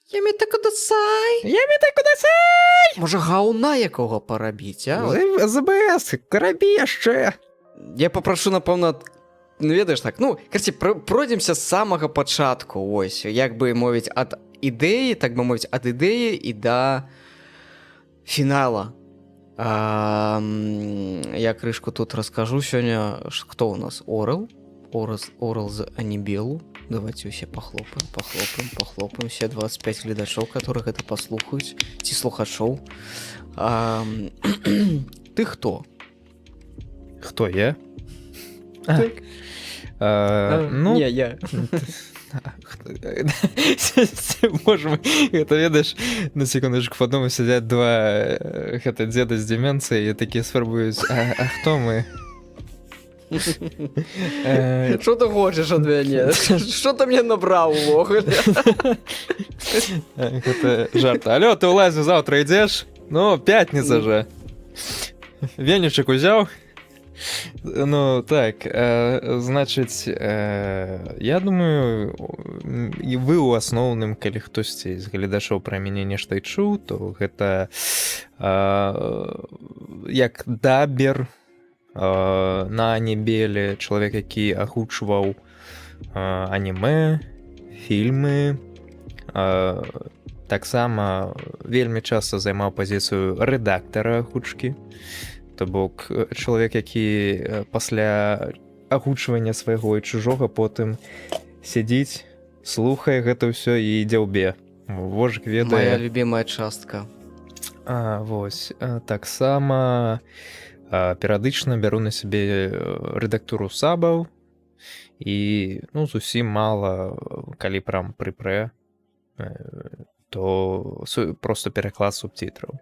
Яміта кудасай! Яміта кудасай! Можа гаўна якога парабіць, а? ЗБС, карабі яшчэ. Я папрашу, напэўна, ведаеш так, карці, пройдземся з самага пачатку, ось, як бы мовіць, ад ідэі, так бы мовіць, ад ідэі і да фінала. Я крышку тут раскажу сёння, хто ў нас? Орел з Анібелу. Давайте усе пахлопаем. Все 25 гледачоў, которые гэта паслухаюць, ці слухачоў. Ты хто? Хто я? Не, я. Можем, это ведаеш, на секундочку подумаю, сидят два деда с деменцией и такие спрабуюць, а хто мы? Що ти хочеш ад мяне? Що ти мне набраў увогуле? Гэта жарт. Алло, ты ў лазню завтра ідзеш? Ну, пятніца же. Венічак узяў? Ну, так, значыць, я думаю, і вы ў асноўным, калі хтосьці з гледачоў пра мяне нешта і чуў, то гэта як дабер на Анібеле, чалавек, які агучваў анімэ, фільмы, таксама вельмі часта займаў пазіцыю рэдактара агучкі. То бок чалавек, які пасля агучвання свайго і чужога потым сядзіць, слухае гэта ўсё і дзяўбе. Вожык ведае. Моя любимая частка. Вось. Таксама перыядычна бяру на сябе рэдактуру сабаў і, зусім мала, калі прям прыпрэ, то просто пераклад субцітраў.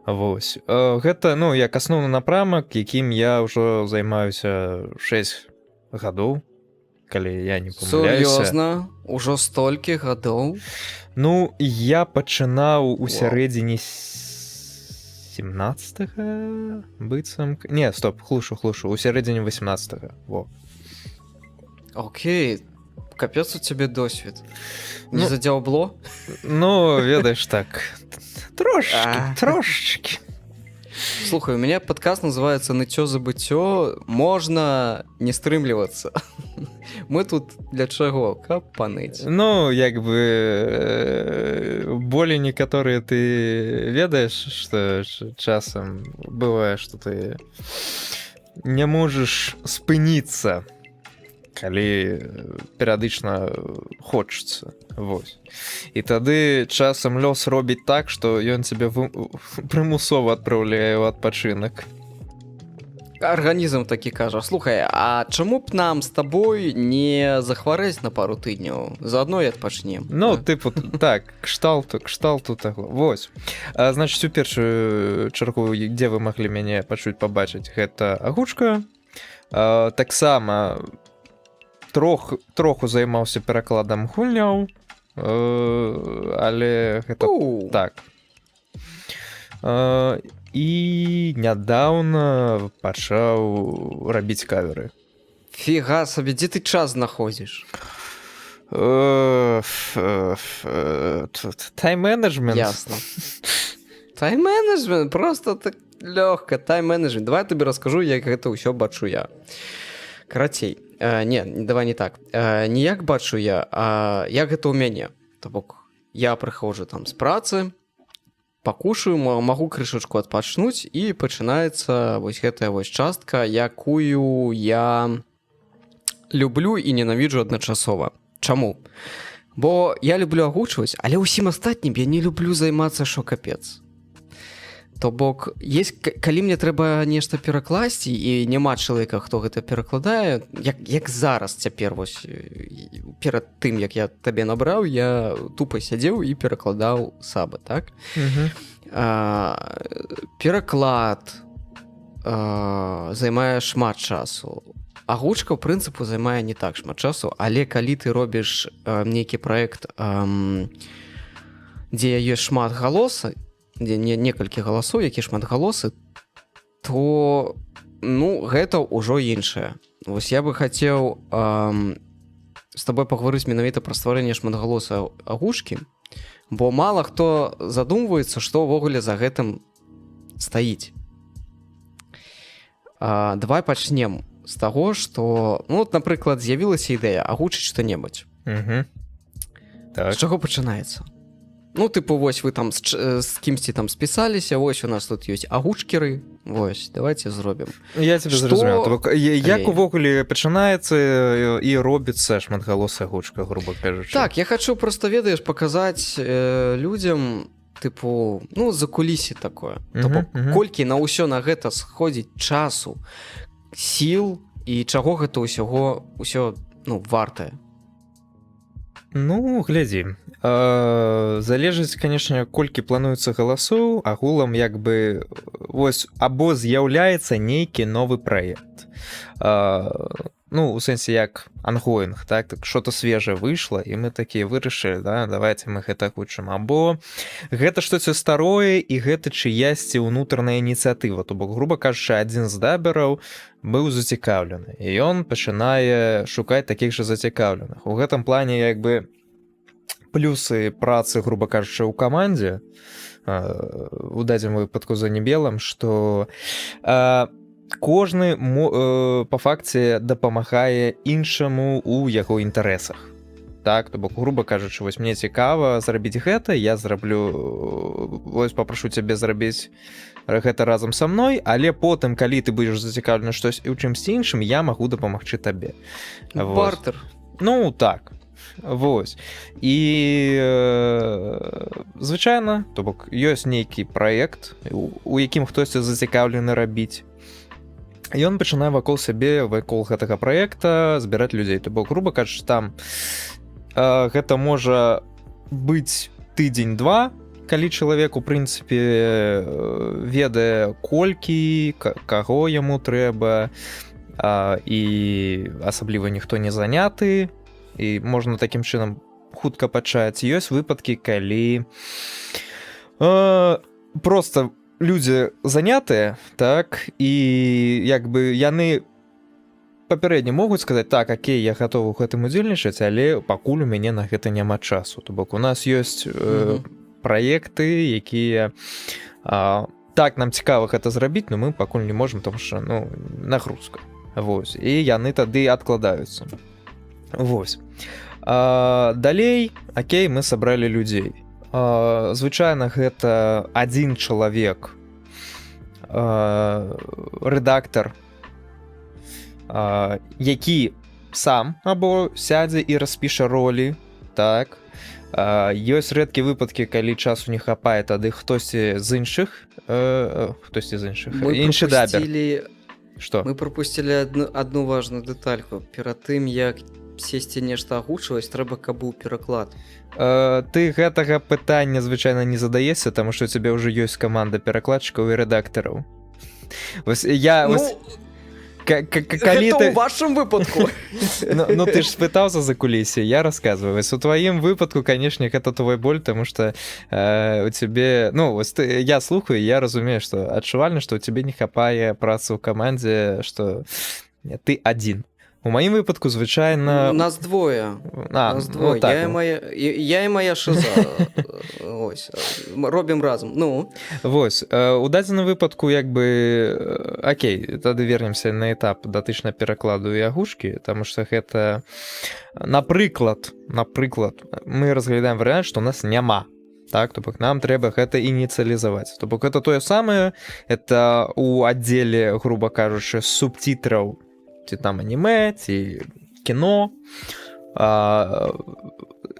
Вось. Гэта, як асноўны напрамак, якім я ўжо займаюся 6 гадоў, калі я не памыляюся. Сур'ёзна? Ужо столькі гадоў? Я пачынаў у сярэдзіне 17-га, быццам... Не, стоп, хлушу, у сярэдзіне 18-га, во. Окей, капец у цябе досвед. Не задзяўбло? Ведаеш так, трошечки. Слухай, у меня подкаст называется «Ныццё забыццё». Можно не стрымлівацца. Мы тут для чаго? Каб паныць. Болей некаторыя ты ведаеш, што часам бывае, што ты не можаш спыніцца, калі перыядычна хочацца. Вось. І тады часам лёс робіць так, што ён цябе прымусова адпраўляе ў адпачынак. Арганізм такі кажа: слухай, а чаму б нам з табой не захварэць на пару тыдняў? Заадно і адпачнем. Так, кшталту таго. Вось. Значыць, у першую чаргу, дзе вы маглі мяне пачуць, пабачыць, гэта агучка. Таксама троху займаўся перакладам гульняў, але гэта так. І нядаўна пачаў рабіць каверы. Фіга сабе, дзе ты час знаходзіш? Тайм-менеджмент. Ясна. Тайм-менеджмент? Просто так лёгка, тайм-менеджмент. Давай я табе раскажу, як гэта ўсё бачу я. Карацей. Давай не так. Не як бачу я, а як гэта ў мяне. То бок, я прыходжу там з працы, пакушаю, магу крышачку адпачнуць, і пачынаецца вось гэтая вось частка, якую я люблю і ненавіджу адначасова. Чаму? Бо я люблю агучваць, але ўсім астатнім я не люблю займацца шо капец. То бок, калі мне трэба нешта перакласці і няма чалавека, хто гэта перакладае, як зараз цяпер, вось, перад тым, як я табе набраў, я тупа сядзеў і перакладаў сабы, так? Пераклад займае шмат часу. Агучка, ў прынцыпу, займае не так шмат часу, але калі ты робіш нейкі праект, дзе ёсць шмат галоса, дзе некалькі галасоў, якія шматгалосы, то гэта ўжо іншае. Вось я бы хацеў з табой пагаварыць менавіта пра стварэнне шматгалосай агучкі, бо мала хто задумваецца, што ўвогуле за гэтым стаіць. Давай пачнем з таго, што, ну, от, напрыклад, з'явілася ідэя агучыць што-небудзь. Так. З чаго пачынаецца? Ну, тыпу, вось вы там з кімсьці там спісаліся, вось у нас тут ёсць агучкеры, вось, давайте зробім. Я тебе Што- зразумеў. Як Калі? увогуле пачынаецца і робіцца шматгалосая агучка, грубо кажучы. Так, я хочу просто, ведаеш, паказаць людзям, тыпу, ну, закулісі такое. То бок, колькі на ўсё на гэта сходзіць часу, сіл і чаго гэта ўсё, ну, вартае. Ну, глядзі. Залежыць, канешне, колькі плануецца галасоў, агулам як бы вось або з'яўляецца нейкі новы праект. Ну, у сэнсе як ангоінг, так что-то свежае выйшла, і мы такія вырашылі, да, давайте мы гэта агучым. Або гэта штосьці старое, і гэта чыясьці ўнутраная ініцыятыва. То бок, грубо кажучы, адзін з дабераў быў зацікаўлены, і ён пачынае шукаць такіх жа зацікаўленых. У гэтым плане як бы плюсы працы, грубо кажучы, ў камандзе, у дадзеным выпадку за небелым, што кожны па факце дапамагае іншаму ў яго інтарэсах. Так, то бок, грубо кажучы, вось мне цікава зрабіць гэта, я зраблю, вось папрашу цябе зрабіць гэта разам са мной, але потым, калі ты будзеш зацікаўлены штось у чымсьці іншым, я магу дапамагчы табе. Бартер. Ну, так. Вось. І звычайна, то бок, ёсць нейкі праект, у якім хтосьці зацікаўлены рабіць. Ён пачынае вакол сябе, вакол гэтага праекта збіраць людзей. То бок, грубо кажучы, там гэта можа быць тыдзень-два, калі чалавек, у прынцыпе, ведае колькі, каго яму трэба, і асабліва ніхто не заняты, і можна такім чынам хутка пачаць. Ёсць выпадкі, калі проста людзі занятыя, так, і як бы яны папярэдне могуць сказаць, так, окей, я гатовы ў гэтым удзельнічаць, але пакуль у мяне на гэта няма часу. То бок, у нас ёсць праекты, якія так, нам цікава гэта зрабіць, но мы пакуль не можам, тому што, ну, нагрузка. Вось. І яны тады адкладаюцца. Вось. Далей, окей, мы сабралі людзей. Звычайна гэта адзін чалавек, рэдактар, які сам або сядзе і распіша ролі, так. Ёсць рэдкія выпадкі, калі часу не хапае, тады хтосьці з іншых, іншы дабер. Што? Мы пропусцілі адну важную дэтальку. Перад тым, як сесці нешта агучваць, трэба, каб быў пераклад. Ты гэтага пытання звычайна не задаешся, таму што у цябе ўжо ёсць каманда перакладчыкаў і рэдактараў. Вось я... Гэта ў вашым выпадку. Ну ты ж спытаўся за кулісі, я расказваю. Вось у тваім выпадку, канешне, гэта твой боль, таму што у цябе... Ну, вось я слухаю, я разумею, што адчувальна, што ў цябе не хапае працы ў камандзе, што ты адзін. У маім выпадку, звычайна... Нас двое. Нас двое. Я і моя шыза. Ось. Робім разам. Ну. Вось. У дадзеным выпадку, як бы... Окей, тады вернемся на этап датычна перакладу і агучкі, таму што гэта... Напрыклад, мы разглядаем варыянт, што у нас няма. Так, то бок нам трэба гэта ініцыялізаваць. То бок гэта тое самае, это у аддзеле, грубо кажучы, субцітраў, ці там анімэ, ці кіно,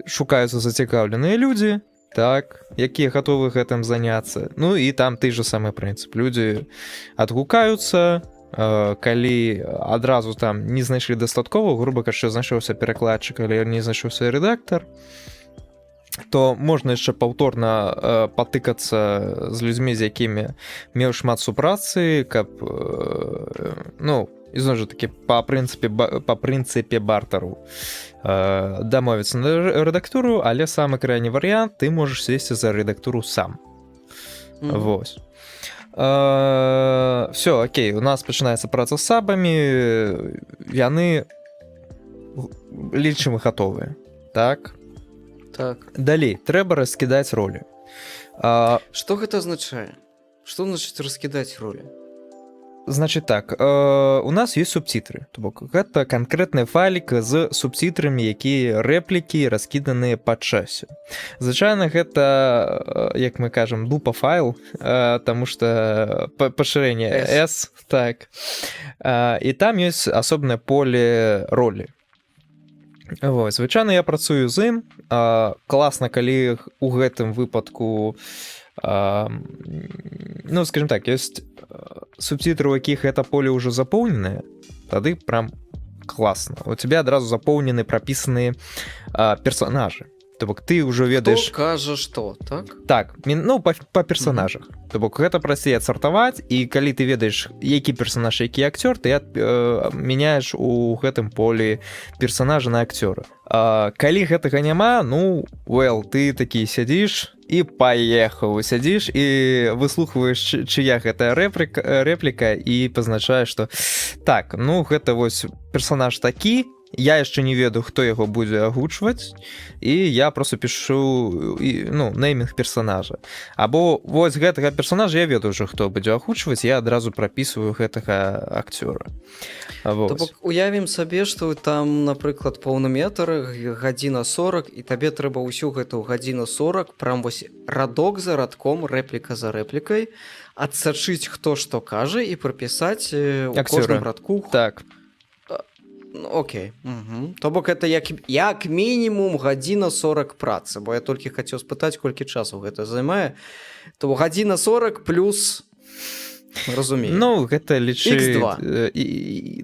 шукаюцца зацікаўленыя людзі, так, якія гатовы гэтым заняцца. Ну і там той же самы прынцып. Людзі адгукаюцца, калі адразу там не знайшлі дастаткова, груба кажучы, знайшоўся перакладчык, але не знайшоўся рэдактар, то можна яшчэ паўторна патыкацца з людзьмі, з якімі меў шмат супрацы, каб, ну, і зноў жа такі па прынцыпе бартару дамовіцца на рэдактуру, але самы крайні варыянт, ты можаш сесці за рэдактуру сам. Вось. Все, окей, у нас пачынаецца праца з сабамі, яны лічым гатовыя, так? Так. Далей трэба раскідаць ролі. Што гэта азначае? Што значыць раскідаць ролі? Значит так, у нас есть субтитры. То бок гэта канкрэтны файлік з субтитрамі, якія рэплікі раскіданыя па часе. Звычайна гэта, як мы кажам, дупа файл, таму што пашырэнне S, так. І там ёсць асобнае поле ролі. Вось, звычайна я працую з ім. Класна, калі у гэтым выпадку, ну, скажем так, ёсць субтитры, у якіх гэта поле ўжо запоўненае, тады прям класна. У тебя адразу запоўнены прапісаныя персонажы. То бок ты ўжо ведаеш... Хто кажа што, так? Так, ну, па персонажах. То бок гэта прасцей адсартаваць, і калі ты ведаеш, які персонаж, які акцёр, ты мяняеш у гэтым полі персонажа на акцёра. Калі гэтага няма, ну, ты такі сядзіш і паехаў. Сядзіш і выслухваеш, чыя гэтая рэпліка, і пазначаеш, што так, ну, гэта вось персонаж такі, я яшчэ не ведаю, хто яго будзе агучваць, і я просто пішу, ну, неймінг персонажа. Або вось гэтага персонажа я ведаю ўжо, хто будзе агучваць, я адразу прапісваю гэтага акцёра. То бок уявім сабе, што там, напрыклад, поўны метр, гадзіна 40, і табе трэба ўсю гэту гадзіну 40, прям вось радок за радком, рэпліка за рэплікай, адсачыць, хто што кажа, і прапісаць у кожным радку. Так. Окей. То бок это як мінімум гадзіна 40 працы, бо я толькі хацеў спытаць, колькі часу гэта займае. То гадзіна 40 плюс, разумею. Ну, гэта лічы... X2.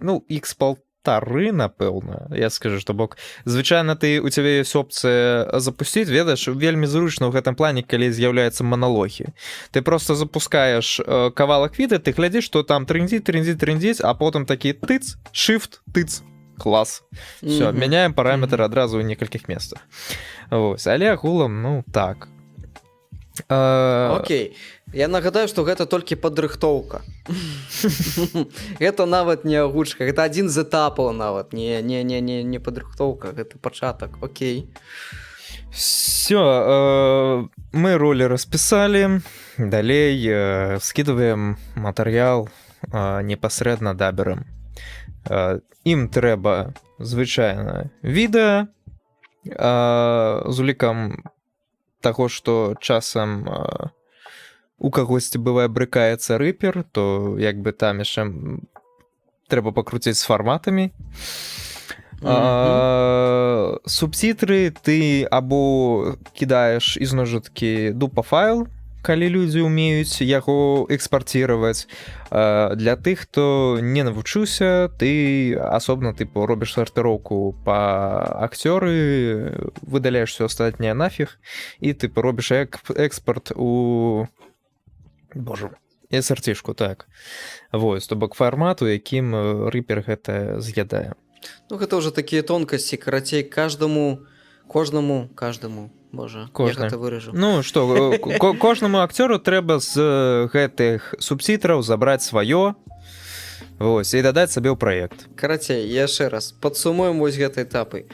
Ну, X1,5, напэўна, я скажу, што бок звычайна у цябе ёсць опцыя запусціць, ведаеш, вельмі зручна ў гэтым плане, калі з'яўляецца маналогі. Ты просто запускаеш кавалак відэа, ты глядзіш, што там трындзіць, а потым такі тыц, shift, тыц. Клас. Все, мяняем параметры адразу ў некалькіх месцах. Вось, але агулам, ну, так. Окей. Я нагадаю, што гэта толькі падрыхтоўка. Гэта нават не агучка, гэта адзін з этапаў нават, не падрыхтоўка, гэта пачатак. Окей. Все, мы ролі распісалі, далей скидываем матэрыял непасрэдна даберам. Ім трэба звычайна відэа з улікам таго, што часам у кагосьці бывае брыкаецца рыпер, то як бы там яшчэ трэба пакруціць з фарматамі. Субтитры ты або кідаеш ізноў жа такі дупа файл, калі людзі ўмеюць яго экспарціраваць. Для тых, хто не навучыўся, ты асобна тыпу робіш сартыроўку па акцёры, выдаляеш все астатняе нафіг, і ты робіш экспорт у SRT-шку, так. Вось, то бок фармату, якім рыпер гэта з'ядае. Ну, гэта ўжо такія тонкасці, карацей, кожнаму, можа, я гэта выражу. Ну, што, кожнаму акцёру трэба з гэтых субтитраў забраць сваё, вось, і дадаць сабе ў праект. Карацей, яшчэ раз, падсумуем вось гэты этапы.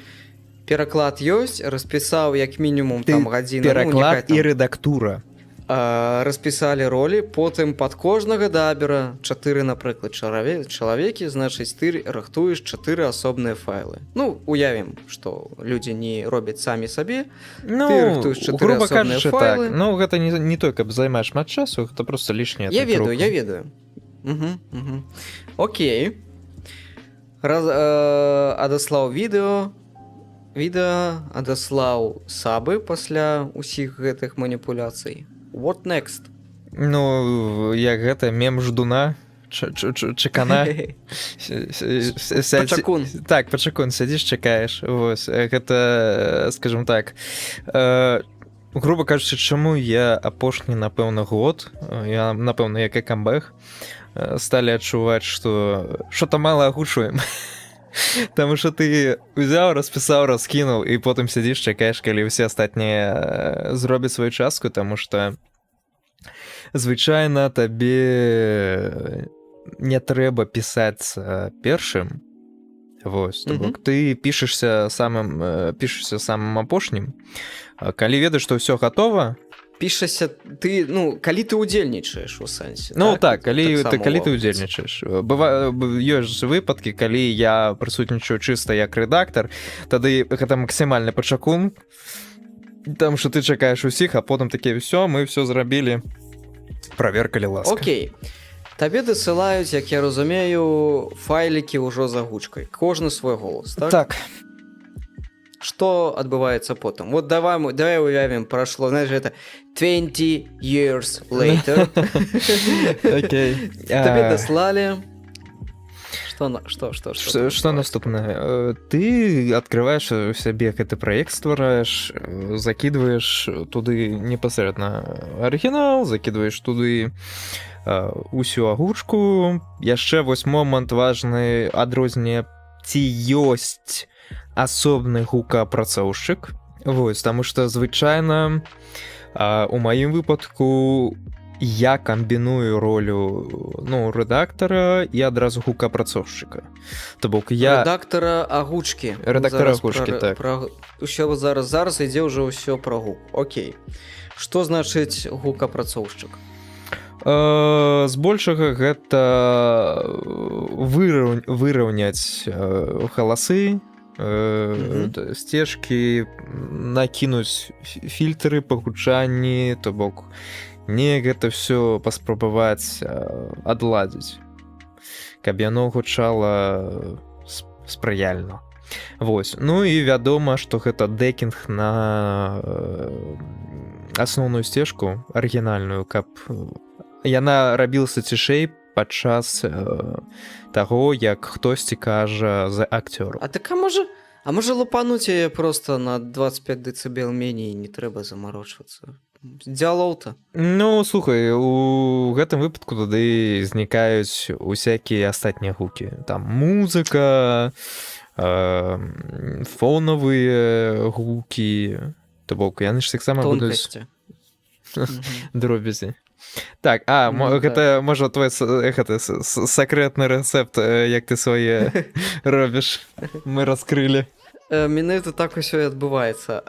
Пераклад ёсць, распісаў як мінімум там гадзіну. Пераклад і рэдактура. Распісалі ролі, потым пад кожнага дабера 4, напрыклад, чалавекі, значыць, ты рыхтуеш 4 асобныя файлы. Ну, уявім, што людзі не робяць самі сабе, ты рыхтуеш 4 асобныя файлы. Так. Ну, гэта не той, каб займаць шмат часу, гэта проста лішняе. Я ведаю. Окей. Адаслаў відэо, адаслаў сабы пасля ўсіх гэтых маніпуляцый. What next? Ну, як гэта, мем ждуна, чакана. Пачакун. Так, пачакун, сядзіш, чакаеш. Вось, гэта, скажем так, грубо кажучы, чаму я апошні, напэўна, год, я, напэўна, як і камбэк, сталі адчуваць, што што-то мала агучваем. Таму што ты ўзяў, распісаў, раскінуў, і потым сядзіш, чакаеш, калі ўсе астатнія зробяць сваю частку, таму што звычайна табе не трэба пісаць першым, Вось, то бок ты пішешся самым апошнім, калі ведаеш, што ўсё гатова. Пішася ты, ну, калі ты удзельнічаеш у сэнсе. Ну так, калі таксама ты ловіцца. удзельнічаеш. Ёсць выпадкі, калі я прысутнічаю чыста як рэдактар, тады гэта максімальны пачакун, там што ты чакаеш усіх, а потым такі ўсё, мы ўсё зрабілі. Праверка, калі ласка. Окей. Табе дасылаюць, як я разумею, файлікі ўжо з агучкай. Кожны свой голас, так? Так. Что адбываецца потым? Вот давай уявім, прашло, знаешь, это 20 years later. Окей. Табе даслалі. Что наступнае? Ты открываешь у сябе гэты праект, ствараеш, закидываешь туды непасрэдна арыгінал, закидываешь туды усю агучку. Яшчэ вось момант важны, адрозненне, ці ёсць асобны гукаапрацоўшчык. Вось, таму што звычайна у маім выпадку я камбіную ролю, ну, рэдактара і адразу гукаапрацоўшчыка. То бок я рэдактара агучкі. Рэдактара агучкі, так. Усё зараз ідзе ўжо ўсё пра гук. Окей. Што значыць гукаапрацоўшчык? Збольшага гэта выраўняць галасы, сцежкі, накінуць фільтры па гучанні, то бок не гэта все паспрабаваць адладзіць, каб яно гучала спрыяльна. Вось. Ну і вядома, што гэта дэкінг на асноўную сцежку арыгінальную, каб яна рабілася цішэй падчас таго, як хтосьці кажа за акцёру. А так а можа лупануць яе просто на 25 дэцыбел меней, не трэба замарочвацца. Дыялоў-то. Ну, слухай, у гэтым выпадку тады знікаюць усякія астатнія гукі. Там музыка, фонавыя гукі. То бок, яны ж таксама будуць дробязі. Так, гэта, можа, твой сакрэтны рэцэпт, як ты свае робіш, мы раскрылі. Менавіта так усё і адбываецца.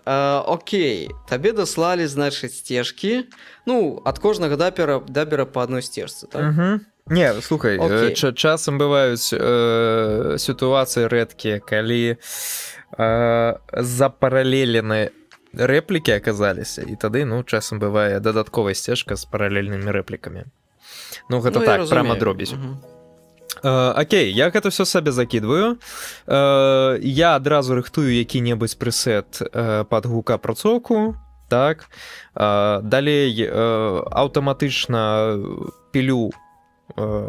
Окей, табе даслалі, значыць, сцежкі. Ну, ад кожнага дабера па адной сцежцы, так? Не, слухай, часам бываюць сітуацыі рэдкія, калі запаралелены рэплікі аказаліся, і тады, ну, часам бывае дадатковая сцежка з паралельнымі рэплікамі. Ну, гэта так, прямо дробязь. Окей, я гэта все сабе закидываю. Я адразу рыхтую які-небудзь пресет пад гукаапрацоўку, так. Далей аўтаматычна пілю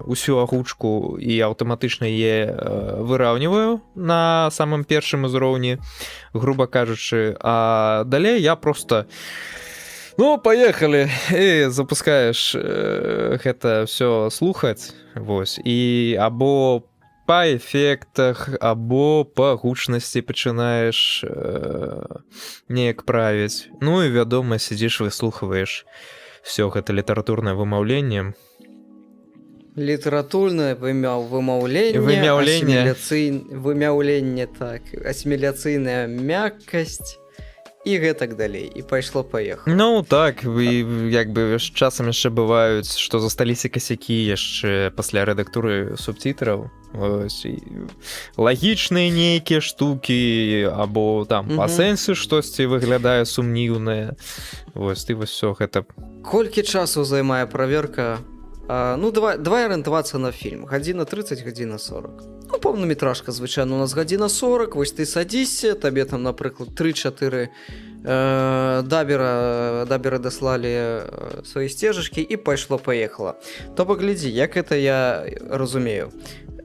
усю агучку і аўтаматычна яе выраўніваю на самым першым узроўні, груба кажучы. А далей я просто... Ну, поехали, і запускаеш гэта все слухаць, вось, і або па эфектах, або па гучнасці пачынаеш неяк правіць. Ну і, вядома, сидзіш, выслухваеш все гэта літаратурнае вымаўленне. Літаратурнае вымаўленне, вымяўленне, так, асіміляцыйная мяккасць, і гэтак далей, і пайшло-паехало. Ну так, як бы часам яшчэ бываюць, што засталіся касякі яшчэ пасля рэдактуры субцітраў. Лагічныя нейкія штукі, або там па сэнсе штосьці выглядае сумніўнае. Вось, ты вось всё гэта. Колькі часу займае праверка? Ну, давай арыентавацца на фільм. Гадзіна 30, гадзіна 40. Ну, поўнаметражка, звычайна, у нас гадзіна 40, вось ты садзішся, табе там, напрыклад, 3-4 дабера даслалі свае сцежачкі і пайшло-паехала. То паглядзі, як гэта я разумею.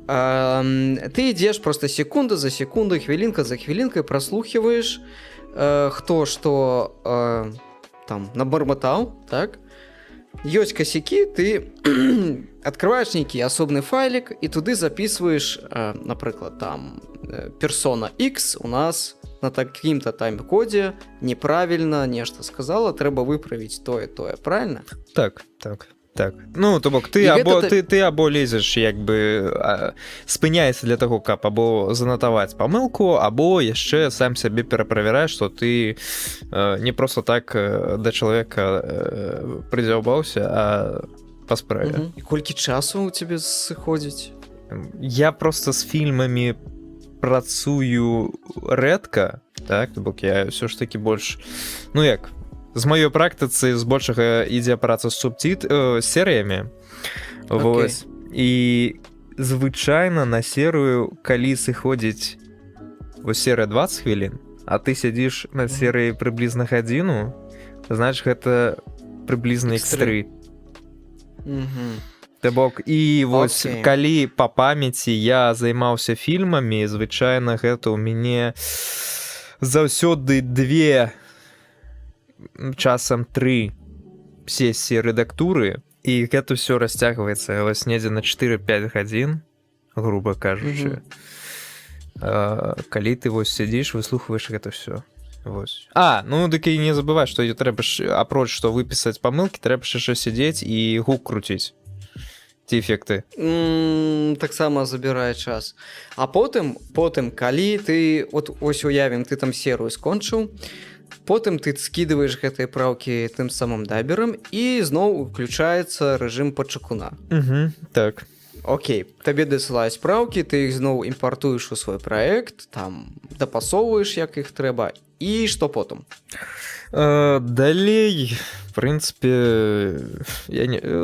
Ты ідзеш просто секунда за секундой, хвілінка за хвілінкай, праслухіваеш, хто што там набарматаў, так? Ёсць касякі, ты открываешь нейкі асобны файлік і туды записываешь, напрыклад, там персона X у нас на такім-то тайм-кодзе неправільна нешта сказала, трэба выправіць тое, правильно? Так, так. Так. Ну, то бок, ти І або, гэта ти або лезеш, якби, спыняешся для того, каб або занатаваць памылку, або яшчэ сам сябе пераправяраеш, што ты не просто так да чалавека прыдзяўбаўся, а па справе. І колькі часу ў цябе сыходзіць? Я просто з фільмамі працую рэдка, так, то бок я ўсё ж такі больш, ну як, з маёй практыцы збольшага ідзе праца з серыямі. Вось. І звычайна на серыю, калі сыходзіць вось серыя 20 хвілін, а ты сядзіш на серыі прыблізна гадзіну, значыць гэта прыблізна X3. То бок, і вось калі па памяці я займаўся фільмамі, звычайна гэта ў мяне заўсёды 2, часам 3 сесіі рэдактуры, і гэта ўсё расцягваецца вось недзе на 4-5 гадзін, груба кажучы. Калі ты вось сядзіш, выслухваеш гэта ўсё. Вось. Ну дык і не забывай, што трэба ж, апроч што выпісаць памылкі, трэба ж яшчэ сядзець і гук круціць. Ці эфекты. Таксама забірае час. А потым, калі ты, ось уявім, ты там серыю скончыў, потым ты скидываешь гэтыя праўкі тым самым даберам, і зноў уключаецца рэжым пачакуна. Так. Окей, табе дасылаюць праўкі, ты іх зноў імпартуеш у свой праект, там дапасоўваеш, як іх трэба, і што потым? Далей, в прынцыпе,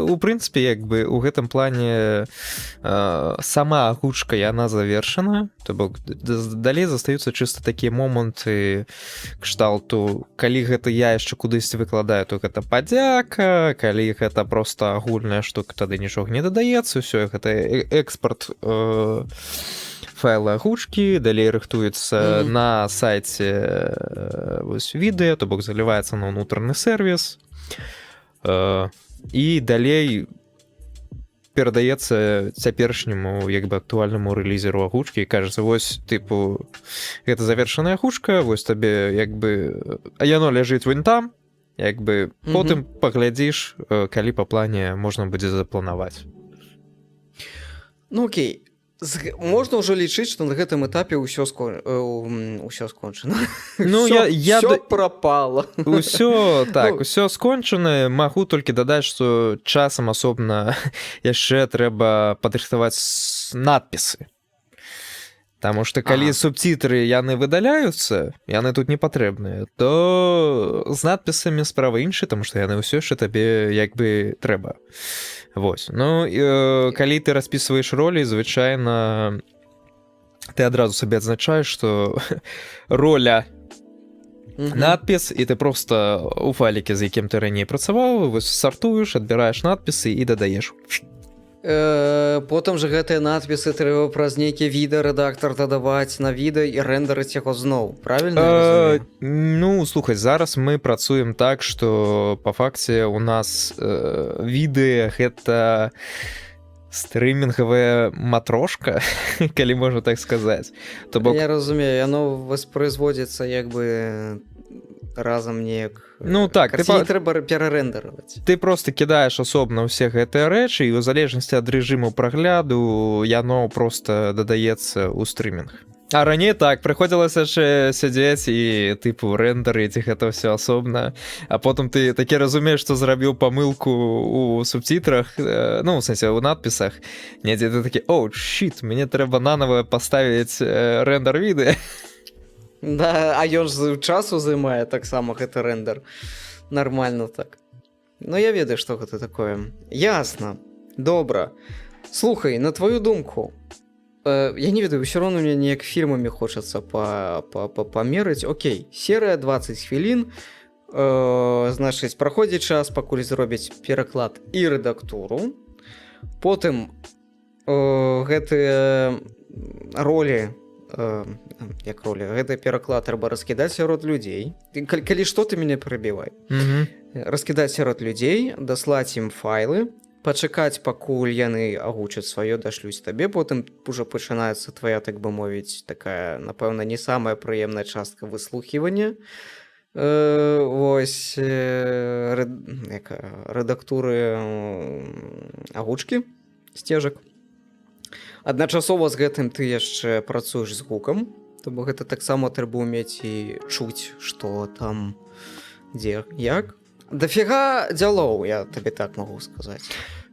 у прынцыпе, як бы у гэтым плане сама агучка яна завершана, то бок далей застаюцца чыста такія моманты кшталту, калі гэта я яшчэ кудысьці выкладаю, то гэта падзяка, калі гэта проста агульная штука, тады нічога не дадаецца, ўсё гэта экспорт файла агучкі, далей рыхтуецца на сайце вось відэа, то бок заліваецца на ўнутраны сервіс, і далей перадаецца цяперашняму як бы актуальнаму рэлізеру агучкі, і кажацца, вось тыпу гэта завершаная агучка, вось табе як бы яно ляжыць вунь там, як бы потым паглядзіш, калі па плане можна будзе запланаваць. Ну окей, можна ўжо лічыць, што на гэтым этапе ўсё скончана. Ну, Всё прапала. Усё, так, усё скончана. Магу толькі дадаць, што часам асобна яшчэ трэба падрыхтаваць надпісы. Таму што калі субцітры яны выдаляюцца, яны тут не патрэбныя, то з надпісамі справа іншая, таму што яны ўсё яшчэ табе як бы трэба. Вось. Ну, калі ты распісваеш ролі, звычайна ты адразу сабе адзначаеш, што роля надпіс, і ты проста у файліке, з якім ты раней працаваў, вось сартуеш, адбіраеш надпісы і дадаеш. Потым жа гэтыя надпісы трэба праз нейкі відэарэдактар дадаваць на відэа і рэндерыць яго зноў, правільна? Ну, слухай, зараз мы працуем так, што па факце у нас відэа гэта стрымінгавая матрошка, калі можна так сказаць. Я разумею, яно воспроизводзіцца як бы разам неяк. Ну так, трэба перарэндераваць. Ты просто кідаеш асобна ўсе гэтыя рэчы, і ў залежнасці ад рэжыму прагляду яно просто дадаецца ў стрымінг. А раней так, прыходзілася яшчэ сядзець і тыпу рэндерыць гэта ўсё асобна, а потым ты такі разумееш, што зрабіў памылку ў субцітрах, ну, у сэнсе, у надпісах, недзе ты такі, шит, мне трэба нанова паставіць рэндер відэа. Да, а ён ж часу займае таксама гэты рэндер. Нармальна так. Ну, я ведаю, што гэта такое. Ясна. Добра. Слухай, на твою думку, я не ведаю, ўсё роўна мне неяк фільмамі хочацца памерыць. Окей, серыя 20 хвілін, значыць, праходзіць час, пакуль зробяць пераклад і рэдактуру. Потым гэтыя ролі, гэты пераклад трэба раскідаць сярод людзей. Калі што, ты мяне прыбівай. Раскідаць сярод людзей, даслаць ім файлы, пачакаць, пакуль яны агучаць сваё, дашлюць табе, потым ужо пачынаецца твая, так бы мовіць, такая, напэўна, не самая прыемная частка выслухівання. Вось рэдактуры агучкі сцежак. Адначасова з гэтым ты яшчэ працуеш з гукам, то бок гэта таксама трэба ўмець і чуць, што там дзе як. Дафіга дзялоў, я табе так магу сказаць.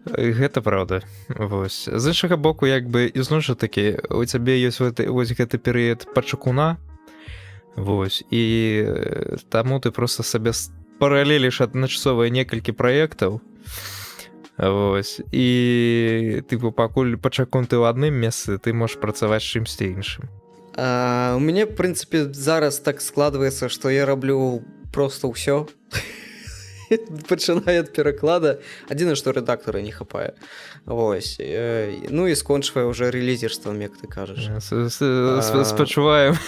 Гэта праўда. Вось. З іншага боку, як бы, ізноў жа такі, у цябе ёсць вось гэты перыяд пачакуна, вось, і таму ты проста сабе паралеліш адначасова некалькі праектаў, вось, і тыпу, пакуль пачакун ты ў адным месцы, ты можаш працаваць з чымсьці іншым. У мяне, в прынцыпе, зараз так складваецца, што я раблю проста ўсё. Пачынае ад пераклада. Адзіна, што рэдактара не хапае. Вось. Ну і скончвае ўжо рэлізерствам, як ты кажаш. Спачуваем.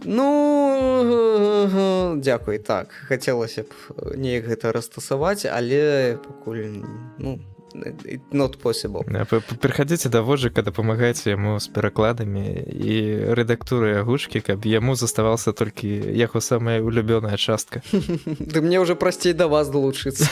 Ну, дзякуй, так. Хацелася б неяк гэта растасаваць, але пакуль, ну, not possible. Прыходзіце да Воджыка, дапамагайце яму з перакладамі і рэдактурай агучкі, каб яму заставалася толькі яго самая улюбёная частка. Ды мне ўжо прасцей да вас далучыцца.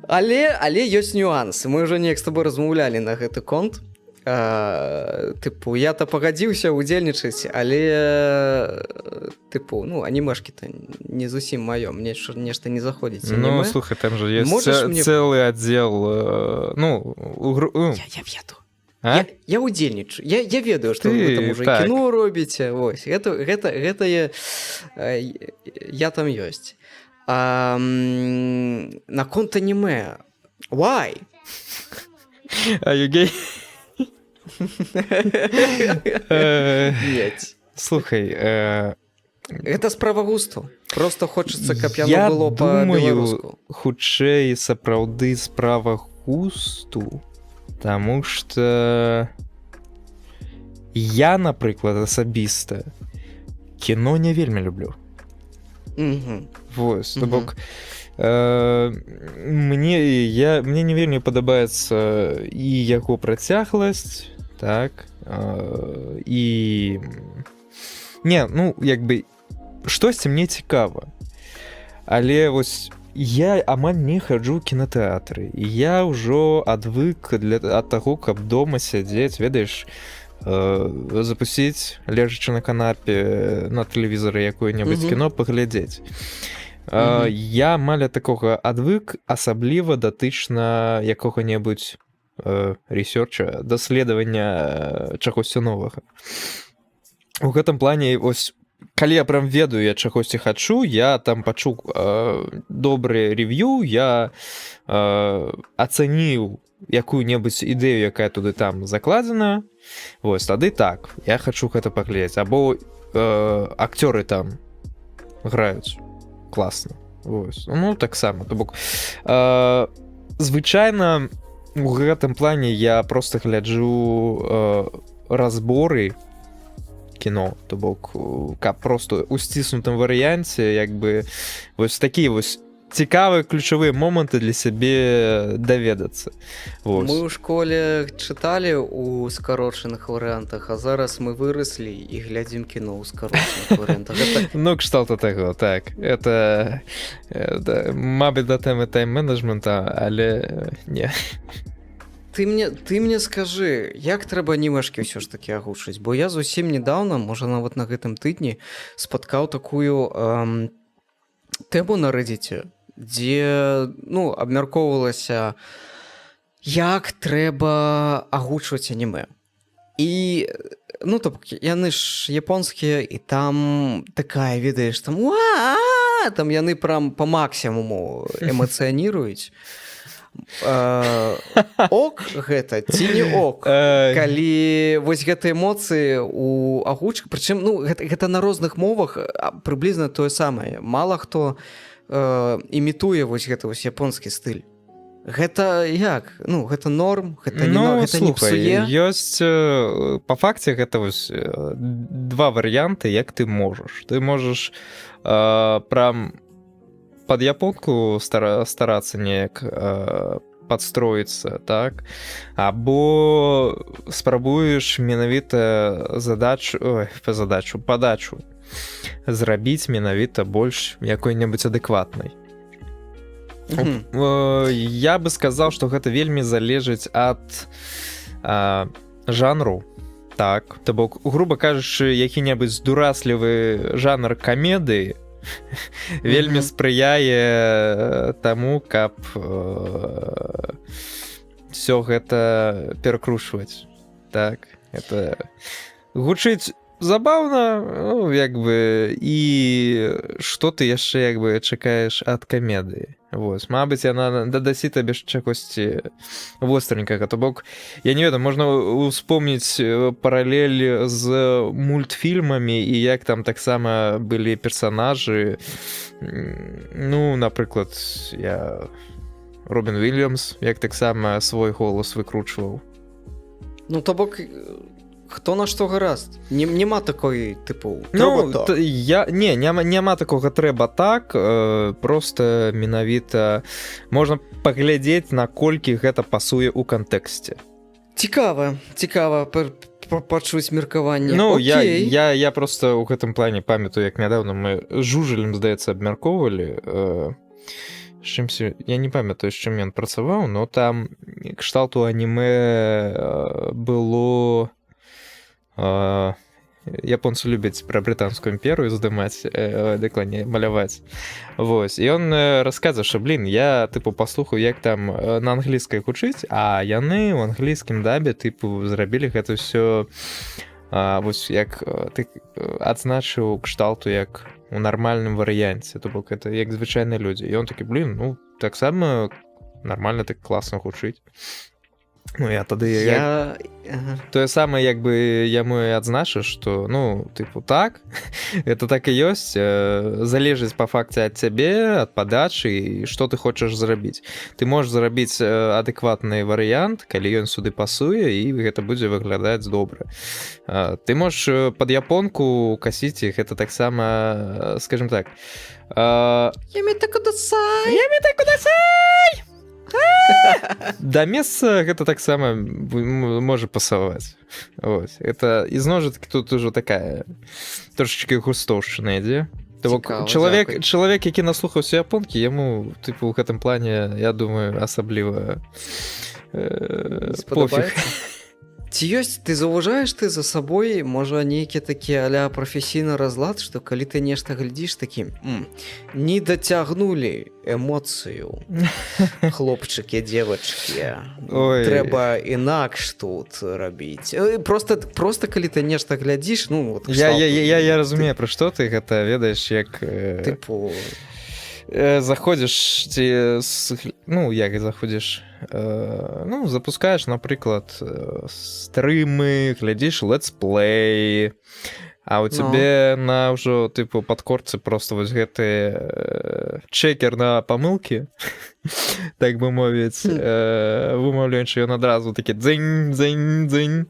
Але ёсць нюансы. Мы ўжо неяк з табой размаўлялі на гэты конт. Тыпу, я-то пагадзіўся ўдзельнічаць, але тыпу, ну, анімешкі-то не зусім маё, мне нешта не заходзіць. Ну, слухай, там же ёсць цэлы аддзел, ну, я веду. Я ўдзельнічу. Я ведаю, што вы там уже кіно робіце. Вось, гэта я там ёсць. Наконт анімэ. Why? Are you gay? Слухай, гэта справа густу. Просто хочацца, каб яно было па-беларуску. Хутчэй сапраўды справа густу, таму што я, напрыклад, асабіста кіно не вельмі люблю. Вось, то бок мне не вельмі падабаецца і яго працягласць, так, і не, ну, як бы штосьці мне цікава, але вось я амаль не хаджу ў кінатэатры, і я ўжо адвык ад таго, каб дома сядзець, ведаеш, запусціць, лежачы на канапе на тэлевізары якое-небудзь кіно паглядзець. Я амаль ад такога адвык, асабліва датычна якога-небудзь рэсёрча, даследавання чагосьці новага. У гэтым плане, ось, калі я прям ведаю, я чагосьці хачу, я там пачуў добрае рэв'ю, я ацаніў якую-небудзь ідэю, якая туды там закладзена, вось, тады так, я хачу гэта паглядзець, або акцёры там граюць класна, вось, ну, таксама, то бок, звычайна, у гэтым плане я просто гляджу разборы кіно, то бок, каб просто у сціснутым варыянце, як бы, вось такія вось цікавыя ключавыя моманты для сябе даведацца. Вось. Мы ў школе чыталі ў скарочаных варыянтах, а зараз мы выраслі і глядзім кіно ў скарочаных варыянтах. Ну, кшталту таго, так. Это, мабыць, да тэмы тайм-менеджмента, але не. Ты мне скажы, як трэба анімешкі ўсё ж такі агучыць? Бо я зусім недаўна, можа, нават на гэтым тыдні, спаткаў такую тэму на Reddit, дзе, ну, абмяркоўвалася, як трэба агучваць анімэ. І, ну, то яны ж японскія, і там такая, ведаеш, там, там яны прям па максімуму эмацыяніруюць. Ок гэта ці не ок, калі вось гэтыя эмоцыі у агучках, прычым, ну, гэта на розных мовах прыблізна тое самае. Мала хто імітуе вось гэта вось японскі стыль. Гэта як? Ну, гэта норм, гэта не псуе? Ёсць, па факце гэта вось два варыянты, як ты можаш. Ты можаш прям под японку старацца неяк падстроіцца, так? Або спрабуеш менавіта падачу зрабіць менавіта больш якой-небудзь адэкватнай. Я бы сказаў, што гэта вельмі залежыць ад жанру. Так, то бок, груба кажучы, які-небудзь дураслівы жанр камедыі вельмі спрыяе таму, каб всё гэта перакручваць. Так, это гучыць забаўна, ну, як бы, і што ты яшчэ, як бы, чакаеш ад камедыі. Вось, мабыць, яна дадасі табе чагосьці востренькага. То бок, я не ведаю, можна успомніць паралель з мультфільмамі і як там таксама былі персанажы. Ну, напрыклад, Робін Вільямс, як таксама свой голас выкручваў. Ну, то бок, хто на што гаразд? Нема такой, типу, ну, трэба так. Няма такога трэба так, просто менавіта можна паглядзець, наколькі гэта пасуе ў кантэксце. Цікава пачуць меркаванне. Ну, Окей. я просто ў гэтым плане памятаю, як нядаўна мы з Жужалем, здаецца, абмяркоўвалі. Я не памятаю, з чым ён працаваў, но там кшталту анімэ было... Японцы любяць пра брытанскую імперыю здымаць, дакладней, маляваць. Вось. І ён расказвае, што, я, тыпу, паслухаў, як там на англійскай гучыць, а яны ў англійскім дабе, тыпу, зрабілі гэта ўсё, вось, як ты адзначыў кшталту, як у нармальным варыянце, то бок, это як звычайныя людзі. І ён такі, ну, таксама нармальна, так класна гучыць. Ну, я тады... Тое самае, як бы, яму і адзначыш, што, ну, тыпу, так, это так і ёсць, залежыць па факце ад цябе, ад падачы, і што ты хочаш зрабіць. Ты можаш зрабіць адэкватны варыянт, калі ён сюды пасуе, і гэта будзе выглядаць добра. Ты можаш пад японку касіць іх, гэта таксама, скажем так... Яміта кудасай! Да месца гэта таксама можа пасаваць. Ось. Это ізноў жа тут ужо такая трошечки густоўшчына ідзе. Чалавек, які наслухаўся японкі, яму, тыпу, у гэтым плане, я думаю, асабліва пофіг. Ці ёсць, ты заўважаеш ты за сабой, можа, нейкі такі а-ля прафесійны разлад, што калі ты нешта глядзіш такім, не дацягнулі эмоцыю, хлопчыкі, дзевачкі, трэба інакш тут рабіць. Просто калі ты нешта глядзіш, ну... Я разумею, пра што ты гэта ведаеш, як... Тыпу... Заходзіш, ці... Ну, як заходзіш... Ну, запускаеш, напрыклад, стрымы, глядзіш летсплей, а у цябе на ўжо, тыпу, падкорцы просто вось гэты чекер на памылкі, так бы мовіць, вымаўляючы ён адразу такі дзынь.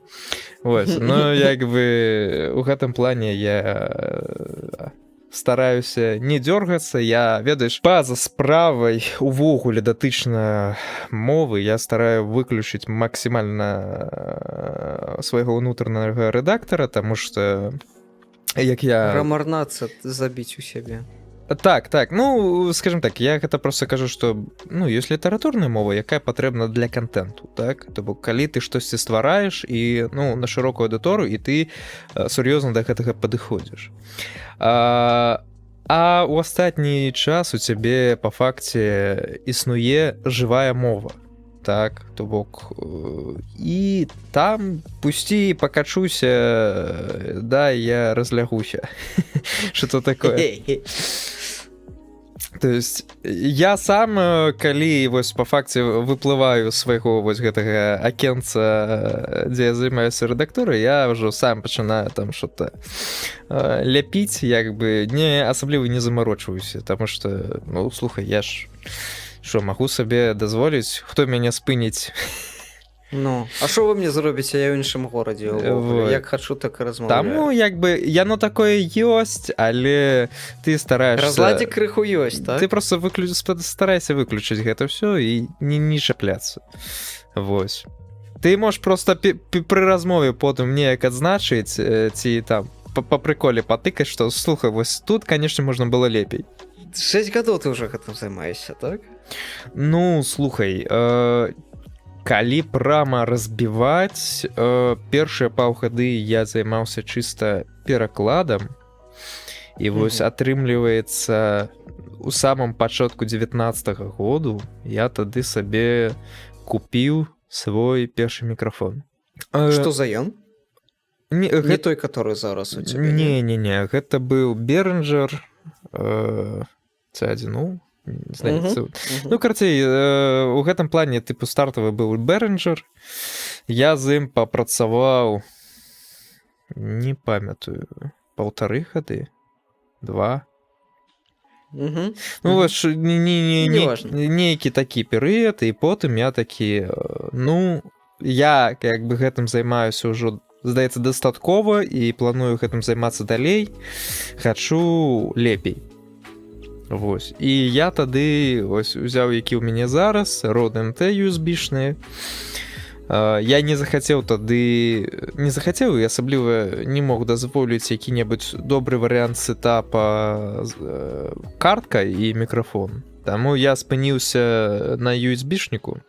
Вось, ну, як бы, у гэтым плане я... стараюся не дёргацца, я, ведаеш, па-за справай увогуле датычна мовы я стараю выключыць максімальна свайго ўнутранага рэдактара, таму што як я... Грамарнацца забіць у сябе. Так, ну, скажем так, я гэта просто кажу, што, ну, ёсць літаратурная мова, якая патрэбна для контенту, так? То бок, калі ты штосьці ствараеш і, ну, на шырокую аўдыторыю, і ты сур'ёзна да гэтага падыходзіш. А ў астатні час у цябе па факце існуе жывая мова, так, то бок, і там пусці пакачуся, да, я разлягуся. Што такое? То есть я сам, калі вось па факце выплываю свайго вось гэтага акенца, дзе я займаюся рэдактурай, я ўжо сам пачынаю там што-то ляпіць, як бы не асабліва не замарочваюся, таму што, ну, слухай, я ж што, магу сабе дазволіць, хто мяне спыніць? Ну, а што вы мне зробіце, я ў іншым горадзе, як хачу, так і размаўляю. Таму, як бы, яно такое ёсць, але ты стараешься... Разладзік крыху ёсць, так? Ты просто старайся выключыць гэта ўсё і не чапляцца. Вось. Ты можаш просто пры размове потым неяк адзначыць, ці там по приколе патыкаць, што слухай, вось тут, канешне, можна было лепей. 6 гадоў ты ўжо гэтым займаешся, так? Ну, слухай, калі прама разбіваць, першыя паўгады я займаўся чыста перакладам, і вось атрымліваецца у самым пачатку 19-го году я тады сабе купіў свой першы мікрафон. Што за ён? Не Гэта... той, который зараз у цябе? Не, гэта быў Behringer C1, здаецца. Ну, карацей, у гэтым плане тыпу стартавы быў Behringer. Я з ім папрацаваў, не памятаю, 1,5 гады, 2. Ну, вось нейкі такі перыяд, і потым я такі, ну, я як бы гэтым займаюся ўжо, здаецца, дастаткова, і планую гэтым займацца далей, хачу лепей. Вось. І я тады ось узяў, які ў мяне зараз, Rode NT USB-шныя. Я не захацеў тады, і асабліва не мог дазволіць які-небудзь добры варыянт сетапа картка і мікрафон. Таму я спыніўся на USB-шніку.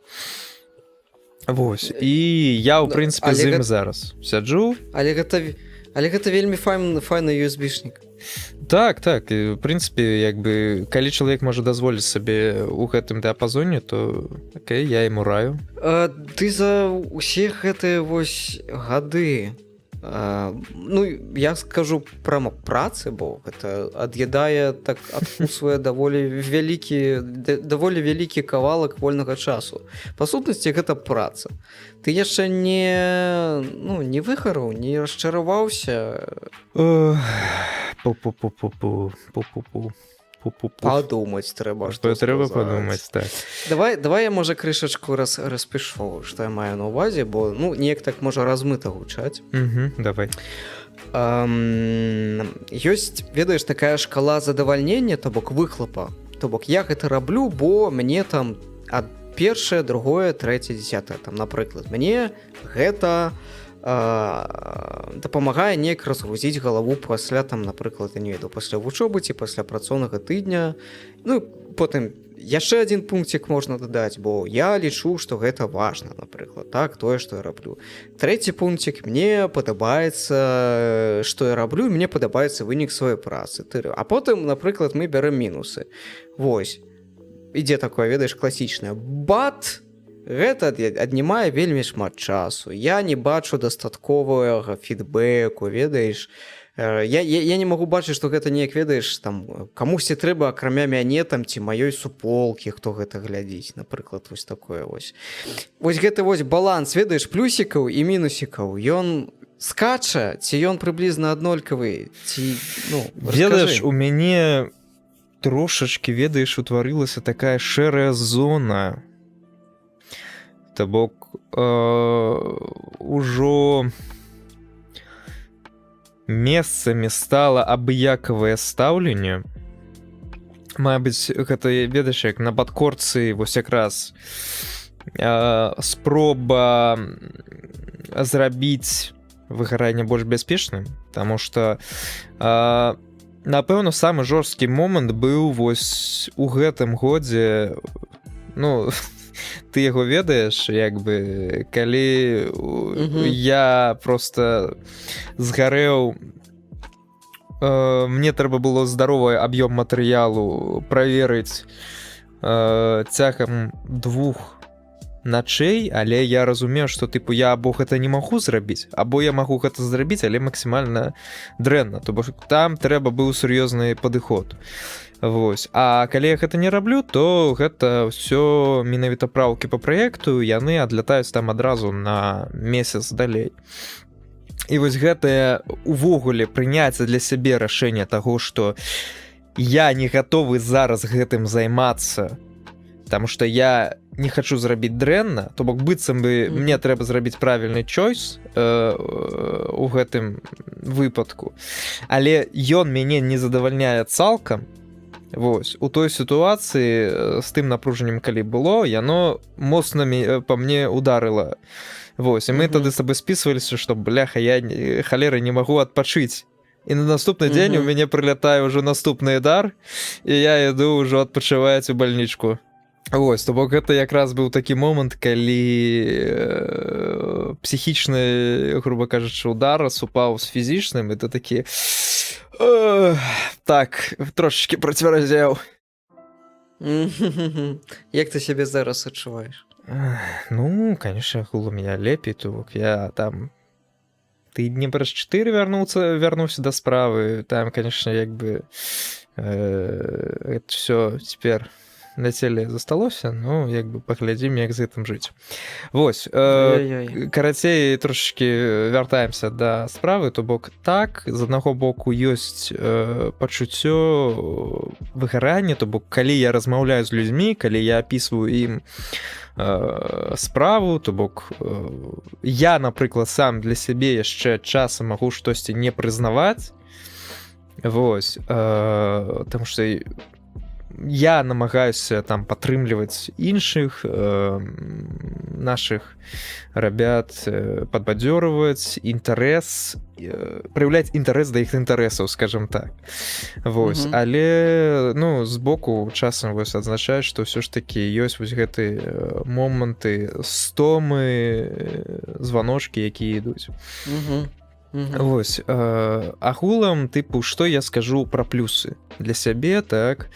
Вось. І я, ў прынцыпе, з ім зараз сяджу. Але гэта вельмі файны USB-шнік. Так, і, в прынцыпе, як бы, калі чалавек можа дазволіць сабе ў гэтым дыяпазоне, то окей, я яму раю. Ты за ўсе гэтыя вось гады, ну, я скажу прама працы, бо гэта ад'ядае, так адкусвае даволі вялікі кавалак вольнага часу. Па сутнасці, гэта праца. Ты яшчэ не выгараў, не расчараваўся? Падумаць трэба. Трэба падумаць, так. Давай я, можа, крышачку распішу, што я маю на ўвазе, бо, ну, неяк так можа размыта гучаць. Давай. Ёсць, ведаеш, такая шкала задавальнення, то бок выхлопа. То бок я гэта раблю, бо мне там ад першае, другое, трэцяе, 10-е, там, напрыклад. Мне гэта дапамагае неяк разгрузіць галаву пасля, там, напрыклад, я не веду, пасля вучобы ці пасля працоўнага тыдня. Ну, потым яшчэ адзін пунктик можна дадаць, бо я лічу, што гэта важна, напрыклад, так, тое, што я раблю. Трэці пунктик, мне падабаецца, што я раблю, мне падабаецца вынік сваёй працы. А потым, напрыклад, мы бярем мінусы. Вось. Ідзе такое, ведаеш, класічнае. But гэта аднімае вельмі шмат часу. Я не бачу дастатковага фідбэку, ведаеш. Я не магу бачыць, што гэта неяк, ведаеш, там, камусьці трэба, акрамя мяне, там, ці маёй суполкі, хто гэта глядзіць, напрыклад, вось такое вось. Вось гэты вось баланс, ведаеш, плюсікаў і мінусікаў, ён скача, ці ён прыблізна аднолькавы, ці, ну, ведаеш, у мяне трошачкі, ведаеш, утварылася такая шэрая зона. То бок ужо месцамі стала абыякавае стаўленне. Мабыць, гэта, ведаеш, як на падкорцы вось якраз спроба зрабіць выгаранне больш бяспечным, таму што напэўна, самы жорсткі момант быў вось у гэтым годзе, ну, ты яго ведаеш, як бы, калі я проста згарэў, мне трэба было здаровы аб'ём матэрыялу праверыць цягам 2 начэй, але я разумеў, што тыпу я або гэта не магу зрабіць, або я магу гэта зрабіць, але максімальна дрэнна, то бок там трэба быў сур'ёзны падыход. Вось. А калі я гэта не раблю, то гэта ўсё менавіта праўкі па праекту, яны адлятаюць там адразу на месяц далей. І вось гэтае увогуле прыняцце для сябе рашэнне таго, што я не гатовы зараз гэтым займацца, таму што я не хачу зрабіць дрэнна, то бок быццам бы мне трэба зрабіць правільны чойс у гэтым выпадку, але ён мяне не задавальняе цалкам. Вось, у той сітуацыі з тым напружаннем, калі было, яно моцна па мне ударыла. Вось, і мы тады з сабой спісваліся, што, бляха, я халера не магу адпачыць і на наступны дзень у Мгм. мяне прылятае ўжо наступны дар, і я іду ўжо адпачываць у бальнічку. Вось, то бок гэта якраз быў такі момант, калі псіхічны, груба кажучы, удар супаў з фізічным, і ты такі так, трошачкі працвяразяў. Як ты сябе зараз адчуваеш? Ну, конечно, у меня лепей, то бок я там тыдні праз 4 вярнуўся да справы, там, конечно, як бы это все цяпер на целе засталося, ну, як бы паглядзім, як з гэтым жыць. Вось, Ай-яй-яй. карацей, трошачкі вяртаемся да справы, то бок так, з аднаго боку ёсць пачуццё выгарання, то бок калі я размаўляю з людзьмі, калі я апісваю ім справу, то бок я, напрыклад, сам для сябе яшчэ часам магу штосьці не прызнаваць, вось, таму што я намагаюся там падтрымліваць іншых наших ребят, падбадзёрваць інтарэс, праяўляць інтарэс да іх інтарэсаў, скажем так. Вось, але ну з боку часам вось адзначаю, што ўсё ж такі ёсць вось гэты моманты стомы, званочкі, якія ідуць. Вось, агулам, тыпу, што я скажу пра плюсы для сябе, так,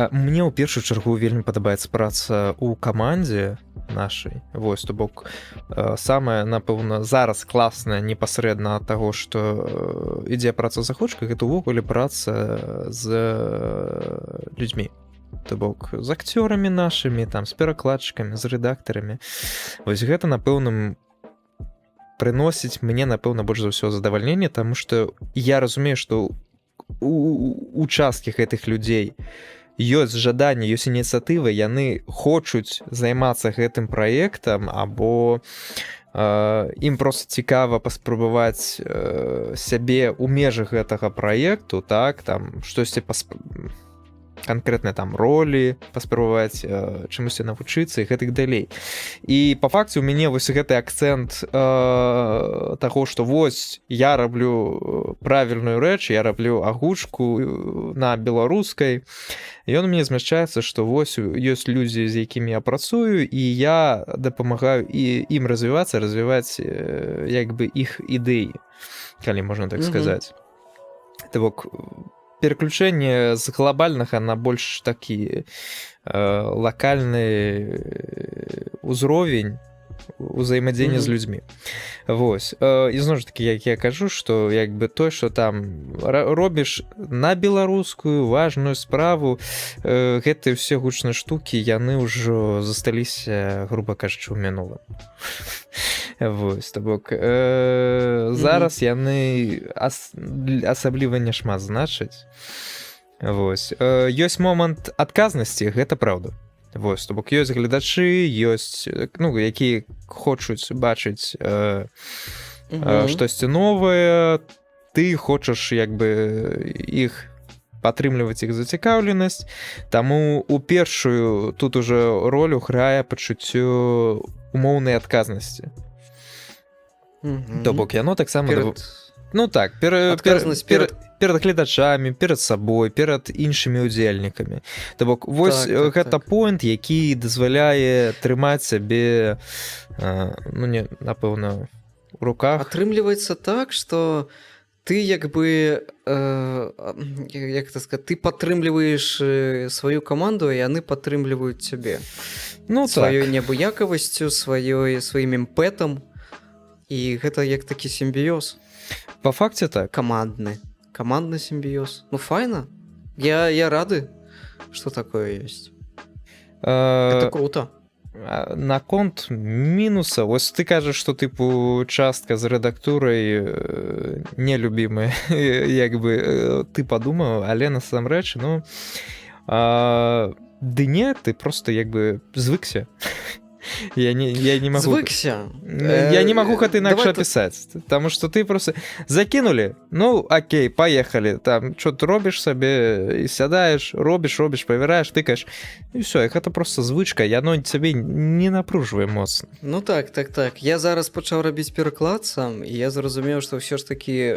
мне ў першую чаргу вельмі падабаецца праца ў камандзе нашай, вось, то бок самае, напэўна, зараз класнае непасрэдна ад таго, што ідзе праца з ахвочкай, гэта ўвогуле праца з людзьмі, то бок з акцёрамі нашымі, там, з перакладчыкамі, з рэдактарамі, вось гэта, напэўна, прыносіць мне, напэўна, больш за ўсё задавальненне, таму што я разумею, што у часткі гэтых людзей ёсць жаданне, ёсць ініцыятыва, яны хочуць займацца гэтым праектам, або ім проста цікава паспрабаваць сябе ў межах гэтага праекту, так, там, штосьці канкрэтныя там ролі, паспрабаваць чамусьці навучыцца і гэтых далей. І па факце ў мяне вось гэты акцэнт таго, што вось я раблю правільную рэч, я раблю агучку на беларускай, ён мне змяшчаецца, што вось ёсць людзі, з якімі я працую, і я дапамагаю і ім развівацца, развіваць як бы іх ідэі, калі можна так сказаць. То бок пераключэнне з глобальнага на больш такі лакальны ўзровень узаемадзеяння з людзьмі. Вось. І зноў ж такі, як я кажу, што як бы той, што там робіш на беларускую важную справу, гэтыя ўсе гучныя штукі, яны ўжо засталіся, груба кажучы, ў мінулым. Вось, то бок зараз яны асабліва няшмат значаць. Вось. Ёсць момант адказнасці, гэта праўда. Вось, то бок ёсць гледачы, ёсць, ну, якія хочуць бачыць штосьці новае, ты хочаш як бы іх падтрымліваць іх зацікаўленасць, таму у першую тут ужо ролю грае пачуццё умоўнай адказнасці. То бок яно таксама ну так, перад гледачамі, перад сабой, перад іншымі удзельнікамі. То бок вось гэта поінт, які дазваляе трымаць сябе, ну не, напэўна, у руках. Атрымліваецца так, што ты як бы як это сказать, ты падтрымліваеш сваю каманду, і яны падтрымліваюць цябе. Ну сваёй неабыякавасцю, сваім імпэтам. І гэта як такі сімбіёз. Па факце так. Камандны сімбіёз. Ну, файна. Я рады, што такое ёсць. Гэта круто. Наконт мінуса, вось ты кажаш, што тыпу частка з рэдактурай нелюбімая, як бы ты падумаў, але насамрэч, ну ды не, ты проста як бы звыкся. Я не могу... Звыкся. Я не могу гэта інакш давай тут- апісаць, таму што ты просто закінулі, ну окей, поехали, там что ты робіш сабе і сядаеш, робіш, павяраеш, тыкаеш, і все, гэта просто звычка, яно цябе не напружвае моцна. Ну так. Я зараз пачаў рабіць пераклад сам, і я зразумеў, што ўсё ж такі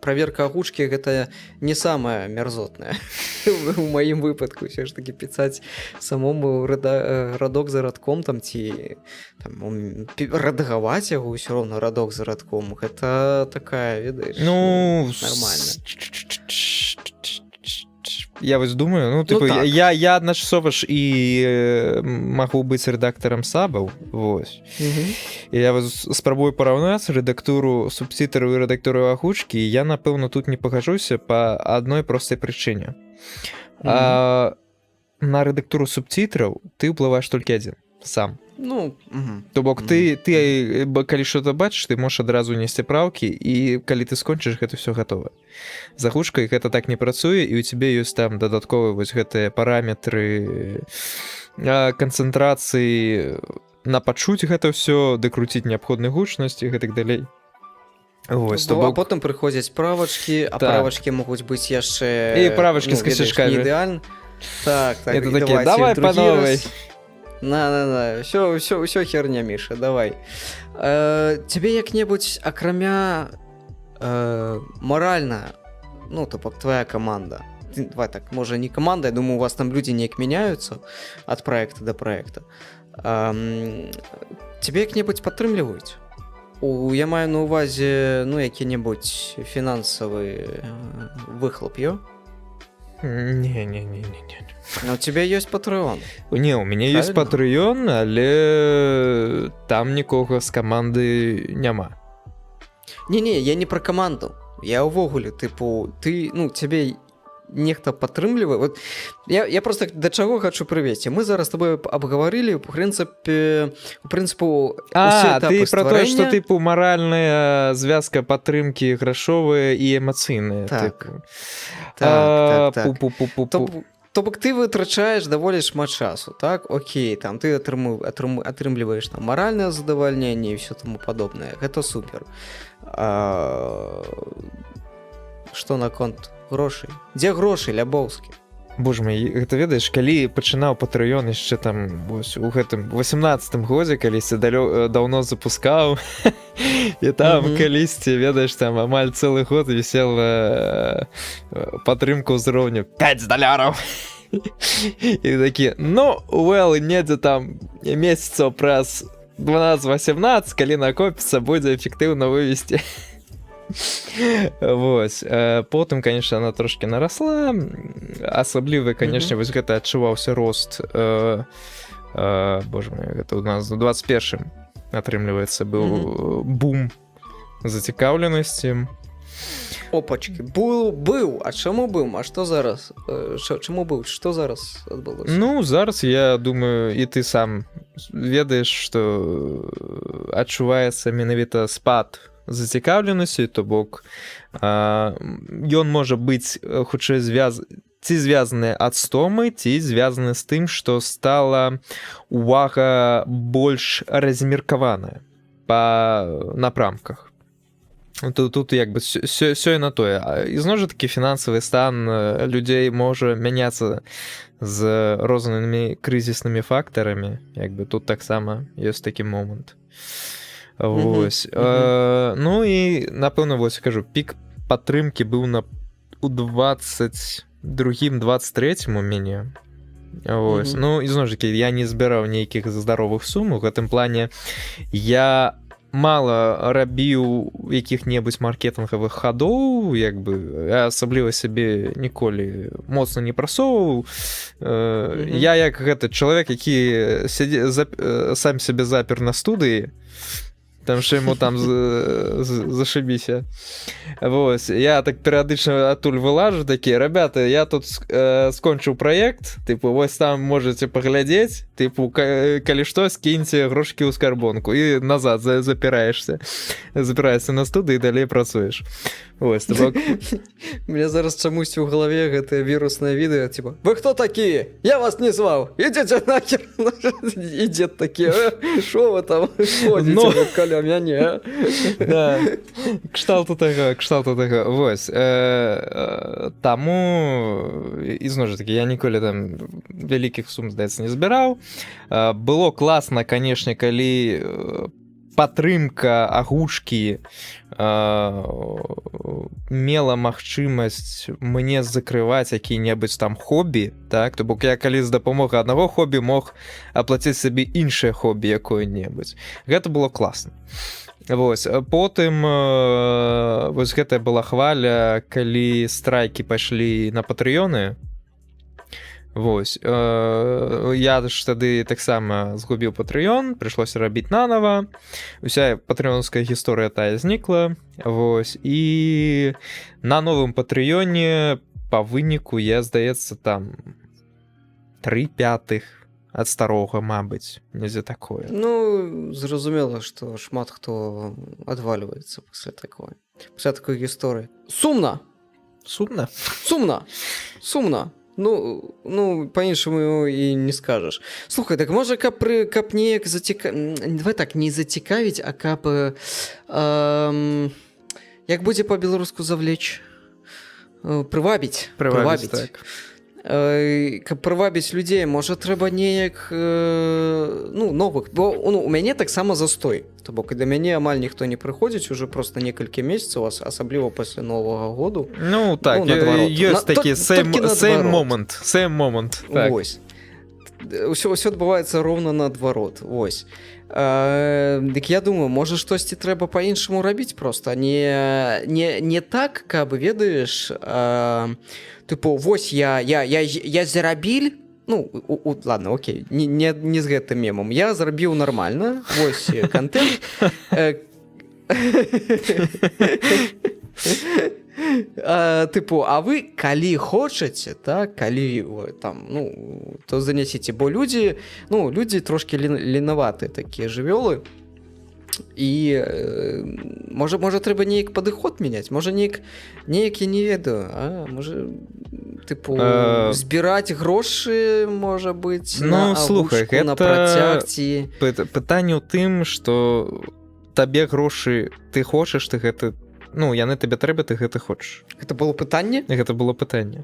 праверка агучкі гэта не самая мярзотная. У маім выпадку ўсё ж такі пісаць самому радок за радком там ці рэдагаваць яго ўсё роўна радок за радком. Гэта такая, ведаеш, Ну, нормально. Я вось думаю, ну, типу, так. я адначасова ж і магу быць рэдактарам сабаў, вось. І я вось спрабую параўнаць рэдактуру субцітраў і рэдактуру агучкі, і я, напэўна, тут не пагажуся па адной простай прычыне. На рэдактуру субцітраў ты ўплываеш толькі адзін, сам. Ну, То бок ты калі что-то бачыш, ты можаш адразу несці праўкі, і калі ты скончыш, гэта все гатова. З агучкай гэта так не працуе, і у цябе ёсць там дадатковыя вось гэтыя параметры канцэнтрацыі на пачуць гэта ўсё, дакруціць неабходнай гучнасці і гэтак далей. Вось, то а бок... потым прыходзяць правачкі, а Так. правачкі могуць быць яшчэ І правачкі з касячкамі. не ідэальна. Так, Это і такі, давайте давай другі па новай. раз. На, ўсё херня, Міша, давай. Цябе як-небудзь акрамя маральна, ну, то бок твоя каманда. Давай так, можа не каманда, я думаю, у вас там людзі неяк мяняюцца ад праекта да праекта. Цябе як-небудзь падтрымліваюць? Я маю на увазе, ну, які-небудзь фінансавы выхлоп, ё? Не. Ну, у тебя ёсць Patreon. Не, у мяне ёсць Правильно? Patreon, але там нікога з каманды няма. Не, я не пра каманду. Я ўвогуле, тыпу, ты, ну, цябе нехта падтрымлівае. Вот я просто да чаго хачу прывесці. Мы зараз з тобой абгаварылі, у прынцыпу, Ты пра тое, што тыпу маральная звязка падтрымкі грашовая і эмацыйная. Так. Тыпу. Так. Пу-пу-пу-пу-пу. То бок ты вытрачаеш даволі шмат часу, так? Окей, там ты атрымліваеш там маральнае задавальненне і ўсё таму падобнае. Гэта супер. Што наконт грошай? Дзе грошы, Лябоўскі? Боже мой, гэта ведаеш, калі пачынаў Patreon яшчэ там вось, у гэтым 18-м годзе калісьці даўно запускаў і там калісьці, ведаеш, там амаль цэлы год вісела падтрымка ўзроўню $5. І такі, ну, недзе там месяцаў праз 12-18, калі накопіцца, будзе эфектыўна вывесці. Вось, потым, конечно, она трошки нарасла, асабліва, конечно, вось гэта адчуваўся рост, боже мой, гэта у нас у 21-м атрымліваецца быў бум зацікаўленасці. Опачки, быў, а чаму быў, а што зараз, чаму быў, што зараз адбылося? Ну, зараз, я думаю, і ты сам ведаеш, што адчуваецца менавіта спад зацікаўленасці, то бок ён можа быць хутчэй ці звязаны ад стомы, ці звязаны з тым, што стала увага больш размеркаваная па напрамках. Тут як бы сёе на тое. Ізноў жа такі фінансавы стан людзей можа мяняцца з рознымі крызіснымі фактарамі, як бы тут таксама ёсць такі момант. Вось. Ну і, напэўна, вось, кажу, пік падтрымкі быў у 22-23 у мяне. Вось. Ну, і, зноў жа такі, я не збіраў нейкіх здаровых сум. У гэтым плане я мала рабіў якіх-небудзь маркетынгавых хадоў, як бы, я асабліва сябе ніколі моцна не прасоўваў. Я як гэты чалавек, які сам сябе запер на студыі, там што яму там зашыбіся. Вось, я так перыядычна адтуль вылажу такі, ребята, я тут скончыў праект, тыпу, вось там можаце паглядзець, тыпу, калі што, скіньце грошкі ў скарбонку і назад запіраешся на студыі і далей працуеш. Вось, то бок У меня зараз чамусьці ў галаве гэтае віруснае відэа, типа, вы хто такія? Я вас не зваў, ідзеце нахер. І дзед такі, шо вы там ходзіце каля мяне? да. Кшталту таго. Вось. Таму ізноў жа такі, я ніколі там вялікіх сум, здаецца, не збіраў. Было класна, канешне, калі падтрымка агучкі мела магчымасць мне закрываць які-небудзь там хобі, так? То бок я калі з дапамогай аднаго хобі мог аплаціць сабе іншае хобі якое-небудзь. Гэта было класна. Вось, потым вось гэтая была хваля, калі страйкі пайшлі на патрыёны. Вось, я ж тады таксама згубіў патрыён, прыйшлося рабіць нанава, уся патрыёнская гісторыя тая знікла, вось, і на новым патрыёне па выніку я, здаецца, там 3/5 ад старога, мабыць, недзе такое. Ну, зразумела, што шмат хто адвальваецца пасля такой гісторыі. Сумна! Сумна? Сумна. Ну, па-іншаму і не скажаш. Слухай, так можа, каб неяк давай так, не зацікавіць, а каб як будзе па-беларуску завлечь? Прывабіць, так. Каб прывабіць людзей, можа, трэба неяк новых, бо у мяне таксама застой. То бок, і да мяне амаль ніхто не прыходзіць уже просто некалькі месяцаў, асабліва пасля Новага году. Ну, так, ёсць такі same moment. Вось. Усё адбываецца роўна наадварот. Вось. Дык я думаю, можа, штосьці трэба па-іншаму рабіць проста. Не так, каб, ведаеш, тыпу, вось я зарабіль, ну, ладно, окей, не з гэтым мемам. Я зарабіў нармальна, вось контент. Тыпу, а вы, калі хочаце, так, калі там, ну, то занясіце, бо людзі трошкі ленаватыя такія жывёлы. І можа трэба неяк падыход мяняць, можа неяк я не ведаю, можа тыпу збіраць грошы, можа быць, на агучку, на працяг ці... Пытанне ў тым, што табе грошы ты хочаш, ты гэта, ну, яны табе трэба, ты гэта хочаш. Гэта было пытанне? Гэта было пытанне.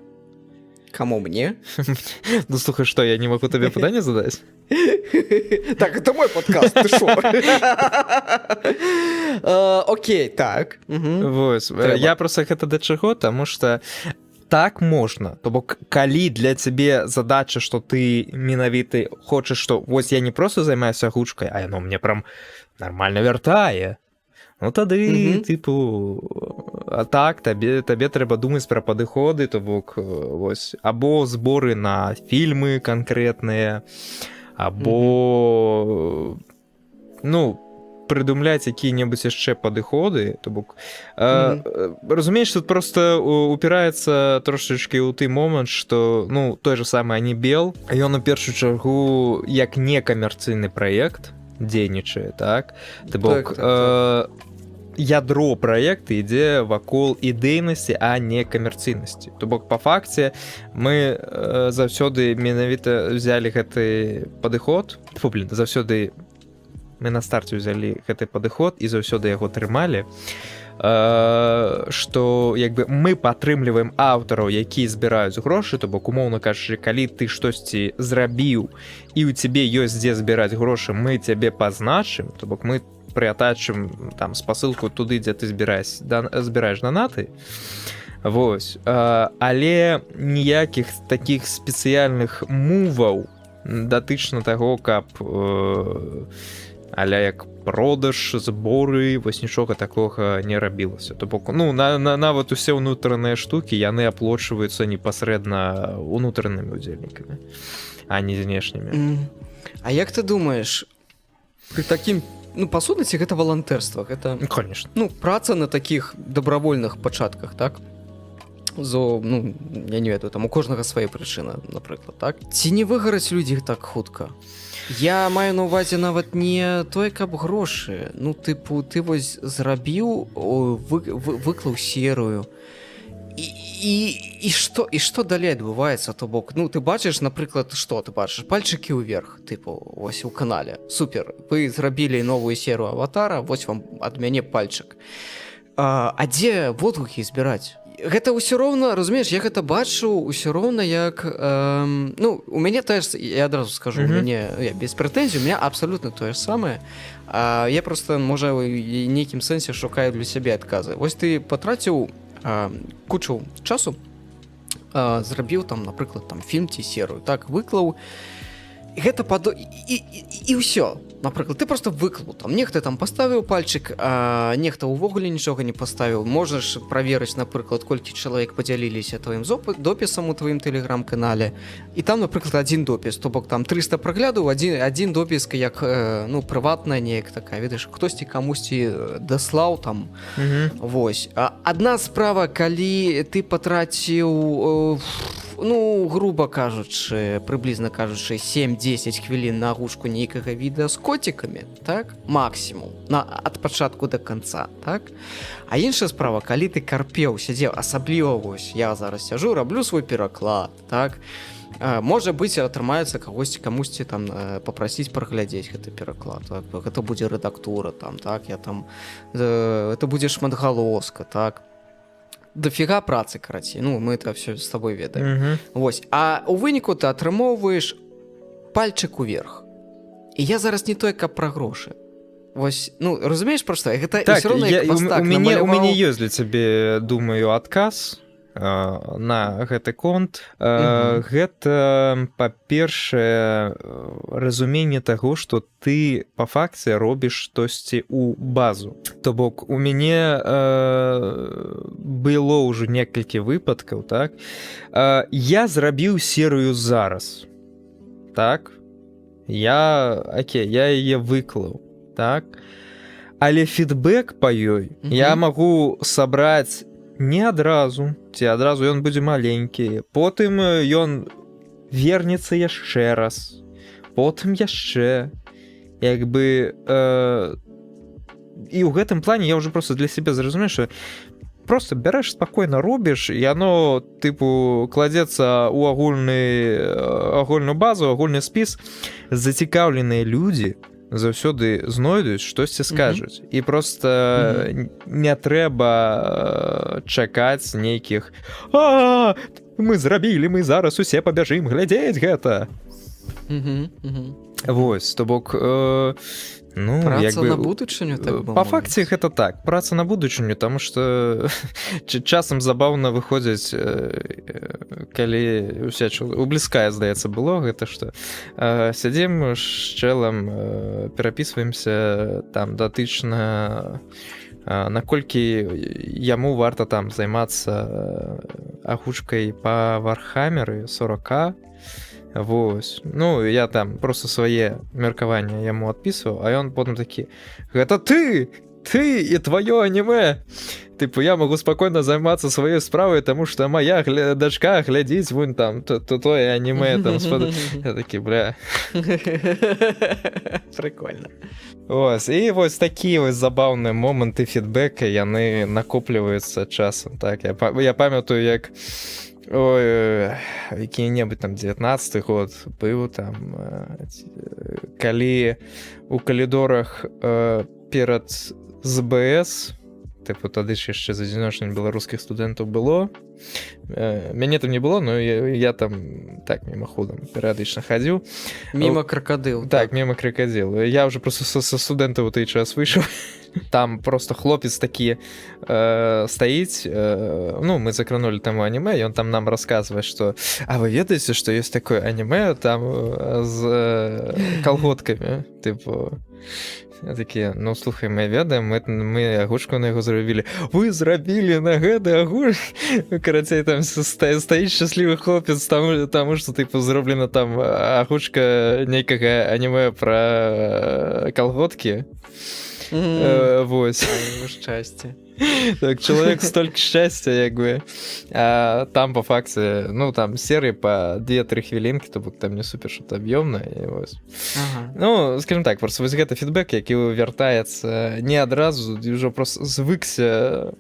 Каму, мне? Ну, слухай, што, я не магу табе пытанне задаць? Так, это мой подкаст, ты шо? Окей, так. Вось, я просто гэта да чаго, таму што так можна. То бок, калі для цябе задача, што ты менавіты хочаш, што вось я не просто займаюся агучкай, а яно мне прям нармальна вяртае, ну тады, тыпу, а так, табе трэба думаць пра падыходы, то бок, вось, або зборы на фільмы канкрэтныя, або, ну, прыдумляць якія-небудзь яшчэ падыходы, то бок, разумееш, тут просто упіраецца трошачкі ў той момант, што, ну, той же самы Анібел, ён у першую чаргу як некамерцыйны праект дзейнічае, так? То бок, ядро праекта ідзе вакол ідэйнасці, а не камерцыйнасці. То бок, па факце, мы заўсёды менавіта взялі гэты падыход, заўсёды мы на старце ўзялі гэты падыход і заўсёды яго трымалі, што як бы мы падтрымліваем аўтараў, якія збіраюць грошы, то бок, умоўна кажучы, калі ты штосьці зрабіў і ў цябе ёсць дзе збіраць грошы, мы цябе пазначым, то бок мы прыатачым там спасылку туды, дзе ты збіраеш данаты. Вось, але ніякіх такіх спецыяльных муваў датычна таго, каб аля як продаж, зборы, вось нічога такога не рабілася. То бок, ну, нават усе ўнутраныя штукі, яны аплочваюцца непасрэдна унутранымі удзельнікамі, а не знешнімі. А як ты думаеш, пры такім, ну, па сутнасці, гэта валантэрства, гэта, конечно, ну, праца на такіх дабравольных пачатках, так? ну, я не ведаю, там у кожнага свая прычына, напрыклад, так? Ці не выгараць людзі так хутка? Я маю на увазе нават не тое, каб грошы. Ну, тыпу, ты вось зрабіў, выклаў серыю, і што далей адбываецца, то бок, ну, ты бачыш, напрыклад, што ты бачыш? Пальчыкі ўверх, тыпу, вось у канале. Супер, вы зрабілі новую серыю Аватара, вось вам ад мяне пальчык. А дзе водгукі збіраць? Гэта ўсё роўна, разумееш, я гэта бачу ўсё роўна як ну, у мяне тое ж, я адразу скажу, у мяне, я без прэтэнзій, у меня абсалютна тое ж самае. Я просто, можа, у нейкім сэнсе шукаю для сябе адказы. Вось ты патраціў кучу часу, зрабіў там, напрыклад, там фільм ці серыю, так, выклаў, гэта і ўсё. Напрыклад, ты просто выклаў, там нехта там паставіў пальчык, а нехта ўвогуле нічога не паставіў. Можаш праверыць, напрыклад, колькі чалавек падзяліліся тваім допісам у тваім тэлеграм-канале. І там, напрыклад, адзін допіс, то бок там 300 праглядаў, адзін допіс як, ну, прыватная неяк такая, ведаеш, хтосьці камусьці даслаў там. Вось. Адна справа, калі ты патраціў, ну, грубо кажучы, прыблізна кажучы, 7-10 хвілін на агучку нейкага відэа з котикамі, так? Максімум. Ад пачатку да канца, так? А іншая справа, калі ты карпеў, сядзеў, асабліва вось, я зараз сяжу, раблю свой пераклад, так? Можа быць, атрымаецца камусьці там папрасіць праглядзець гэты пераклад, так? Гэта будзе рэдактура там, так? Я там, это будзе шматгалоска, так? Дофіга працы, карацей. Ну, мы это все з тобой ведаем. Вось. А у выніку ты атрымоўваеш пальчык уверх. І я зараз не той, каб пра грошы. Вось, ну, разумееш, просто гэта так, ўсё роўна як мастак намаляваў. У мяне ёсць для цябе, думаю, адказ на гэты конт. Гэта, па-першае, разуменне таго, што ты па факце робіш штосьці ў базу. То бок у мяне было ўжо некалькі выпадкаў, так? Я зрабіў серыю зараз. Так? Я яе выклаў, так? Але фідбэк па ёй я магу сабраць не адразу, ці адразу ён будзе маленькі, потым ён вернецца яшчэ раз, потым яшчэ, як бы і ў гэтым плане я ўжо просто для сябе зразумею, што просто бярэш, спакойна робіш, і яно, тыпу, кладзецца ў агульную базу, агульны спіс, зацікаўленыя людзі заўсёды знойдуць, штосьці скажуць. І просто не трэба чакаць нейкіх мы зрабілі, мы зараз усе пабяжым глядзець гэта. Вось, то бок, ну, праца на будучыню, так бы па факце гэта так, праца на будучыню, таму што часам забаўна выходзіць, калі усе у Бліская, здаецца, было гэта, што сядзім з чэлам, перапісваемся там датычна, наколькі яму варта там займацца агучкай па Вархаммеры 40К. Вось. Ну, я там просто свае меркаванні яму адпісваў, а ён потым такі: гэта ты і твоё анімэ. Тыпу, я магу спакойна займацца сваёй справай, таму што моя дачка глядзіць вунь там тое анімэ там. Я такі, бля. Прикольно. Ось, і вось такія вось забаўныя моманты фідбэка, яны накопліваюцца часам. Так, я памятаю, як які-небудзь там 19-й год быў там, калі у калідорах перад ЗБС, тыпу, тады ж яшчэ за адзіночнасць беларускіх студэнтаў было, мяне там не было, но я там так мімаходам перыядычна хадзіў. Міма кракадыл. Так, міма кракадыл. Я ўжо просто са студэнтаў у той час выйшаў. Там просто хлопец такі стаіць, ну, мы закранули таму анімэ, і он там нам расказвае, што а вы ведаеце, што ёсць такое анімэ там з калготкамі, тыпу. Такія, ну, слухай, мы ведаем, мы агучку на яго зрабілі. Вы зрабілі на гэты агуш? Карацей, там стаіць шчаслівы хлопец, таму што, тыпу, зроблена там агучка нейкага анімэ пра калготкі. Вось. Твоего счастья. Так, человек столько счастья, як бы. А там по факте, ну, там серии по 2-3 хвилинки, то бок там не супер что-то объемное. Ага. Ну, скажем так, просто вось гэта фідбэк, які вяртаецца не адразу, і ўжо просто звыкся.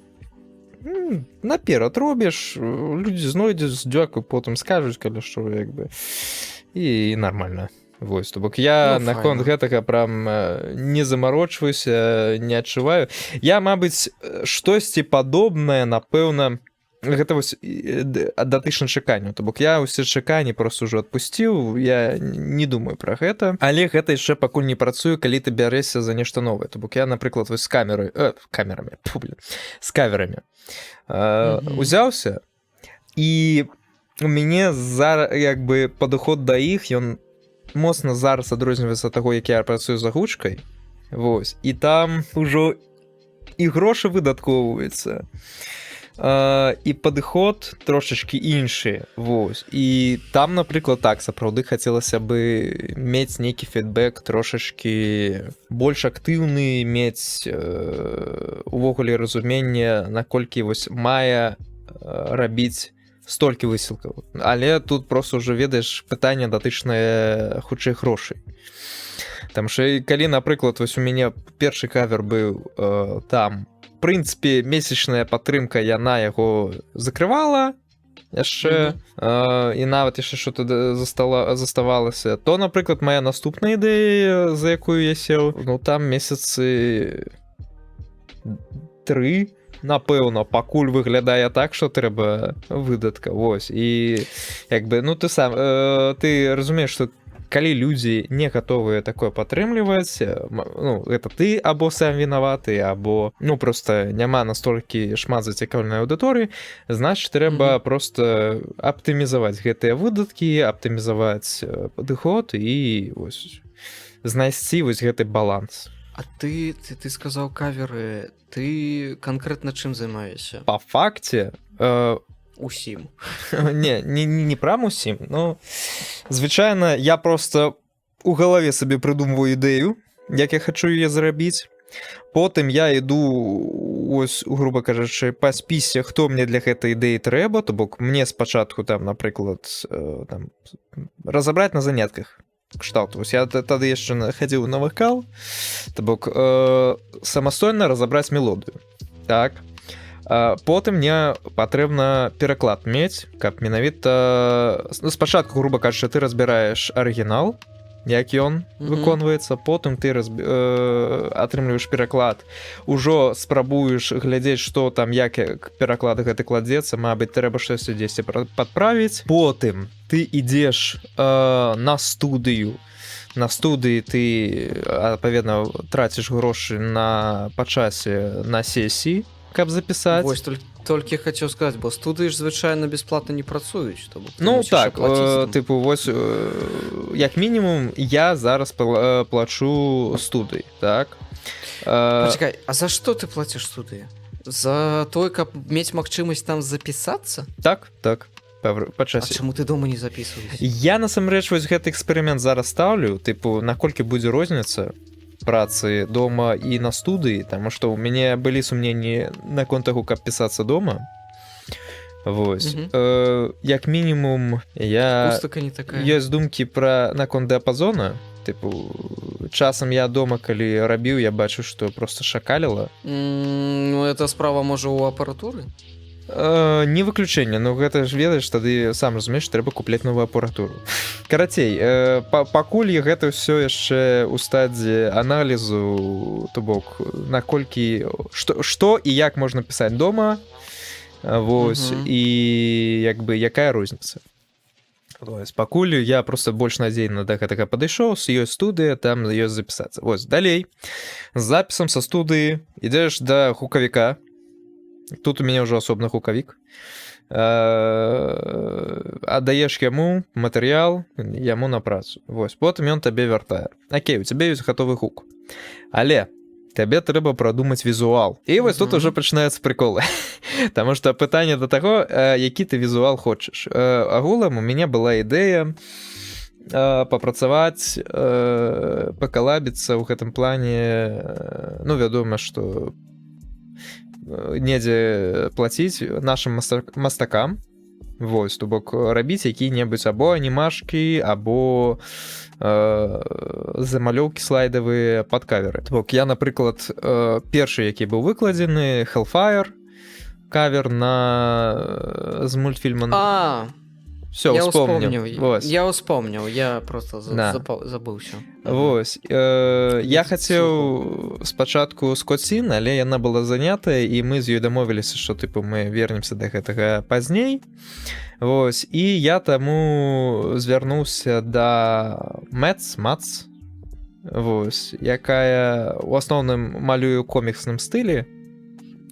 Наперад робіш, людзі знойдуць, дзякуй, потым скажуць, калі што, як бы. І нормально. Вось, то бок я Ну, наконт файна. гэтага прям не замарочваюся, не адчуваю. Я, мабыць, штосьці падобнае, напэўна, гэта вось датычна чаканню. То бок я ўсе чаканні просто ўжо адпусціў, я не думаю пра гэта. Але гэта яшчэ пакуль не працую, калі ты бярэшся за нешта новае. То бок я, напрыклад, вось з камерамі, з каверамі узяўся, і у мяне зараз як бы падыход да іх, ён моцна зараз адрозніваецца ад таго, як я працую з агучкай. Вось. І там ужо і грошы выдаткоўваюцца. І падыход трошачкі іншы. Вось. І там, напрыклад, так, сапраўды хацелася бы мець нейкі фідбэк трошачкі больш актыўны, мець увогуле разуменне, наколькі вось мае рабіць столькі высілкаў. Але тут просто ўжо ведаеш пытанне датычнае хутчэй грошай. Там што калі, напрыклад, вось у мяне першы кавер быў там, в прынцыпе, месячная падтрымка, яна яго закрывала яшчэ, і нават яшчэ што-то заставалася, то, напрыклад, моя наступная ідэя, за якую я сеў, ну там месяцы 3, напэўна, пакуль выглядае так, што трэба выдатка. Вось. І як бы, ну ты сам, ты разумееш, што калі людзі не гатовыя такое падтрымліваць, ну, гэта ты або сам вінаваты, або, ну, просто няма настолькі шмат зацікаўленай аўдыторыі, значыць, трэба просто аптымізаваць гэтыя выдаткі, аптымізаваць падыход і вось знайсці вось гэты баланс. А ты сказаў каверы, ты канкрэтна чым займаешся? Па факце, Усім. не прям усім, но звычайна я просто у галаве сабе прыдумваю ідэю, як я хачу яе зрабіць. Потым я іду, ось, груба кажучы, па спісе, хто мне для гэтай ідэі трэба, то бок мне спачатку там, напрыклад, там, разабраць на занятках кшталту. Вось я тады яшчэ хадзіў на вакал, то бок самастойна разабраць мелодыю. Так. Потым мне патрэбна пераклад мець, каб менавіта, ну, спачатку, груба кажучы, ты разбіраеш арыгінал, як ён выконваецца, потым ты атрымліваеш пераклад, ужо спрабуеш глядзець, што там, як пераклад гэты кладзецца, мабыць, трэба штосьці дзесьці падправіць. Потым ты ідзеш на студыю, на студыі ты, адпаведна, траціш грошы па часе на сесіі, каб запісаць. Вось, толькі хацеў сказаць, бо студыі ж звычайна бясплатна не працуюць. Ну так, тыпу, вось, як мінімум, я зараз плачу студыі, так? Пачакай, а за што ты плаціш студыі? За той, каб мець магчымасць там запісацца? Так, па А часе. чаму ты дома не запісваеш? Я, насамрэч, вось гэты эксперымент зараз стаўлю, тыпу, наколькі будзе розніца працы дома і на студыі, таму што ў мяне былі сумненні наконт таго, каб пісацца дома. Вось. Як мінімум, Акустыка не такая. ёсць думкі пра наконт дыапазона. Тыпу, часам я дома, калі рабіў, я бачу, што проста шакаліла. Ну, это справа, можа, у апаратуры? Не выключэнне, но гэта ж ведаеш, тады сам разумееш, трэба купляць новую апаратуру. Карацей, пакуль гэта ўсё яшчэ ў стадзе аналізу, то бок, наколькі, што і як можна пісаць дома, вось, і як бы якая розніца. Вось, пакуль я просто больш надзейна да гэтага падышоў, ёсць студыя, там ёсць запісацца. Вось, далей, з запісам са студыі ідзеш да гукавіка. Тут у мяне ўжо асобны гукавік. Аддаеш яму матэрыял, яму на працу. Вось, потым ён табе вяртае. Окей, у цябе ёсць гатовы гук. Але табе трэба прадумаць візуал. І вось тут ужо пачынаюцца прыколы. Таму што пытанне да таго, які ты візуал хочаш. Агулам у мяне была ідэя папрацаваць, пакалабіцца ў гэтым плане, ну, вядома, што недзе плаціць нашым мастакам, вось, то бок рабіць які-небудзь або анімашкі, або замалёўкі слайдавыя пад каверы. То бок я, напрыклад, першы, які быў выкладзены, Hellfire, кавер з мультфільма. Все, я успомнил. Я просто забыўся. Вось. Я хацеў спачатку Скотсін, але яна была занятая, і мы з ёй дамовіліся, што тыпу мы вернемся да гэтага пазней. Вось. І я таму звярнуўся да Мац, вось, якая ў асноўным малюе ў коміксным стылі.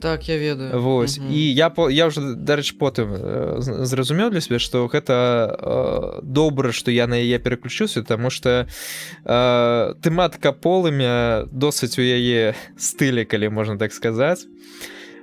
Так, я ведаю. Вось. І я ўжо, дарэчы, потым зразумеў для сябе, што гэта добра, што я на яе пераключыўся, таму што тэматыка полымя досыць у яе стылі, калі можна так сказаць.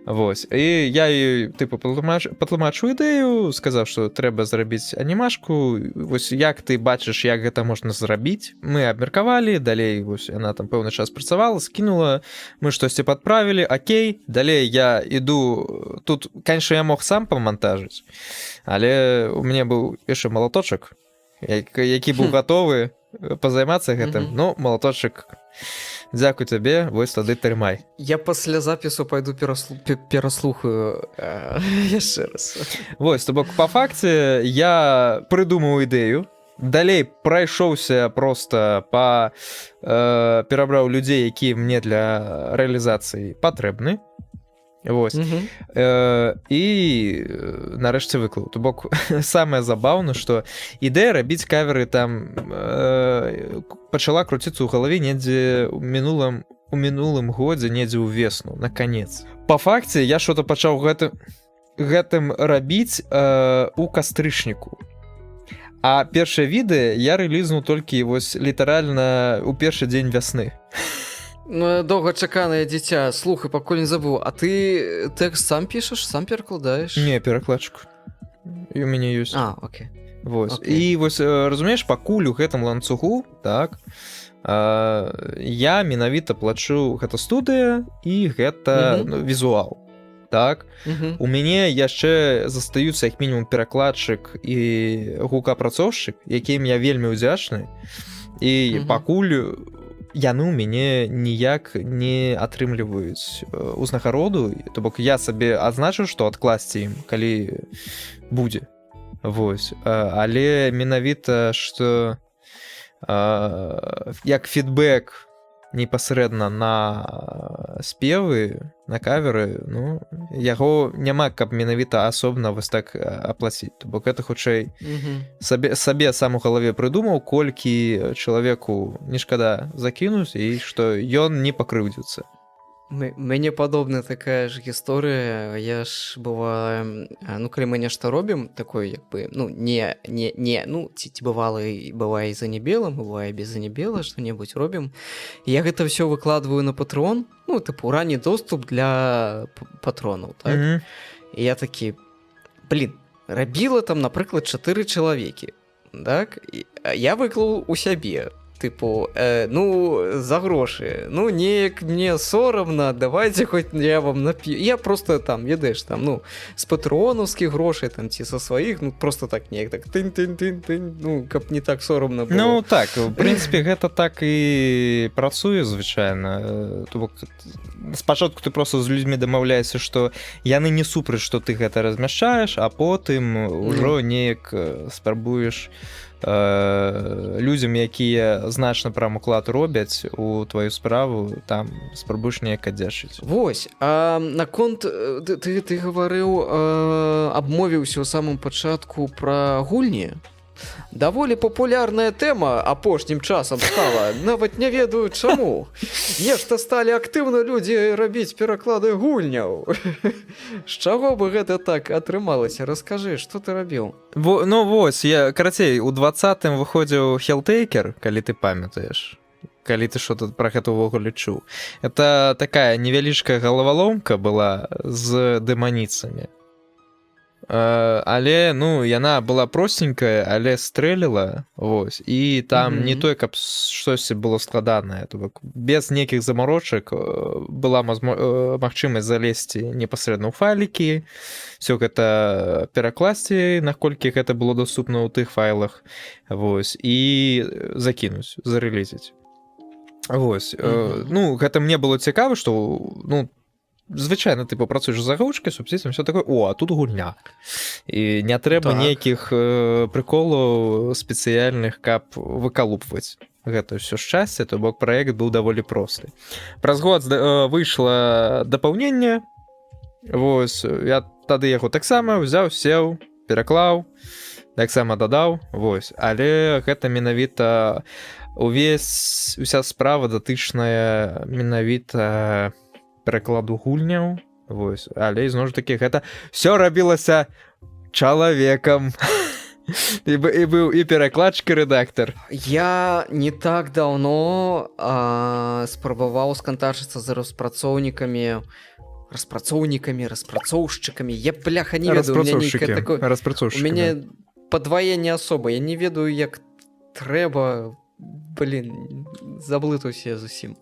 Вось. І я ёй тыпу патлумачу ідэю, сказаў, што трэба зрабіць анімашку. Вось як ты бачыш, як гэта можна зрабіць. Мы абмеркавалі, далей вось яна там пэўны час працавала, скінула, мы штосьці падправілі, акей, далей я іду, тут, канешне, я мог сам памантажыць, але у мяне быў яшчэ малаточак, які быў гатовы пазаймацца гэтым. Ну, малаточак, дзякуй табе, вось тады трымай. Я пасля запісу пайду пераслухаю яшчэ раз. Вось, то бок, па факце, я прыдумаў ідэю, далей прайшоўся проста перабраў людзей, якія мне для рэалізацыі патрэбны. Вось. І нарэшце выклаў. То бок, самае забаўна, што ідэя рабіць каверы там пачала круціцца ў галаве недзе у мінулым годзе, недзе ўвесну, на канец. Па факце, я што-то пачаў гэтым рабіць у кастрычніку. А першае відэа я рэлізнуў толькі вось літаральна ў першы дзень вясны. Ну, доўгачаканае дзіця, слухай, пакуль не забыў, а ты тэкст сам пішаш, сам перакладаеш? Не, перакладчык. І у мяне ёсць. Окей. Вось. І вось, разумееш, пакуль у гэтым ланцугу, так, я менавіта плачу гэта студыя і гэта візуал. Так, у мяне яшчэ застаюцца як мінімум перакладчык і гукаапрацоўшчык, якім я вельмі ўдзячны, і пакуль яны ў мяне ніяк не атрымліваюць узнагароду, то бок я сабе адзначыў, што адкласці ім, калі будзе. Вось. Але менавіта, што як фідбэк непасрэдна на спевы, на каверы, ну, яго няма, каб менавіта асобна вось так аплаціць. То бок гэта хутчэй сабе сам у галаве прыдумаў, колькі чалавеку не шкада закінуць і што ён не пакрыўдзіцца. Мяне падобна такая ж гісторыя. Я ж бывала, ну, калі мы нешта робім, такое, як бы, ну, ці бывае за небела, бывае без за небела, што-небудзь робім. І я гэта ўсё выкладваю на Patreon, ну, тыпу, ранні доступ для патронаў, так? І я такі, рабіла там, напрыклад, 4 чалавекі, так? І я выклаў у сябе. Тыпу, ну, за грошы, ну, неяк мне сорамна, давайте хоць я вам нап'ю. Я просто там, ведаеш, там, ну, з патронаўскіх грошай, там, ці са сваіх, ну, просто так неяк так, тынь-тынь-тынь-тынь, ну, каб не так сорамна было. Ну, так, в прынцыпе, гэта так і працуе, звычайна. То бок, спачатку ты просто з людзьмі дамаўляешся, што яны не супраць, што ты гэта размяшчаеш, а потым ужо неяк спрабуеш людзям, якія значна прям уклад робяць у твою справу, там спрабуеш неяк адзячыць. Вось, а наконт ты гаварыў, абмовіўся ў самым пачатку пра гульні. Даволі папулярная тэма апошнім часам стала, нават не ведаю чаму. Нешта сталі актыўна людзі рабіць пераклады гульняў. З чаго бы гэта так атрымалася? Раскажы, што ты рабіў? Ну вось, я, карацей, у 20-м выходзіў Helltaker, калі ты памятаеш. Калі ты што тут пра гэта ўвогуле чуў. Это такая невялічкая галаваломка была з дэманіцамі. Але ну яна была простенькая, але стрэліла вось і там не Мгм. той каб штосьці было складанае, то бок без нейкіх замарочак была магчымасць залезці непасрэдна ў файлікі, все гэта перакласці, наколькі гэта было доступна ў тых файлах, вось і закінуць, зарэлізіць. Вось ну гэта мне было цікава, што ну звычайна ты папрацуеш за гроўчкай субсістам, все такое, о, а тут гульня і не трэба Так. нейкіх прыколаў спецыяльных, каб выкалупваць гэта ўсё шчасце, то бок праект быў даволі просты. Праз год выйшла дапаўненне, вось я тады яго таксама ўзяў, сеў, пераклаў, таксама дадаў, вось, але гэта менавіта уся справа датычная менавіта перакладу гульняў, вось, але зноў ж такі гэта все рабілася чалавекам. І быў і перакладчык, і рэдактар. Я не так даўно спрабаваў скантачыцца з распрацоўшчыкамі. Я, бляха, не ведаю, у мяне нейкае такое... У мяне падваенне асобы, я не ведаю, як трэба... Блин, заблытаўся я зусім.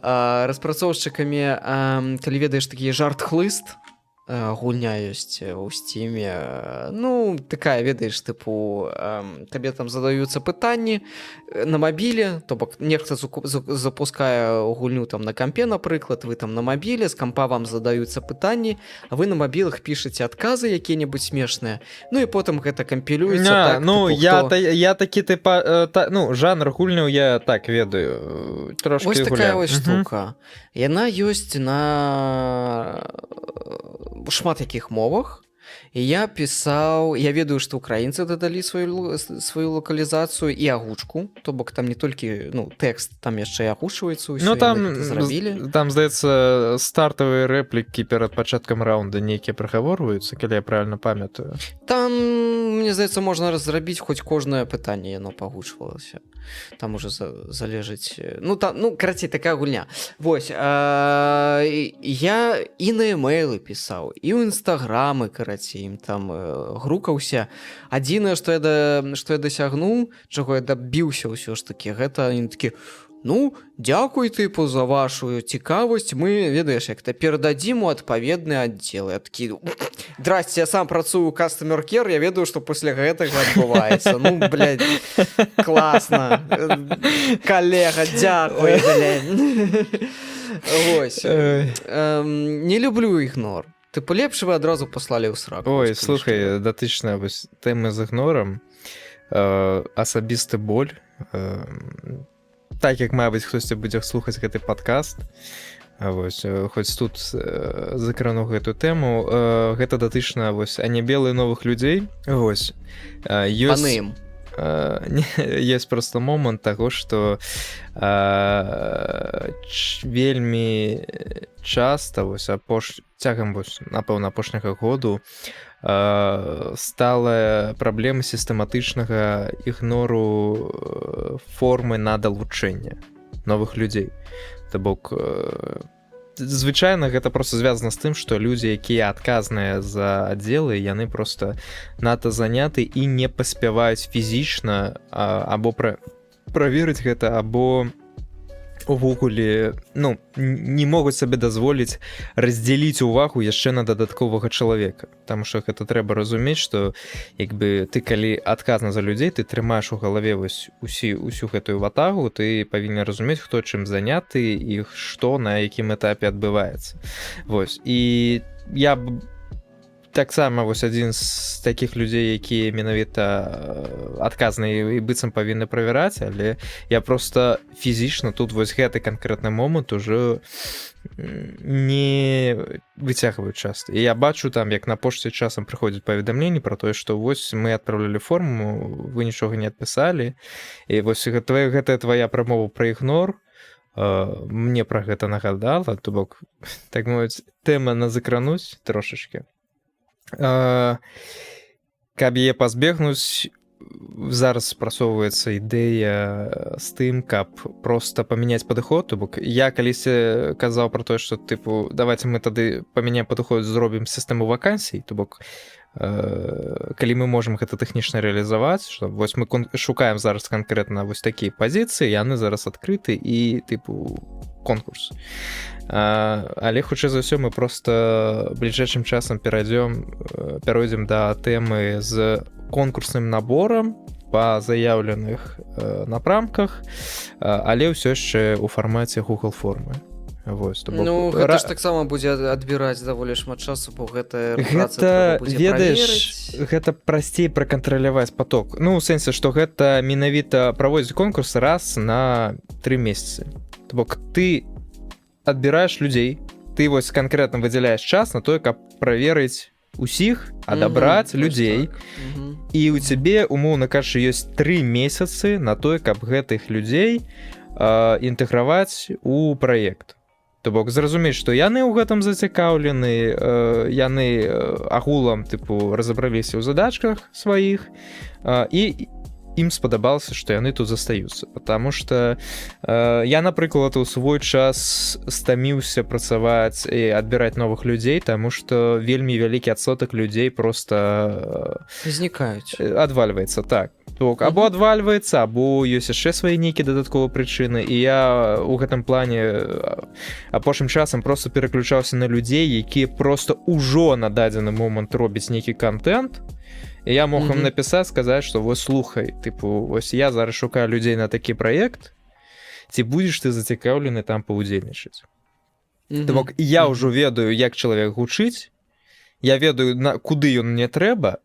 Распрацоўшчыкамі, калі ведаеш такі жарт-хлыст, гульня ёсць у Стіме, ну, такая, ведаеш, тыпу, табе там задаюцца пытанні на мабіле, то бок нехта запускае гульню там на кампе, напрыклад, вы там на мабіле, з кампа вам задаюцца пытанні, а вы на мабілах пішаце адказы якія-небудзь смешныя, ну і потым гэта кампілюецца. Так, ну, тыпу, я такі, тыпа, ну, жанр гульняў я так ведаю, трошки вось гуляў. такая вось штука. Яна ёсць на шмат якіх мовах, і я ведаю, што украінцы дадалі сваю лакалізацыю і агучку, то бок там не толькі, ну, тэкст, там яшчэ і агучваецца ўсё, ну, там зрабілі. Там, здаецца, стартавыя рэплікі перад пачаткам раунда нейкія прагаворваюцца, калі я правильно памятаю. Там, мне здаецца, можна зрабіць хоць кожнае пытанне, яно пагучвалася. Там уже залежыць... Ну, карацей, такая гульня. Вось, я і на эмейлы пісаў, і ў інстаграмы, карацей, ім там грукаўся. Адзінае, што я дасягнуў, чаго я дабіўся ўсё ж такі, гэта ён такі... Ну, дзякуй, тыпу, за вашу цікавасць, мы, ведаеш, як-то перададзім у адпаведны аддзел. Я такі, здрасце, я сам працую ў Customer Care, я ведаю, што пасля гэтага адбываецца. Ну, блядь, класна. Калега, дзякуй, блядь. Вось. Не люблю ігнор. Тыпу, лепш вы адразу паслалі ў сраку. Ой, слухай, датычна вось тэмы з ігнорам, асабісты боль, так як, мабыць, хтосьці будзе слухаць гэты падкаст, вось, хоць тут закрану гэту тэму, гэта датычна вось анябелы новых людзей, вось, ёсць проста момант таго, што вельмі часта вось цягам вось, напэўна, апошняга году стала праблема сістэматычнага ігнору формы на далучэнне новых людзей. То бок звычайна гэта просто звязана з тым, што людзі, якія адказныя за аддзелы, яны просто надта заняты і не паспяваюць фізічна або праверыць гэта, або увогуле, ну, не могуць сабе дазволіць раздзяліць увагу яшчэ на дадатковага чалавека. Таму што гэта трэба разумець, што як бы ты калі адказна за людзей, ты трымаеш у галаве вось усю гэтую ватагу, ты павінен разумець, хто чым заняты і што на якім этапе адбываецца. Вось. І я таксама вось адзін з такіх людзей, якія менавіта адказныя і быццам павінны правяраць, але я просто фізічна тут вось гэты канкрэтны момант ужо не выцягваю часта. І я бачу там, як на пошце часам прыходзяць паведамленні пра тое, што вось мы адпраўлялі форму, вы нічога не адпісалі, і вось гэтая твая прамова пра ігнор мне пра гэта нагадала, то бок, так мовіць, тэма на закрануць трошачкі. Каб яе пазбегнуць, зараз спрацоўваецца ідэя з тым, каб проста памяняць падыход. То бок я калісьці казаў пра тое, што тыпу давайте мы тады памяняем падыход, зробім сістэму вакансій, то бок калі мы можам гэта тэхнічна рэалізаваць, што вось мы шукаем зараз канкрэтна вось такія пазіцыі, яны зараз адкрыты і тыпу конкурс. Але хутчэй за ўсё мы просто бліжэйшым часам пяройдзем да тэмы з конкурсным наборам па заяўленых напрамках, але ўсё яшчэ ў фармаце Google формы. Вось, ну, гэта ж таксама будзе адбіраць даволі шмат часу, бо гэта ведаеш, гэта прасцей пракантраляваць поток. Ну, у сэнсе, што гэта менавіта праводзіць конкурс раз на 3 месяцы. То бок ты адбіраеш людзей, ты вось канкрэтна выдзяляеш час на тое, каб праверыць усіх, адабраць людзей, і у цябе, умоўна кажучы, ёсць 3 месяцы на тое, каб гэтых людзей інтэграваць у праект. То бок зразумець, што яны ў гэтым зацікаўлены, яны агулам тыпу разабраліся ў задачках сваіх, і ім спадабалася, што яны тут застаюцца. Потому што я, напрыклад, у свой час стаміўся працаваць і адбіраць новых людзей, таму што вельмі вялікі адсотак людзей проста знікаюць, адвальваецца, так. Або адвальваецца, або ёсць яшчэ свае нейкія дадатковыя прычыны, і я ў гэтым плане апошнім часам просто пераключаўся на людзей, якія просто ўжо на дадзены момант робяць нейкі контент, і я мог ім напісаць, сказаць, што вось слухай, тыпу, вось я зараз шукаю людзей на такі праект, ці будзеш ты зацікаўлены там паўдзельнічаць. То бок я ўжо ведаю, як чалавек гучыць, я ведаю, куды ён мне трэба.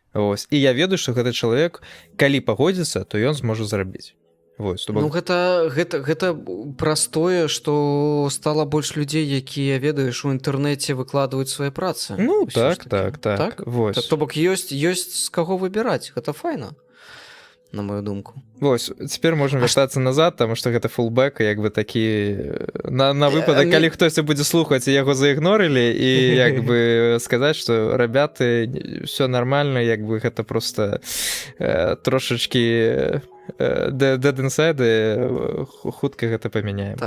Вось. І я ведаю, што гэты чалавек, калі пагодзіцца, то ён зможа зрабіць. Вось, ну, гэта простое, што стала больш людзей, якія, ведаеш, у інтэрнэце выкладваюць свае працы. Ну, так. Вось. То бок ёсць з каго выбіраць, гэта файна, на мою думку. Вось, цяпер можам вяртацца назад, таму што гэта фулбэк, як бы такі на выпадак, калі хтосьці будзе слухаць і яго заігнорылі, і як бы сказаць, што рабяты, все нормально, як бы гэта просто трошачкі dead inside, хутка гэта памяняем.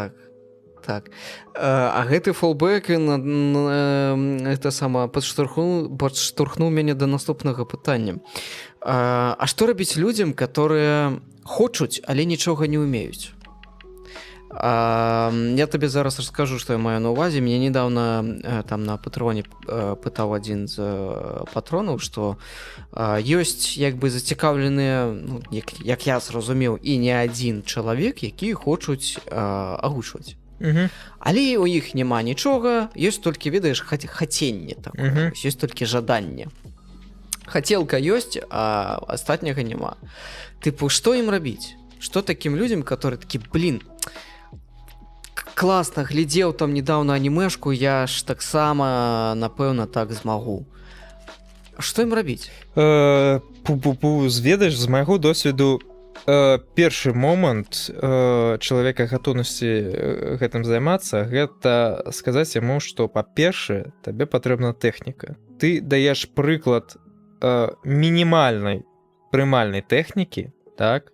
Так. А гэты фулбэк гэта сама падштурхнуў мяне да наступнага пытання. А што рабіць людзям, которые хочуць, але нічога не ўмеюць? Я табе зараз раскажу, што я маю на ўвазе. Мне недавно там на патроне пытаў адзін з патронаў, што ёсць як бы зацікаўленыя, ну, як я зразумеў, і не адзін чалавек, які хочуць агучваць. Але у іх няма нічога, ёсць толькі, ведаеш, хаценне такое, ёсць толькі жаданне. Хацелка ёсць, а астатняга няма. Тыпу, што ім рабіць? Што такім людзям, которые такі, класна, глядзеў там недавно анімешку, я ж таксама, напэўна, так змагу. Што ім рабіць? Зведаеш, з майго досведу, першы момант чалавека гатоўнасці гэтым займацца, гэта сказаць яму, што, па-першае, табе патрэбна тэхніка. Ты даеш прыклад мінімальнай прымальнай тэхнікі, так?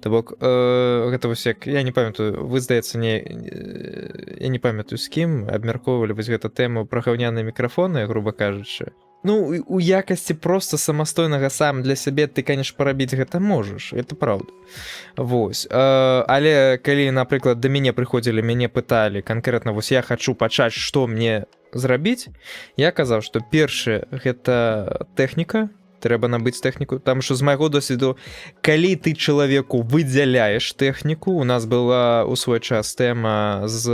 То бок, гэта вось як, я не памятаю, вы, здаецца, я не памятаю з кім, абмяркоўвалі вось гэта тэму пра гаўняныя мікрафоны, груба кажучы. Ну, у якасці проста самастойнага сам для сябе ты, конечно, парабіць гэта можаш, это праўда. Вось. Але калі, напрыклад, да мяне прыходзілі, мяне пыталі канкрэтна, вось я хачу пачаць, што мне зрабіць, я казаў, што першае гэта тэхніка, трэба набыць тэхніку, там што з майго досведу, калі ты чалавеку выдзяляеш тэхніку, у нас была ў свой час тэма з,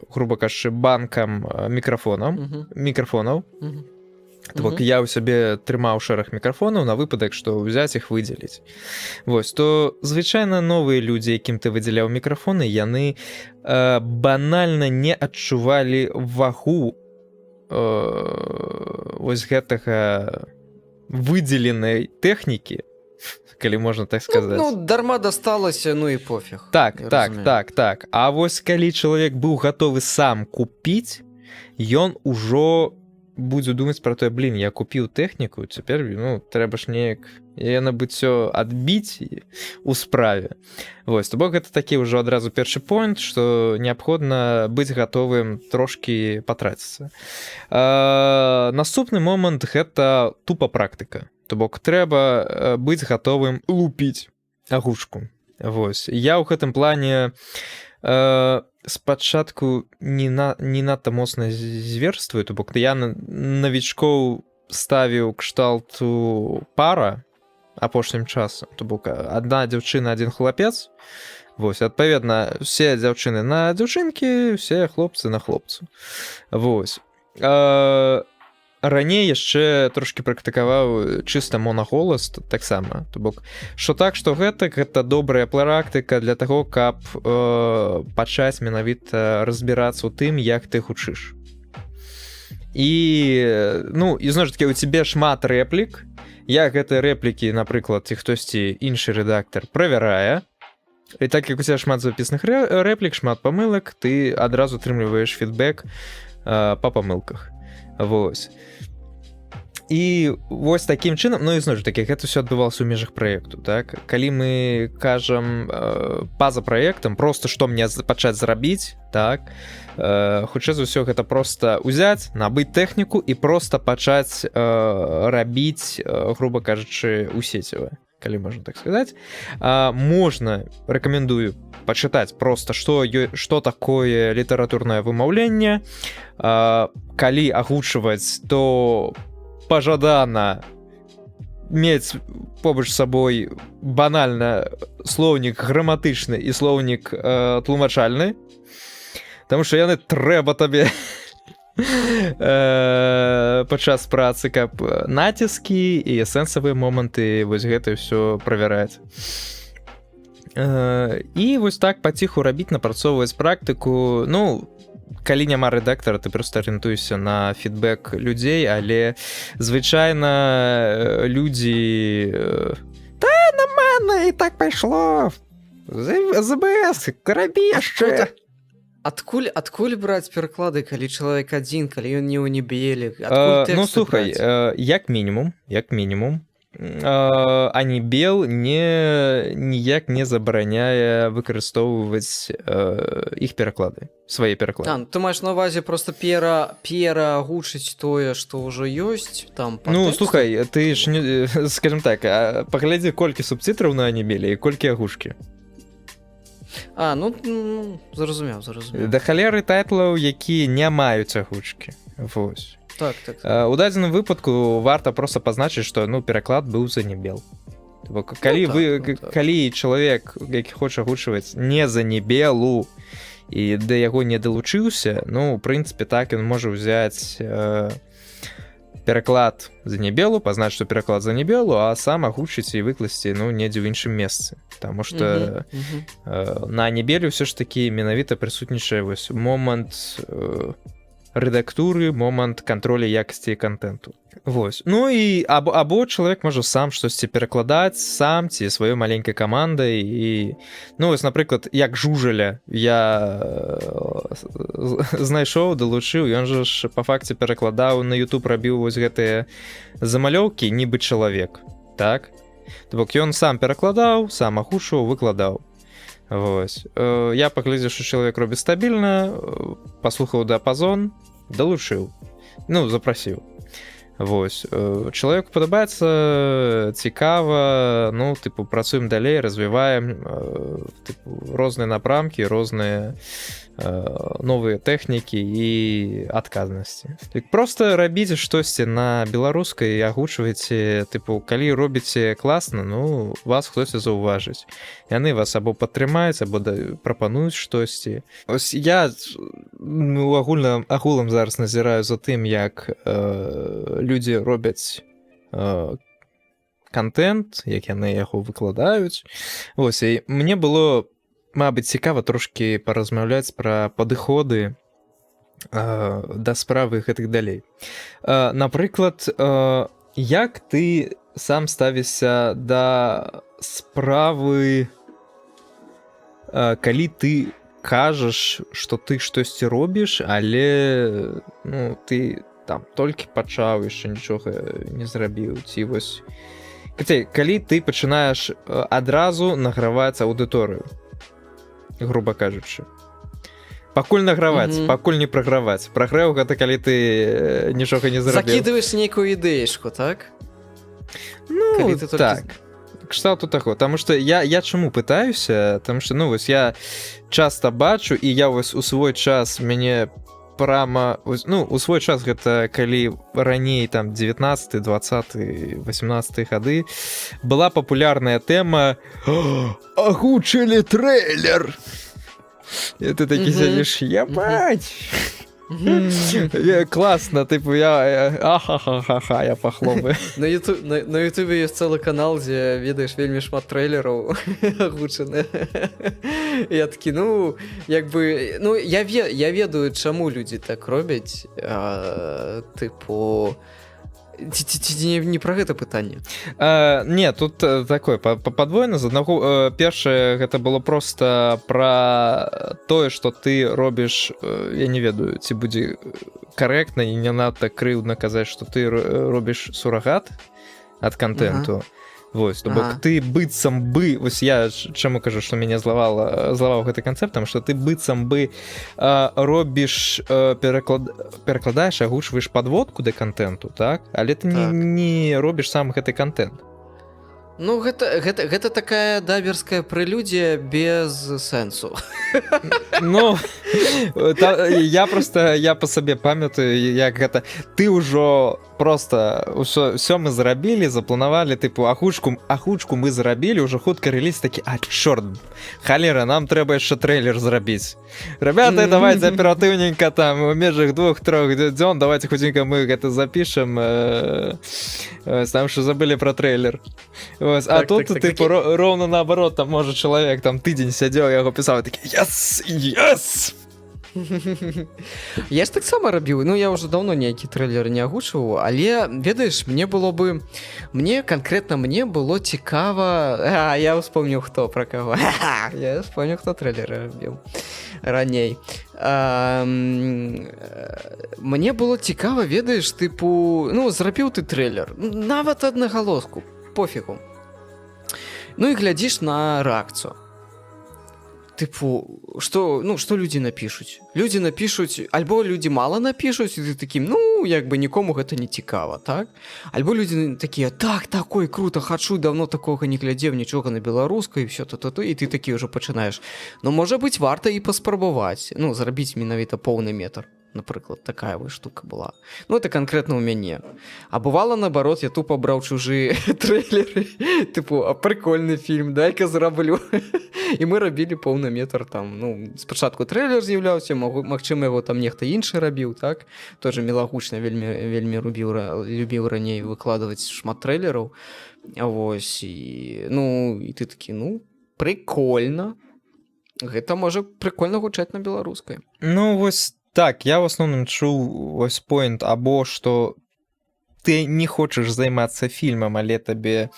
груба кажучы, банкам мікрафонаў. То бок я ў сябе трымаў шэраг мікрафонаў на выпадак, што ўзяць іх выдзеліць. Вось, то звычайна новыя людзі, якім ты выдзяляў мікрафоны, яны банальна не адчувалі вагу вось гэтага выдзеленай тэхнікі, калі можна так сказаць. Ну, дарма дасталася, ну і пофіг. Так. А вось калі чалавек быў гатовы сам купіць, ён ужо будзе думаць пра тое, я купіў тэхніку, цяпер, ну, трэба ж неяк і набыццё адбіць у справе. Вось, то бок гэта такі ўжо адразу першы пойнт, што неабходна быць гатовым трошкі патраціцца. Наступны момант гэта тупа практыка. То бок трэба быць гатовым лупіць агучку. Вось, я ў гэтым плане спачатку не надта моцна зверствую, то бок я навічкоў ставіў кшталту пара апошнім часам, то бок адна дзяўчына, адзін хлапец. Вось, адпаведна, все дзяўчыны на дзяўчынкі, все хлопцы на хлопцу. Вось. Раней яшчэ трошкі практыкаваў чыста монаголас таксама. То бок, што так, што гэта добрая практыка для таго, каб пачаць менавіта разбірацца ў тым, як ты гучыш. І, ну, і зноў ж такі, у цябе шмат рэплік. Я гэтыя рэплікі, напрыклад, ці хтосьці іншы рэдактар правярае. І так як у цябе шмат запісаных рэплік, шмат памылак, ты адразу атрымліваеш фідбэк па памылках. Вось. І вось такім чынам, ну і зноў ж такі, гэта ўсё адбывалася ў межах праекту, так? Калі мы кажам па-за праектам, проста што мне пачаць зрабіць, так? Хутчэй за ўсё гэта проста ўзяць, набыць тэхніку і проста пачаць рабіць, груба кажучы, у сеціва, калі можна так сказаць. Можна, рэкамендую пачытаць проста, што такое літаратурнае вымаўленне. Калі агучваць, то пажадана мець побач з сабой банальна слоўнік граматычны і слоўнік тлумачальны, таму што яны трэба табе падчас працы, каб націскі і сэнсавыя моманты вось гэта ўсё правяраць. І вось так паціху рабіць, напрацоўваць практыку. Ну, калі няма рэдактара, ты проста арыентуешся на фідбэк людзей, але звычайна людзі на мене і так пайшло. ЗБС, рабі яшчэ. Адкуль браць пераклады, калі чалавек адзін, калі ён не ў небелі? Ну, слухай, як мінімум, Анібел ніяк не забараняе выкарыстоўваць іх пераклады, свае пераклады. Ты маеш на ўвазе проста перагучыць тое, што ўжо ёсць там па Ну, тэксту? слухай, ты ж, скажем так, паглядзі, колькі субцітраў на анібелі і колькі агучкі. Ну, зразумеў. Да халеры тайтлаў, якія не маюць агучкі. Вось. Так. У дадзеным выпадку варта проста пазначыць, што пераклад быў за небел. Калі чалавек, які хоча агучваць не за небелу і да яго не далучыўся, ну, у прынцыпе, так ён можа ўзяць пераклад за небелу, пазнаць, што пераклад за небелу, а сам агучыць і выкласці, ну, недзе ў іншым месцы. Таму што на небелі ўсё ж такі менавіта прысутнічае вось момант рэдактуры, момант кантроля якасці контенту. Вось. Ну і або чалавек можа сам штосьці перакладаць сам ці сваёй маленькай камандай і, ну, вось, напрыклад, як Жужаля я знайшоў, далучыў, ён жа ж па факце перакладаў, на YouTube рабіў вось гэтыя замалёўкі, нібы чалавек, так? То бок ён сам перакладаў, сам агучваў, выкладаў. Вось. Я паглядзеў, што чалавек робіць стабільна, паслухаў дыапазон, далучыў, ну, запрасіў. Вось. Чалавеку падабаецца, цікава, ну, тыпу, працуем далей, развіваем, тыпу, розныя напрамкі, розныя новыя тэхнікі і адказнасці. Так проста рабіце штосьці на беларускай і агучвайце, тыпу, калі робіце класна, ну, вас хтосьці заўважыць. Яны вас або падтрымаюць, або прапануюць штосьці. Ось я агулам зараз назіраю за тым, як людзі робяць контент, як яны яго выкладаюць. Ось, і мне было, мабыць, цікава трошкі паразмаўляць пра падыходы да справы гэтых далей. Напрыклад, як ты сам ставішся да справы, калі ты кажаш, што ты штосьці робіш, але, ну, ты там толькі пачаў, яшчэ нічога не зрабіў, ці вось Кацей, калі ты пачынаеш адразу награваць аўдыторыю, груба кажучы, пакуль награваць, пакуль не праграваць. Прагрэў гэта калі ты нічога не зрабіў. Закидываешь нейкую ідэечку, так? Ну, Калі ты так. Кшталту таго, таму што я чаму пытаюся, таму што, ну, вось я часта бачу, і я вось у свой час мяне прама, ну, у свой час гэта калі раней, там, 19, 20, 18 гады, была папулярная тэма «Агучылі трэйлер!» І ты такі сядзіш, ябать! Класна, типу, ахахахаха, я пахлопаю. На Ютубе ёсць цэлы канал, дзе ведаеш вельмі шмат трэйлераў агучаны. Я такі, ну, як бы, ну, я ведаю, чаму людзі так робяць, типу, ці не пра гэта пытанне? Не, тут такое, падвойна, з аднаго, першае, гэта было проста пра тое, што ты робіш, я не ведаю, ці будзе карэктна і не надта крыўдна казаць, што ты робіш сурагат ад контенту. Вось, то бок ты быццам бы, вось я чаму кажу, што мяне злаваў гэты канцэпт, там, што ты быццам бы робіш, перакладаеш, агучваеш падводку да контенту, так? Але ты не робіш сам гэты контент. Ну, гэта такая даберская прэлюдзія без сэнсу. Ну, я па сабе памятаю, як гэта, ты ўжо просто ўсё мы зрабілі, запланавалі, тыпу, агучку мы зрабілі, ўжо хутка рэліз такі, а, чорт, халера, нам трэба яшчэ трэйлер зрабіць. Ребята, давайте аператыўненька, там, у межах 2-3 дзён, давайте хутенька мы гэта запішам, там, што забылі пра трэйлер. А тут, тыпу, роўна наоборот, там, можа, чалавек, там, тыдзень сядзеў, яго пісаў, такі, yes! Я ж таксама рабіў, ну я ўжо даўно ніякі трэйлер не агучваў, але ведаеш, мне канкрэтна было цікава, я успомніў хто пра каго. Я успомніў, хто трэйлер рабіў раней. Мне было цікава, ведаеш, тыпу, ну зрабіў ты трэйлер, нават аднагалоску, пофігу. Ну і глядзіш на рэакцыю. Тыпу, што людзі напішуць? Людзі напішуць, альбо людзі мала напішуць, і ты такім, ну, як бы нікому гэта не цікава, так? Альбо людзі такія, так, такой, круто, хачу, давно такога не глядзеў, нічога на беларускай, і ўсё то-то-то, і ты такі ўжо пачынаеш. Ну, можа быць, варта і паспрабаваць, ну, зрабіць менавіта поўны метр. Напрыклад, такая вось штука была. Ну, это канкрэтна ў мяне. А бывала, наоборот, я тупо браў чужыя трэйлеры, тыпу, а прикольны фільм, дай-ка зраблю. І мы рабілі поўны метр там, ну, спачатку трэйлер з'яўляўся, магчыма, яго там нехта іншы рабіў, так? Тоже мілагучна вельмі любіў раней выкладваць шмат трэйлераў. Вось, і, ну, і ты такі, ну, прикольна. Гэта можа прикольна гучаць на беларускай. Ну, вось так, я в асноўным чуў вось поінт, або што ты не хочаш займацца фільмам, але табе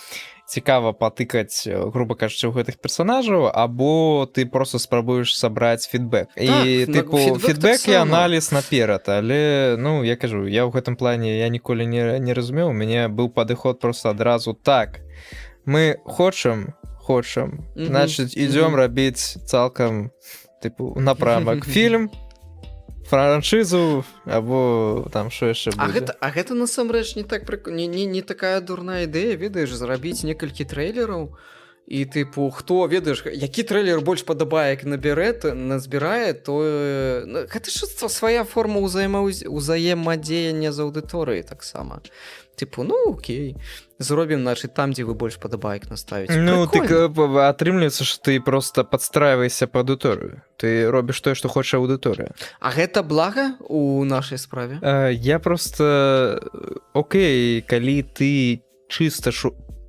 цікава патыкаць, груба кажучы, у гэтых персонажаў, або ты просто спрабуеш сабраць фідбэк. І, тыпу, фідбэк і аналіз наперад, але, ну, я кажу, я ў гэтым плане я ніколі не разумеў, у мяне быў падыход просто адразу так. Мы хочам, значыць, ідём рабіць цалкам, тыпу, напрамак фільм, франшызу, або там што яшчэ будзе. А гэта насамрэч не такая дурная ідэя, ведаеш, зрабіць некалькі трэйлераў, і тыпу, хто, ведаеш, які трэйлер больш падабае, як назбірае, то гэта ж свая форма ўзаемадзеяння з аўдыторыяй таксама. Тыпу, ну, окей, зробім, значит, там, дзе вы больш падабайк наставіць. Ну, ты атрымліваецца, што ты просто падстраиваешься па аўдыторыю. Ты робіш тое, што хоча аўдыторыя. А гэта блага у нашай справе? Я просто... Окей, калі ты чыста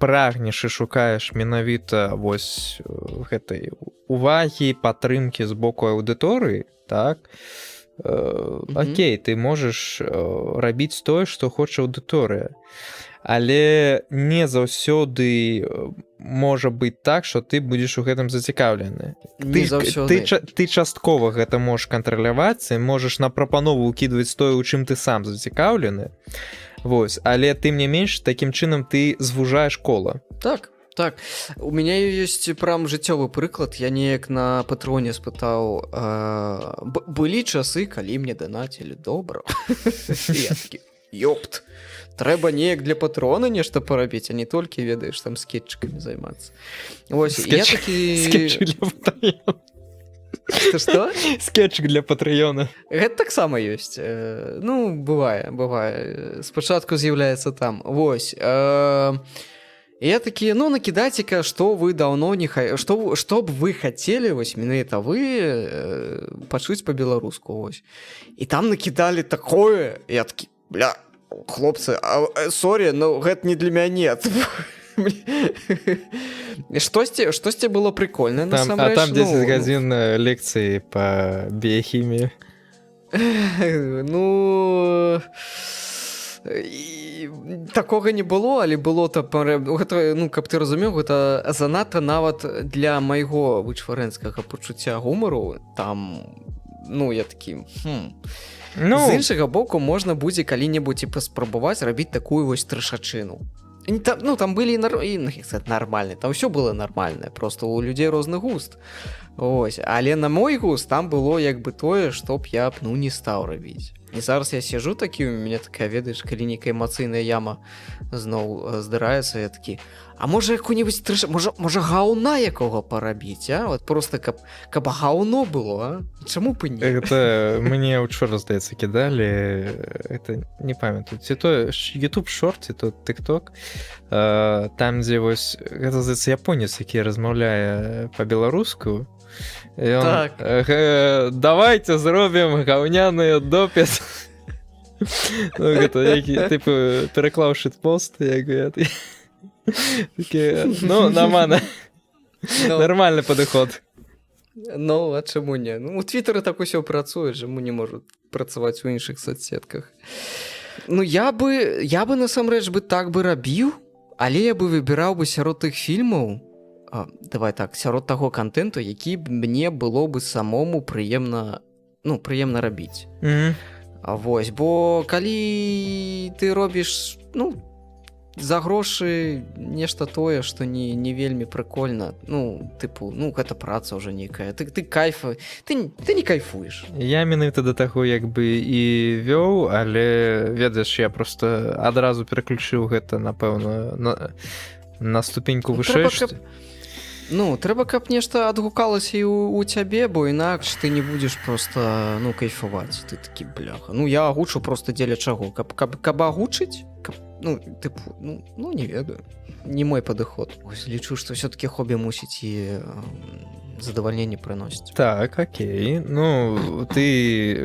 прагнеш і шукаеш менавіта вось гэтай увагі, падтрымкі з боку аўдыторыі, так? Окей, ты можаш рабіць тое, што хоча аўдыторыя. Але не заўсёды можа быць так, што ты будзеш у гэтым зацікаўлены. Ты часткова гэта можаш кантраляваць, і можаш на прапанову ўкідваць тое, у чым ты сам зацікаўлены. Вось, але тым не менш такім чынам ты звужаеш кола. Так, у меня ёсць прям жыццёвы прыклад. Я неяк на патроне спытаў, былі часы, калі мне данацілі добра. Я такі, ёпт, трэба неяк для патрона нешта парабіць, а не толькі, ведаеш, там скетчыкамі займацца. Вось, я такі... Скетчык для патрона. Што? Скетчык для патрона. Гэта таксама ёсць. Ну, бывае. Спачатку з'яўляецца там. Вось, я такі, ну, накидайте-ка, что вы давно не... Что б вы хотели, вось, менавіта вы, пачуць по-беларуску, вось. І там накидали такое, я такі, бля, хлопцы, сорі, но гэта не для мяне. Штосьці было прикольно, насамрэч. А там 10 гадзін лекцыі по біохіміі. Ну... такога не было, але было гэта, ну, каб ты разумеў, гэта занадта нават для майго вычварэнскага пачуцця гумару. Там, ну, я такі, Ну... з іншага боку можна будзе калі-небудзь і паспрабаваць рабіць такую вось трэшачыну. Ну, там былі нормальныя, там ўсё было нармальнае, просто у людзей розны густ. Ось, але на мой густ там было як бы тое, што б я б, ну, не стаў рабіць. І зараз я сижу такі, у мяне такая, ведаеш, калі нейкая эмацыйная яма зноў здараецца, я такі, а можа яку-небудзь трэш... можа гаўна якога парабіць, а? Вот просто каб гаўно было, а? Чаму б не? Это мне учора, здаецца, кідалі, это не памятаю, ці то YouTube Short, ці то TikTok, там, дзе вось, гэта, здаецца, японец, які размаўляе па-беларуску. Так. Давайте зробім гаўняны допіс. Ну, гэта, які, типу, переклаў шитпост, як гэта. Такі, ну, нормально. Нормальны падыход. Ну, а чаму не? Ну, у Твиттері так усё працуе, чаму не можа працаваць у іншых соцсетках. Ну, я бы насамрэч бы так бы рабіў, але я бы выбіраў бы сярод тых фільмаў, давай так, сярод таго контенту, які б мне было бы самому прыемна, ну, прыемна рабіць. Вось, бо калі ты робіш, ну, за грошы нешта тое, што не вельмі прыкольна, ну, тыпу, ну, гэта праца ўжо нейкая, ты кайф, ты не кайфуеш. Я менавіта да таго як бы і вёў, але, ведаеш, я просто адразу пераключыў гэта, напэўна, на ступеньку вышэй. Ну, трэба, каб нешта адгукалася і у цябе, бо інакш ты не будзеш просто, ну, кайфаваць. Ты такі, бляха. Ну, я агучу просто дзеля чаго. Каб агучыць? Ну, тыпу, ну, не ведаю. Не мой падыход. Ось, лічу, што ўсё-такі хобі мусіць і задавальненне прыносіць. Так, окей. Ну, ты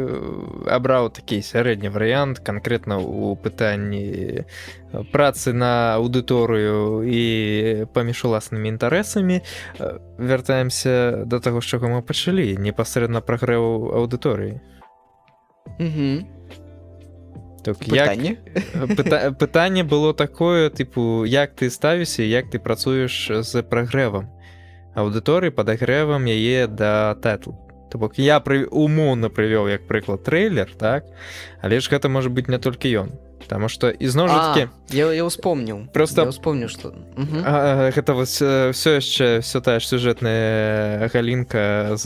абраў такі сярэдні варыянт, канкрэтна ў пытанні працы на аўдыторыю і паміж уласнымі інтарэсамі. Вяртаемся да таго, з чаго мы пачалі, непасрэдна прагрэў аўдыторыі. Пытанне? Пытанне было такое, типу, як ты ставішся, як ты працуеш з прагрэвам аўдыторыі, падагрэвам яе да тайтлу. То бок я умоўна прывёў як прыклад трэйлер, так? Але ж гэта можа быць не толькі ён. Таму што ізноў жа такі... Я ўспомніў. Просто... Я ўспомніў, што... Гэта вось всё яшчэ, всё тая ж сюжэтная галінка з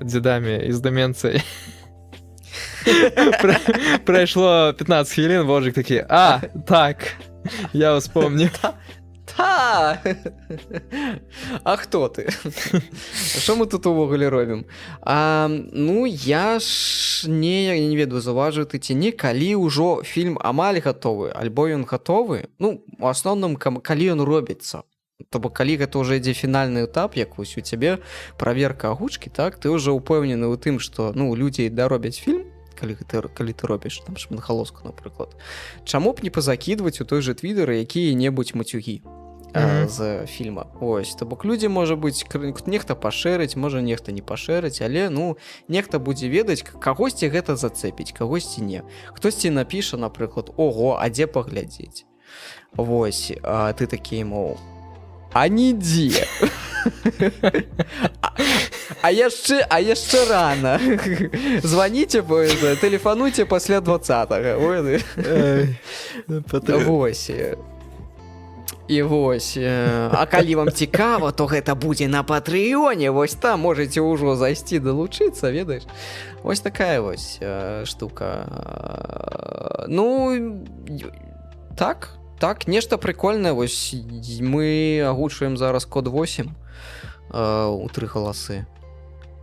дзедамі і з дэмэнцыяй. Прайшло 15 хвілін, Божик такі, так, я ўспомніў. А хто ты? Што мы тут увогуле робім? Ну, я ж не ведаю, заўважыў ты ці не, калі ўжо фільм амаль гатовы, альбо ён гатовы, ну, у асноўным, калі ён робіцца. То бок, калі гэта ўжо ідзе фінальны этап, як вось у цябе праверка агучкі, так, ты ўжо ўпэўнены ў тым, што, ну, людзі даробяць фільм, калі ты робіш, там, шмангалоску, напрыклад. Чаму б не пазакідваць у той же твітары якія-небудзь мацюгі з фільма? Ось, то бок людзі, можа быць, нехта пашэрыць, можа нехта не пашэрыць, але, ну, нехта будзе ведаць, кагосьці гэта зацэпіць, кагосьці не. Хтосьці напіша, напрыклад, ого, а дзе паглядзець? Вось, ты такі, мол, а нідзе. А яшчэ рано. Звоните, тэлефануйце пасля 20-го. Вось. І вось, а калі вам цікава, то гэта будзе на Патрыёне, вось там можаце ўжо зайсці далучыцца, ведаеш? Вось такая вось штука. Ну, так, нешта прикольнае, вось мы агучваем зараз код 8 у 3 галасы.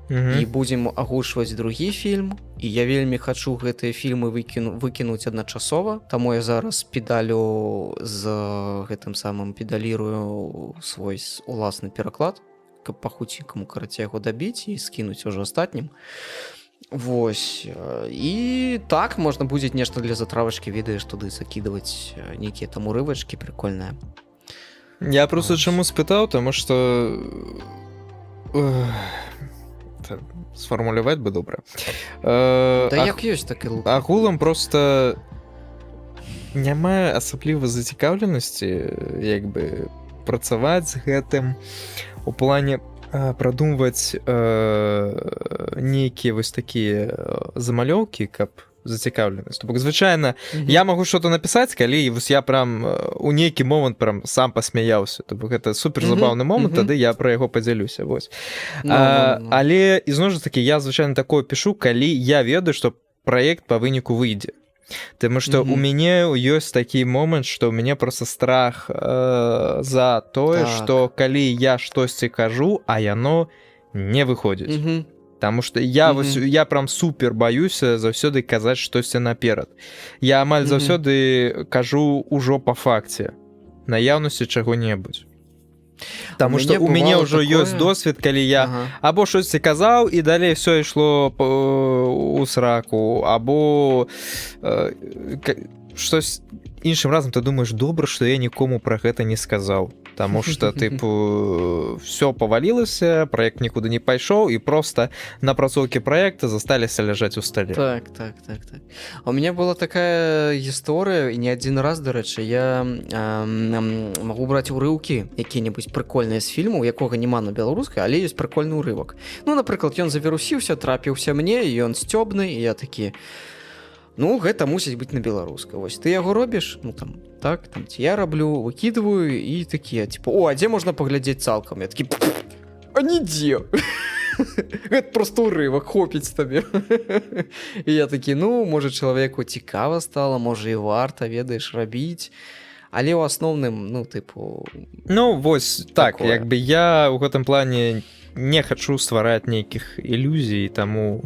І будзем агучваць другі фільм, і я вельмі хачу гэтыя фільмы выкінуць адначасова, таму я зараз педалю з гэтым самым педалірую свой уласны пераклад, каб пахуценькаму карацей яго дабіць і скінуць ужо астатнім. Вось, і так можна будзе нешта для затравачкі, ведаеш, туды закідваць нейкія там урывачкі прикольныя. Я просто чаму спытаў, таму што сфармуляваць бы добра. Да як ёсць, так і лук. Агулам просто няма асабліва зацікаўленасці як бы працаваць з гэтым у плане прадумваць нейкія вось такія замалёўкі, каб зацікаўленасць. То бок звычайна я магу что-то напісаць, калі вось я прям у нейкі момант прям сам пасмяяўся. То бок гэта супер забаўны момант, тады я пра яго падзялюся. Вось. Але ізноў жа такі я звычайна такое пішу, калі я ведаю, што праект па выніку выйдзе. Таму што у мяне ёсць такі момант, што ў мяне просто страх за тое, што калі я штосьці кажу, а яно не выходзіць. Таму што я прям супер баюся заўсёды казаць штосьці наперад. Я амаль заўсёды кажу ўжо па факце, наяўнасці чаго-небудзь. Таму што у мяне ўжо ёсць досвед, калі я або штосьці казаў, і далей все ішло у сраку, або штось іншым разам ты думаеш, добра, што я нікому пра гэта не сказаў. Таму што, тыпу, все павалілася, праект нікуды не пайшоў, і проста напрацоўкі праекта засталіся ляжаць у стале. Так. У меня была такая гісторыя, і не адзін раз, дарэчы, я магу браць урыўкі, якія-небудзь прыкольныя з фільму, у якога няма на беларускай, але ёсць прыкольны ўрывак. Ну, напрыклад, ён завірусіўся, трапіўся мне, і ён сцёбны, і я такі... Ну, гэта мусіць быць на беларускай. Вось, ты яго робіш? Ну, там, так, там, ці я раблю, выкідваю, і такія, типа, о, а дзе можна паглядзець цалкам? Я такі, а нідзе. Гэта просто ўрывак, хопіць табе. І я такі, ну, можа, чалавеку цікава стала, можа, і варта, ведаеш, рабіць. Але ў асноўным, ну, тыпу... Ну, вось, так, як бы я ў гэтым плане... не хачу ствараць нейкіх ілюзій, таму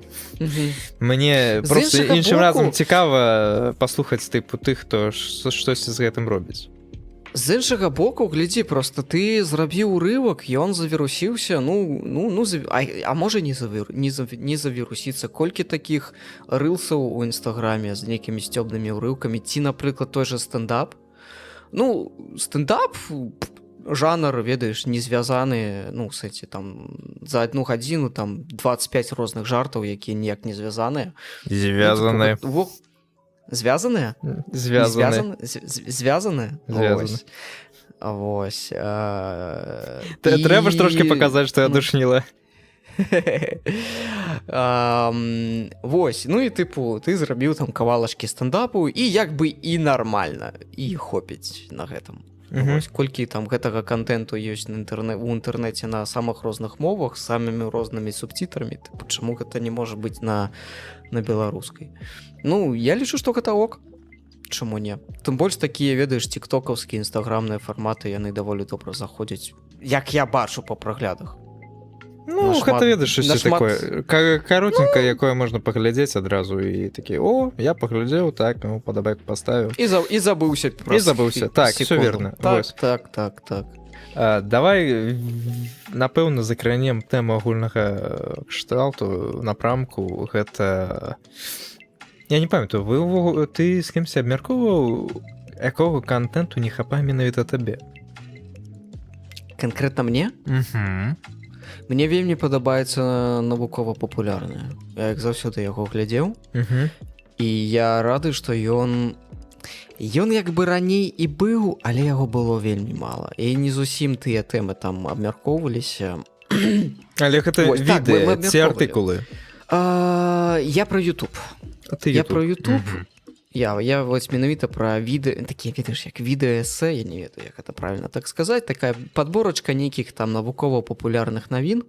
мне просто іншым разам цікава паслухаць тыпу тых, хто штосьці з гэтым робіць. З іншага боку, глядзі, просто ты зрабіў урывак, ён завірусіўся, а можа не завірусіцца. Колькі такіх рылсаў у інстаграме з нейкімі сцёбнымі ўрыўкамі, ці, напрыклад, той жа стендап. Ну, стендап... жанр, ведаеш, не звязаны, ну, кстати, там, за 1 гадзіну, там, 25 розных жартаў, якія ніяк не звязаныя. Звязаныя. Звязаныя? Звязаныя. Звязаныя? Вось. Трэба ж трошки паказаць, што я душніла. Вось, ну і тыпу, ты зрабіў там кавалачкі стендапу, і як бы і нармальна, і хопіць на гэтым. Вось, колькі там гэтага контенту ёсць у інтэрнэце на самых розных мовах, самымі рознымі субтітрамі, тыпу, чаму гэта не можа быць на беларускай? Ну, я лічу, што гэта ок. Чаму не? Тым больш такія, ведаеш, тиктокаўскія, інстаграмныя фарматы, яны даволі добра заходзяць, як я бачу па праглядах. Ну, гэта ведаеш, штосьці такое каротенькае, якое можна паглядзець адразу і такі, о, я паглядзеў, так, ну, падабайку паставіў. І забыўся. І забыўся, так, все верно. Так. Давай, напэўна, закранем тэму агульнага кшталту, напрамку, гэта... Я не памятаю, ты з кімсьці абмяркоўваў, якога контенту не хапае менавіта табе? Канкрэтна мне? Мне вельмі падабаецца навукова-папулярная. Я як заўсёды яго глядзеў. І я рады, што ён як бы раней і быў, але яго было вельмі мала. І не зусім тыя тэмы там абмяркоўваліся. Але гэта Вось, так, мы відэа ці абмяркоўвалі. артыкулы. Я про YouTube. Ты Я про YouTube. Мгм. Я вось менавіта пра відэа, такія, ведаеш, як відэа-эсэ, я не ведаю, як гэта правільна так сказаць, такая падборачка нейкіх там навукова-папулярных навін.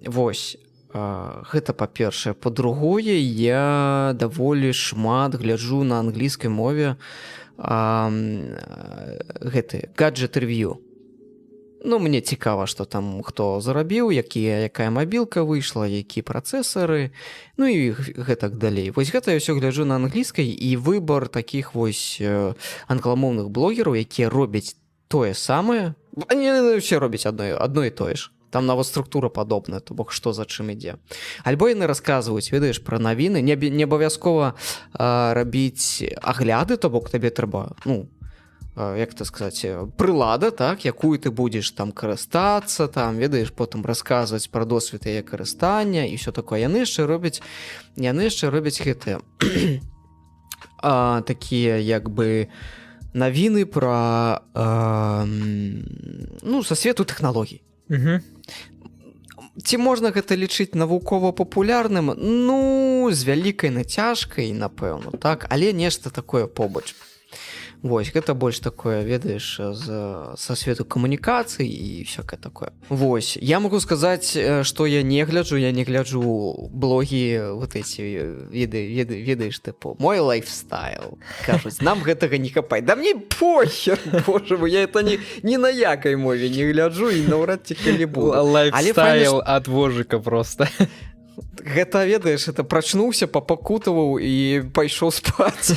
Вось, гэта па-першае. Па-другое, я даволі шмат гляджу на англійскай мове гэты гаджет-рэв'ю. Ну, мне цікава, што там хто зарабіў, якая мабілка выйшла, які працэсары, ну і гэтак далей. Вось гэта я ўсё гляджу на англійскай, і выбар такіх вось англамоўных блогераў, якія робяць тое самае, они ўсе робяць адно і тое ж. Там нават структура падобная, то бок што за чым ідзе. Альбо яны расказваюць, ведаеш, пра навіны, не абавязкова рабіць агляды, то бок табе трэба, ну, як это сказаць, прылада, так, якую ты будзеш там карыстацца, там, ведаеш, потым расказваць пра досвед яе карыстання і ўсё такое. Яны яшчэ робяць гэтыя такія, як бы, навіны пра ну, са свету тэхналогій. Ці можна гэта лічыць навукова-папулярным? Ну, з вялікай нацяжкай, напэўна, так, але нешта такое побач. Вось, гэта больш такое, ведаеш, са свету камунікацый і всякае такое. Вось, я магу сказаць, што я не гляджу блогі вот эти ведаеш, тыпу, мой лайфстайл. Кажуць, нам гэтага не хапае. Да мне похер, боже мой, я это ні на якай мове не гляджу і наўрад ці калі буду. Лайфстайл ад вожыка просто. Гэта, ведаеш, это прачнуўся, папакутаваў і пайшоў спаць.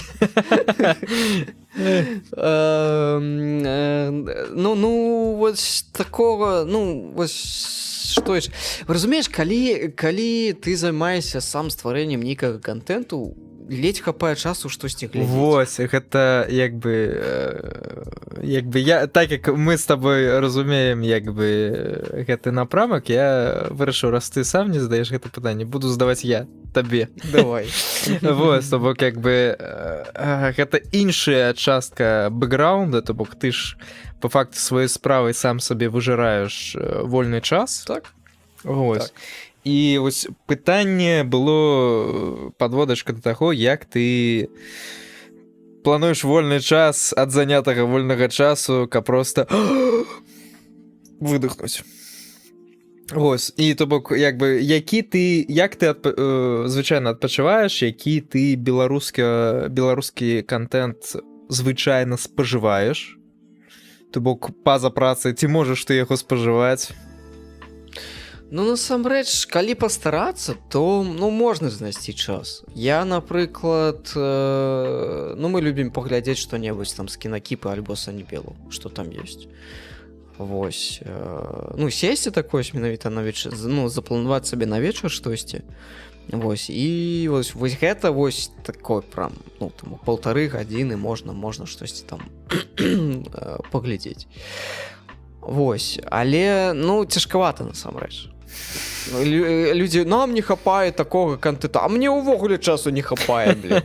Ну, вось такого, ну, вось што ж. Разумееш, калі ты займаешся сам стварэннем нейкага контенту, ледзь хапае часу штосьці глядзець. Вось, гэта як бы я, так як мы з табой разумеем як бы гэты напрамак, я вырашыў, раз ты сам не задаеш гэта пытанне, буду задаваць я табе. Давай. Вось, то бок як бы гэта іншая частка бэкграунда, то бок ты ж по факту сваёй справай сам сабе выжыраеш вольны час. Так. Вось. Так. І вось пытанне было падводачка да таго, як ты плануеш вольны час ад занятага вольнага часу, каб проста выдохнуць. Вось, і то бок, як бы, як ты звычайна адпачываеш, які ты беларускі контент звычайна спажываеш, то бок па-за працай, ці можаш ты яго спажываць? Ну, насамрэч, калі пастарацца, то, ну, можна знайсці час. Я, напрыклад, ну, мы любім паглядзець што-небудзь там з кінакіпы альбо саніпелу, што там ёсць. Вось. Ну, сесці такое менавіта на вечар, ну, запланаваць сабе на вечар штосьці. Вось. І вось гэта вось такой прям, ну, там, 1,5 гадзіны можна штосьці там паглядзець. Вось. Але, ну, цяжкавата насамрэч. Людзі, нам не хапае такога контента, а мне ўвогуле часу не хапае, блин.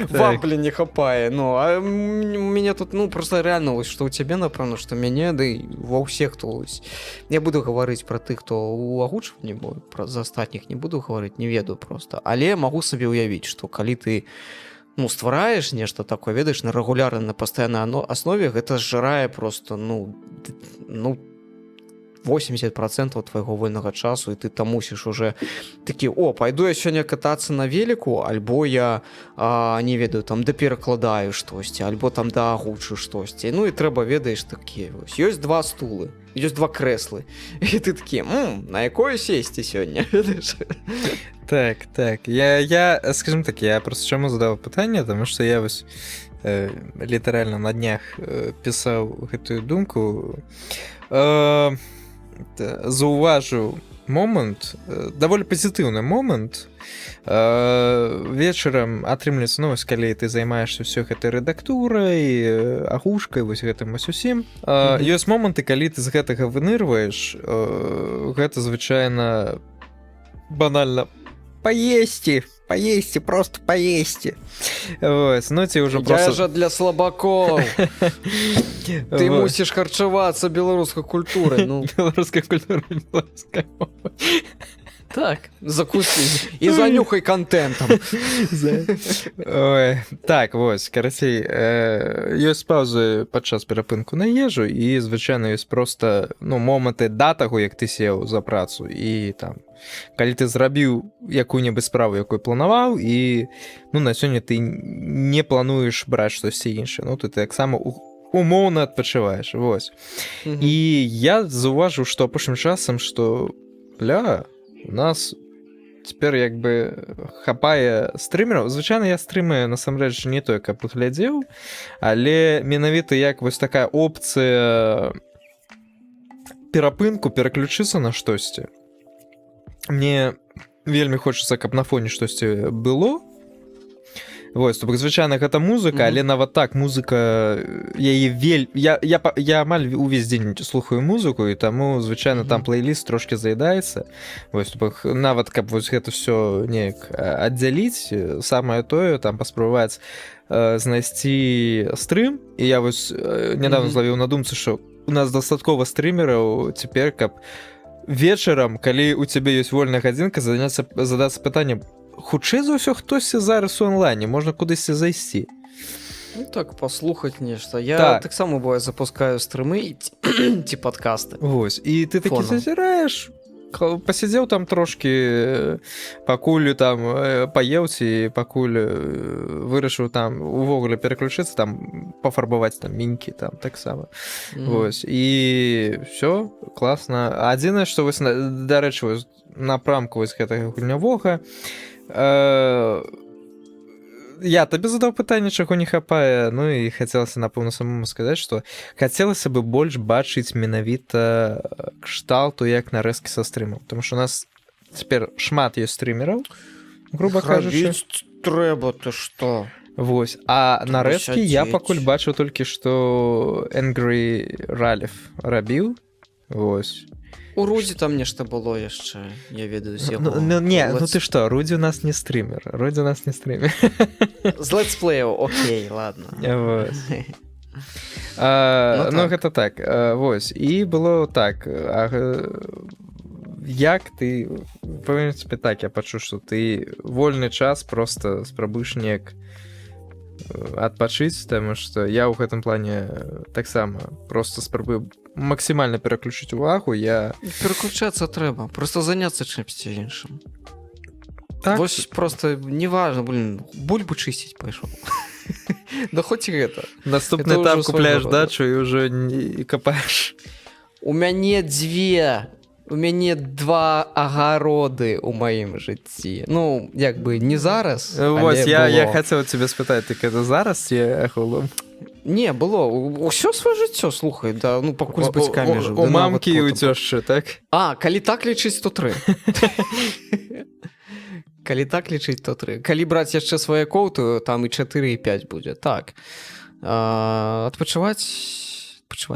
Вам, блин, не хапае. Ну, а у мяне тут, ну, просто реально, вось, што ў цябе, напэўна, што мяне, да і ва ўсіх, хто вось. Я буду гаварыць пра тых, хто ў агучванні, бо за астатніх не буду гаварыць, не ведаю просто. Але магу сабе ўявіць, што калі ты, ну, ствараеш нешта такое, ведаеш, на рэгулярнай, на пастаяннай аснове, гэта зжырае просто, ну, 80% твайго вольнага часу, і ты там мусіш уже такі, пайду я сёння катацца на веліку, альбо я, не ведаю, там, перакладаю штосьці, альбо там агучу штосьці. Ну, і трэба, ведаеш, такі, ёсць 2 стулы, ёсць 2 крэслы, і ты такі, на якое сесці сёння, ведаеш? Так, я, скажем так, я просто чаму задаў пытанне, тому што я вось літаральна на днях пісаў гэтую думку, заўважыў момант, даволі пазітыўны момант. Вечарам атрымліваецца, ну, калі ты займаешься ўсё гэтай рэдактурай, агушкай, вось гэтым вось усім. Ёсць моманты, калі ты з гэтага вынырваеш, гэта звычайна банальна поесці, просто поесці. Вось, ну ці ўжо Я просто... жа для слабакоў. Ты Вот. мусіш харчавацца беларускай культурай. Ну, Беларуская культура, беларуская мова. так, закусы. І занюхай контентам. Ой, так, вось, карацей, ёсць паўзы падчас перапынку на ежу, і, звычайна, ёсць проста, ну, моманты да таго, як ты сеў за працу, і там, калі ты зрабіў якую-небудзь справу, якую планаваў, і, ну, на сёння ты не плануеш браць штосьці іншае, ну, ты таксама умоўна адпачываеш, вось. І я заўважыў, што апошнім часам, што, у нас цяпер як бы хапае стрымераў. Звычайна я стрымы насамрэч не той, каб глядзеў, але менавіта як вось такая опцыя перапынку, пераключыцца на штосьці. Мне вельмі хочацца, каб на фоне штосьці было. Вось, то бок, звычайна, гэта музыка, але нават так, музыка, я амаль увесь дзень слухаю музыку, і таму, звычайна, там плейліст трошки заедаецца. Вось, то бок, нават, каб вось гэта ўсё неяк аддзяліць, самае тое, там, паспрабаваць знайсці стрым, і я вось нядаўна злавіў на думцы, што у нас дастаткова стрымераў цяпер, каб вечарам, калі у цябе ёсць вольная гадзінка, задацца пытаннем, хутчэй за ўсё хтосьці зараз у онлайне, можна кудысьці зайсці. Ну так, паслухаць нешта. Я Так. таксама бывае запускаю стрымы ці падкасты. Вось, і ты такі Фоном. зазіраеш, пасядзеў там трошки, пакуль там паеў ці пакуль вырашыў там увогуле пераключыцца, там пафарбаваць там мінькі там таксама. Вось, і все, класна. Адзінае, што вось, дарэчы, вось напрамку вось гэтага гульнявога, я табе задаў пытанне, чаго не хапае, ну і хацелася, напэўна, самому сказаць, што хацелася бы больш бачыць менавіта кшталту як нарэзкі са стрымаў, тому што у нас цяпер шмат ёсць стрымераў, груба кажучы. Трэба, ты што? Вось, а Трэба нарэзкі я сядзець. пакуль бачыў толькі, што Angry Ralph рабіў, вось. У Рудзі там нешта было яшчэ, я ведаю з яго. Ну ты што, Рудзі у нас не стрымер, З летсплеяў, окей, ладно. Вось. Ну, так. гэта так, вось, і было так, як ты, в прынцыпе, так, я пачуў, што ты вольны час проста спрабуеш неяк адпачыць, таму што я ў гэтым плане таксама проста спрабую максімальна пераключыць увагу, я... Пераключацца трэба, проста заняцца чымсьці іншым. Так? Вось проста неважна, бульбу чысціць пайшоў. Да хоць і гэта. Наступны Это этап ўжо купляеш свайго рода. дачу і ўжо не капаеш. У мяне два агароды ў маім жыцці. Ну, як бы не зараз, Вось, але я было. хацеў цябе спытаць, так это зараз ці ахулом? Не, было. Усё сваё жыццё, слухай, да, ну, пакуль з бацькамі жыў. У да нават мамкі і у потым. цёшчы, так? Калі так лічыць, то 3. Калі так лічыць, то 3. Калі браць яшчэ сваякоў, то там і 4, і 5 будзе. Так. Адпачываць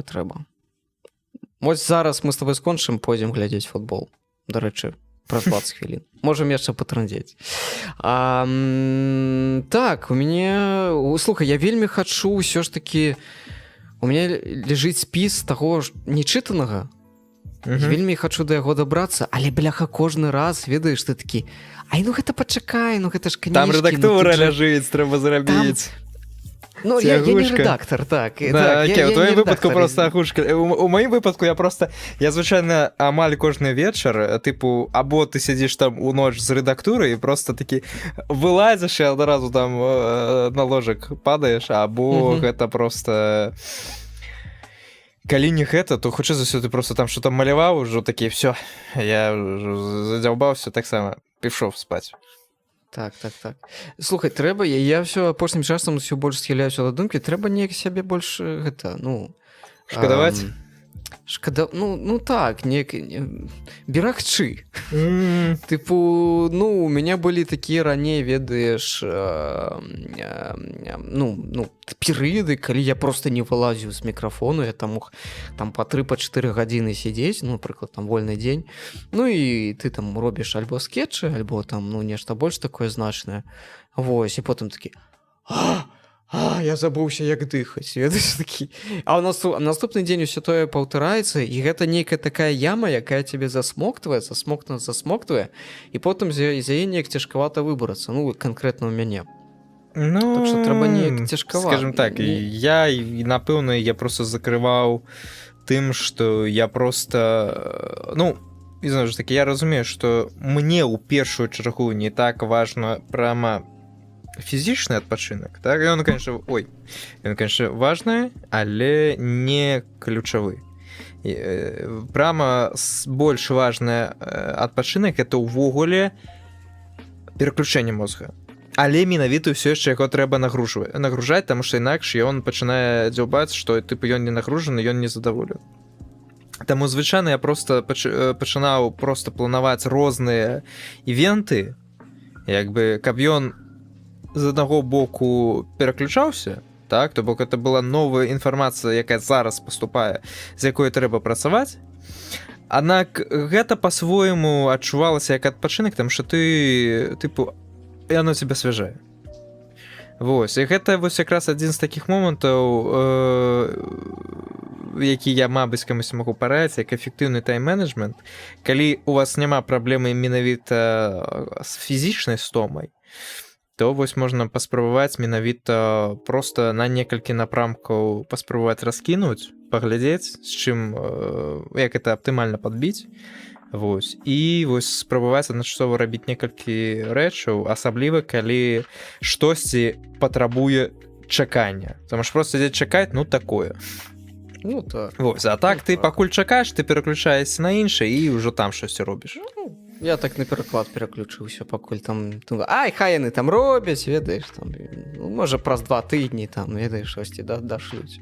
трэба. Вось зараз мы з тобой скончым, пойдзем глядзець футбол. Дарэчы, праз 20 хвілін. Можам яшчэ патрандзець. Так, у мяне... Слухай, я вельмі хачу ўсё ж такі... У мяне ляжыць спіс таго нечытанага. Вельмі хачу да яго дабрацца, але, бляха, кожны раз, ведаеш, ты такі... Ай, ну гэта пачакай, ну гэта ж кніжкі. Там рэдактура ляжыць, трэба зрабіць. Ну, я не редактор, так. Да, окей, у твоім выпадку просто агушка. У маім выпадку я звычайна амаль кожны вечар, тыпу, або ты сядзіш там у ноч з рэдактурай і просто такі вылазіш і адразу там на ложак падаеш, або гэта просто... Калі не гэта, то хутчэй за ўсё ты просто там што там маляваў, ужо такі, все, я задзяўбаўся, таксама пішоў спаць. Так. Слухай, трэба, я ўсё апошнім часам ўсё больш схіляюся да думкі, трэба неяк сябе больш гэта, ну... Шкадаваць? шкада, ну так, берагчы. Тыпу, ну, у меня были такія раней, ведаеш, перыяды, калі я просто не вылазіў з мікрафону, я там мог там па 3-4 гадзіны сядзець, ну, напрыклад, там вольны дзень, ну і ты там робіш альбо скетчы, альбо там, ну, нешта больш такое значнае, вось, і потым такі, я забыўся, як дыхаць, ведаеш, такі. А наступны дзень усё тое паўтараецца, і гэта нейкая такая яма, якая цябе засмоктвае, і потым з яе неяк цяжкавата выбарацца, ну, канкрэтна ў мяне. Ну, так што трэба неяк цяжкавата. Скажем так, я, напэўна, я просто закрываў тым, што я просто, ну, і зноў ж такі, я разумею, што мне ў першую чаргу не так важна прама фізічны адпачынак, так? Ён, конечно, важны, але не ключавы. Прама больш важны адпачынак это ўвогуле пераключэнне мозга. Але менавіта ўсё яшчэ яго трэба нагружаць, таму што інакш ён пачынае дзяўбаць, што тыпу ён не нагружаны, ён не задаволен. Таму звычайна я просто пачынаў просто планаваць розныя івенты, як бы каб ён з аднаго боку пераключаўся, так, то бок это была новая інфармацыя, якая зараз паступае, з якой трэба працаваць. Аднак гэта па-свойму адчувалася як адпачынак, там што ты тыпу яно цябе свяжае. Вось, і гэта вось якраз адзін з такіх момантаў, які я, мабыць, камусь магу параіць, як эфектыўны тайм-менеджмент, калі у вас няма праблемы менавіта з фізічнай стомай, то вось можна паспрабаваць менавіта просто на некалькі напрамкаў паспрабаваць раскінуць, паглядзець, з чым, як это аптымальна падбіць, вось, і вось спрабаваць адначасова рабіць некалькі рэчаў, асабліва калі штосьці патрабуе чакання. Таму што проста ідзе чакаць, ну такое. Ну так. Вось, а так ты пакуль чакаеш, ты пераключаешся на іншае і ўжо там штосьці робіш. Я так на пераклад пераключыўся, пакуль там, хай яны там робяць, ведаеш, там, ну, можа, праз 2 тыдні, там, ведаеш, штосьці дашлюць.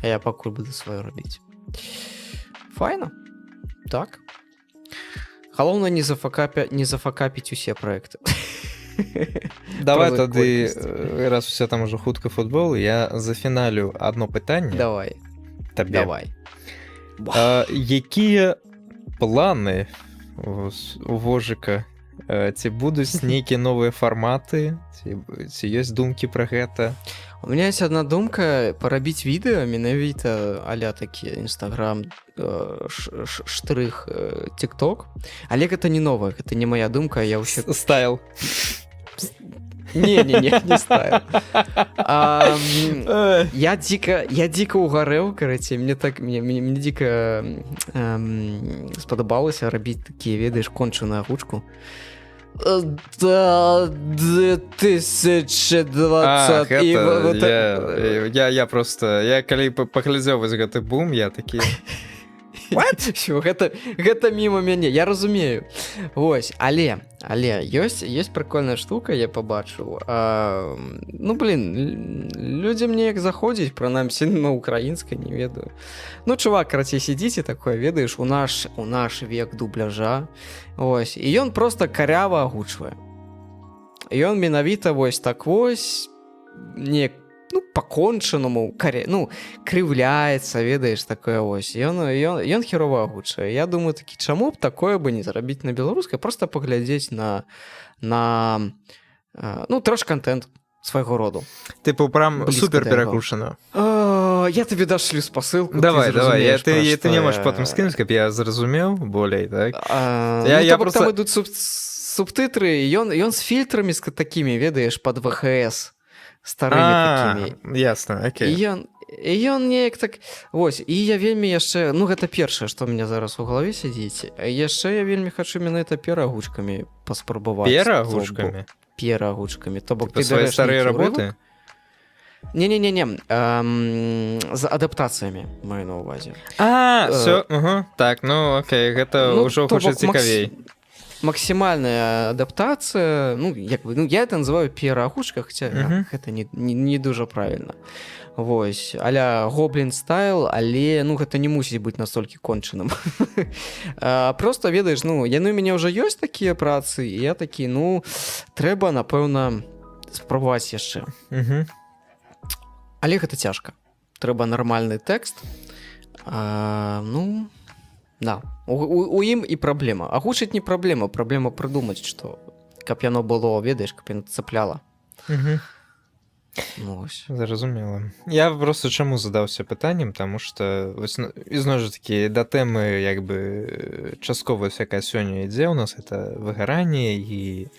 А я пакуль буду сваё рабіць. Файна. Так. Галоўнае не зафакапіць усе праекты. Давай тады, раз усе там ужо хутка футбол, я зафіналю адно пытанне. Давай. Табе. Давай. Якія планы у Вожыка? Ці будуць нейкія новыя фарматы? Ці ёсць думкі пра гэта? У меня есть одна думка парабіць відэо менавіта а-ля такі Instagram, штрых, TikTok. Але гэта не новая, гэта не моя думка, я ўсе... Стайл. Не стайл. Я дико угарэў, карацей, мне дико спадабалася рабіць такія, ведаеш, кончаную агучку. 2020 я просто калі паглядзеў вось гэты бум, я такі Всё, гэта міма мяне, я разумею. Вось, але ёсць прикольная штука, я пабачыў. Ну, блин, людзям неяк заходзіць, прынамсі на украінскай, не ведаю. Ну, чувак, карацей, сидзіце такое, ведаеш, у наш век дубляжа. Вось, і ён просто карява агучвае. Ён менавіта вось так вось, неяк, ну, по-кончанаму, ну, крыўляецца, ведаеш, такое вось. Ён херова агучае. Я думаю, такі, чаму б такое бы не зрабіць на беларускай, просто паглядзець на ну, трэш-кантэнт свайго роду. Тыпу, прям супер перакручана. Я табе дашлю спасылку. Давай, ты не можаш потым скінуць, каб я зразумеў болей, так? Я просто... Там ідуць субтытры, ён з фільтрамі такімі, ведаеш, пад ВХС. Старымі такімі. Ясна, окей. І ён неяк так... Вось, і я вельмі яшчэ... Ну, гэта першае, што ў мяне зараз у галаве сядзіць. Яшчэ я вельмі хачу менавіта перагучкамі паспрабаваць. Перагучкамі? Перагучкамі. То бок ты свае старыя работы? Не-не-не, з адаптацыямі маю на ўвазе. Всё, так, ну, окей, гэта ўжо хоча цікавей. максімальная адаптацыя, ну як бы, ну я это называю пераагучка, хаця гэта не дуже правільна. Вось, аля Goblin Style, але ну гэта не мусіць быць настолькі кончаным. Просто ведаеш, ну яны ў мяне ўжо ёсць такія працы, і я такі, ну трэба, напэўна, спрабаваць яшчэ. Але гэта цяжка. Трэба нармальны тэкст. Ну, да. У ім і праблема. Агучыць не праблема, праблема прыдумаць, што каб яно было, ведаеш, каб яно цапляла. Зразумела. Я просто чаму задаўся пытаннем, таму што ізноў жа такі да тэмы як бы часткова всякая сёння ідзе ў нас, это выгаранне і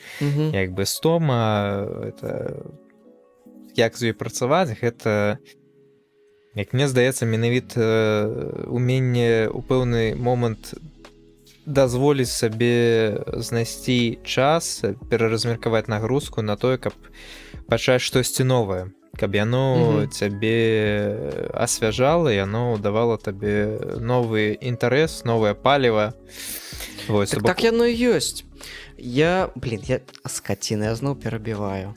як бы стома, это як з ёй працаваць, гэта, як мне здаецца, менавіта уменне ў пэўны момант дазволіць сабе знайсці час, пераразмеркаваць нагрузку на тое, каб пачаць штосьці новае, каб яно цябе асвяжала, яно давала табе новы інтарэс, новае паліва. Так яно і ёсць. Я скаціна, я зноў перабіваю.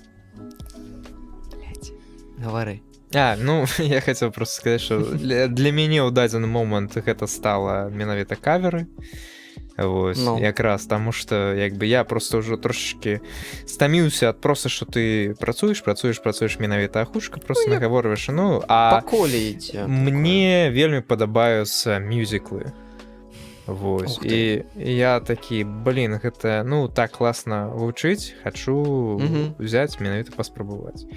Гавары. Ну, я хацеў просто сказаць, што для мяне ў дадзены момант гэта стала менавіта каверы. Вось, якраз таму што як бы я просто ўжо трошачкі стаміўся ад проста, што ты працуеш менавіта агучка, просто нагаворваеш, ну, а мне вельмі падабаюцца мюзіклы. Вось, і я такі, гэта, ну, так класна вучыць, хачу взяць, менавіта паспрабаваць.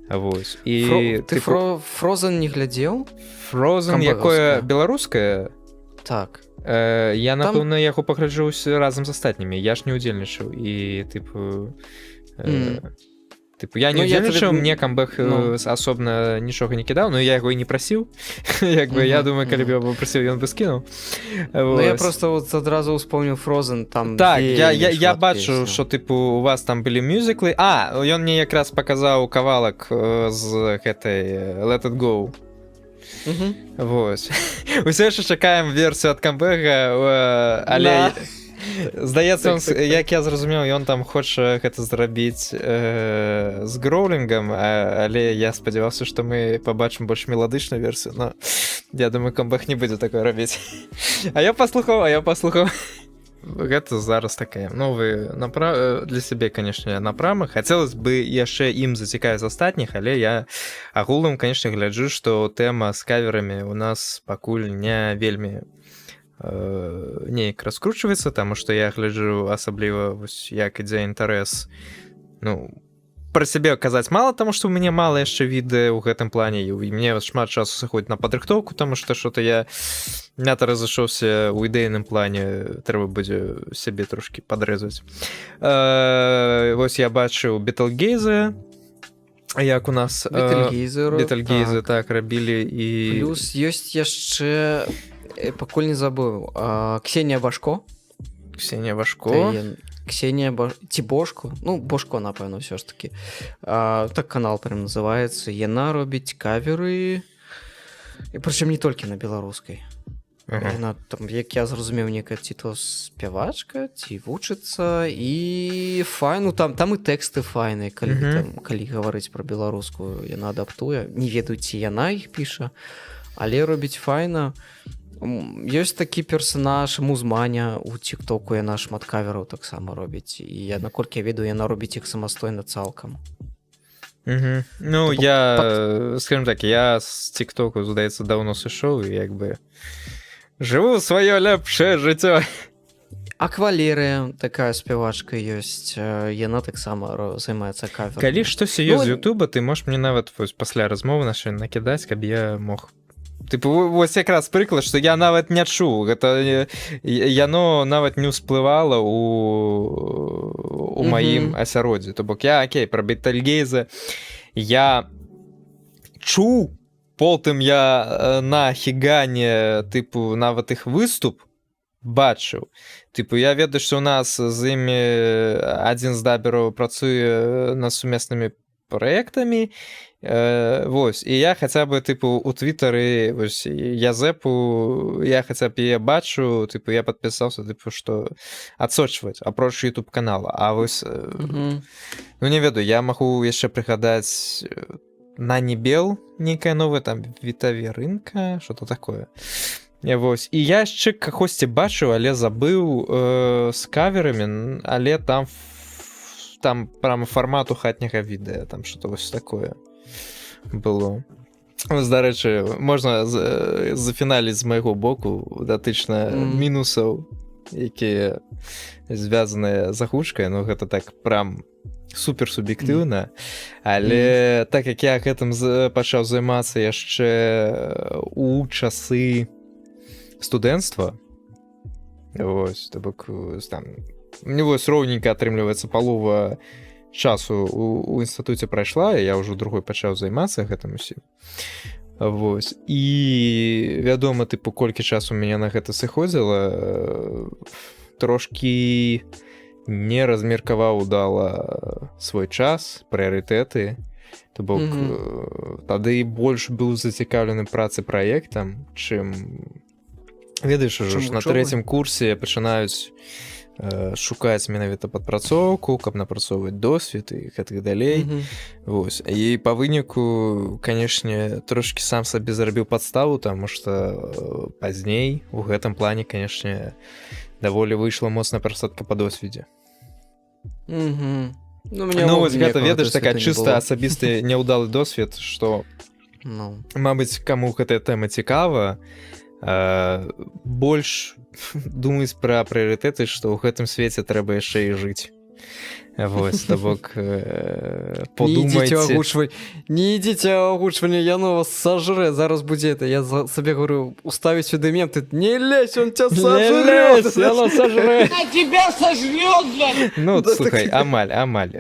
Вось, і ты Frozen не глядзеў? Frozen, якое беларускае? Так. Я, напэўна, яго пагляджу разам з астатнімі. Я ж не ўдзельнічаў. І, я не ўдзельнічаў, мне камбэк асобна нічога не кідаў, но я яго і не прасіў. Як бы, я думаю, калі б я прасіў, ён бы скінуў. Ну, я просто адразу ўспомніў Frozen, там... Так, я бачу, што, у вас там былі мюзіклы. Ён мне якраз паказаў кавалак з гэтай Let It Go. Вось. Усе яшчэ чакаем версію ад камбэга, але здаецца, як я зразумеў, ён там хоча гэта зрабіць з гроулінгам, але я спадзяваўся, што мы пабачым больш меладычную версію, но я думаю, камбэг не будзе такое рабіць. А я паслухаў. Гэта зараз такая новы для сябе, канешне, напрамак. Хацелось бы яшчэ ім зацікавіць астатніх, але я агулам, канешне, гляджу, што тэма з каверамі у нас пакуль не вельмі неяк раскручваецца, таму што я гляджу асабліва, як ідзе інтарэс, ну, пра сябе казаць мала, таму што ў мяне мала яшчэ відэа ў гэтым плане, і мне шмат часу сыходзіць на падрыхтоўку, таму што што-то я нята разышоўся ў ідэйным плане, трэба будзе сябе трошкі падрэзваць. Вось я бачыў Бетэлгейзе, як у нас Бетэлгейзе так рабілі, і плюс ёсць яшчэ, пакуль не забыў, Ксенія Башко. Ксенія ці Бошко, ну Бошко, напэўна, ўсё ж такі. Так канал прям называецца. Яна робіць каверы, і прычым не толькі на беларускай. Яна там, як я зразумеў, некая ці то спявачка, ці вучыцца, і файну там і тэксты файныя, калі гаварыць пра беларускую, яна адаптуе. Не ведаю, ці яна іх піша, але робіць файна. Ёсць такі персанаж Музманя у тиктоку, яна шмат кавераў таксама робіць, і наколькі я ведаю, яна робіць іх самастойна цалкам. Ну, скажем так, я з тиктоку, здаецца, даўно сышоў, і як бы жыву сваё лепшае жыццё. Аквалерыя, такая спявачка ёсць, яна таксама займаецца каверам. Калі штось ёсць з Ютуба, ты можаш мне нават пасля размовы нашай накідаць, каб я мог... Вось якраз прыклад, што я нават не чуў, гэта яно нават не ўсплывала у маім асяроддзі. То бок я, пра Бетэлгейзе я чуў, потым я на Хігане, нават іх выступ бачыў. Я ведаю, што ў нас з імі адзін з дабераў працуе над сумеснымі праектамі. Вось, і я хаця бы тыпу у твітары вось Язэпу я хаця б яе бачу, тыпу я падпісаўся, тыпу што адсочваць апроч YouTube канала. А вось Мгм. ну не ведаю, я магу яшчэ прыгадаць на Небел нейкая новая там Вітаверынка, что-то такое. Вось. І я яшчэ кагосьці бачыў, але забыў з каверамі, але там прямо фармату хатняга відэа, там что-то вось такое было. Вось, дарэчы, можна зафіналіць з майго боку датычна мінусаў, якія звязаныя з агучкай, ну гэта так прям супер суб'ектыўна, але так як я гэтым пачаў займацца яшчэ у часы студэнцтва, вось, то бок там мне вось роўненька атрымліваецца палова часу у інстытуце прайшла, і я ўжо другой пачаў займацца гэтым усім. Вось. І вядома, тыпу, колькі часу мяне на гэта сыходзіла, трошкі не размеркаваў удала свой час, прыярытэты. То бок тады больш быў зацікаўлены працай праектам, чым ведаеш, ужо ж на трэцім курсе пачынаюць шукаць менавіта падпрацоўку, каб напрацоўваць досвед і гэтак далей. Вось. І па выніку, канешне, трошкі сам сабе зарабіў падставу, таму што пазней у гэтым плане, канешне, даволі выйшла моцная прасадка па досведзе. Ну, вось гэта, ведаеш, такая чыста асабісты няўдалы досвед, што, мабыць, каму гэтая тэма цікава, больш думаюць пра прыярытэты, што ў гэтым свеце трэба яшчэ і жыць. Вось, то бок подумайце. Не ідзіце агучванне, яно вас сажрэ, зараз будзе это. Я сабе говорю, уставіць сюды мем, ты не лезь, он тебя сожрет. Не лезь, яно сожрэ. А тебя сожрет, блядь! Ну, слухай, амаль.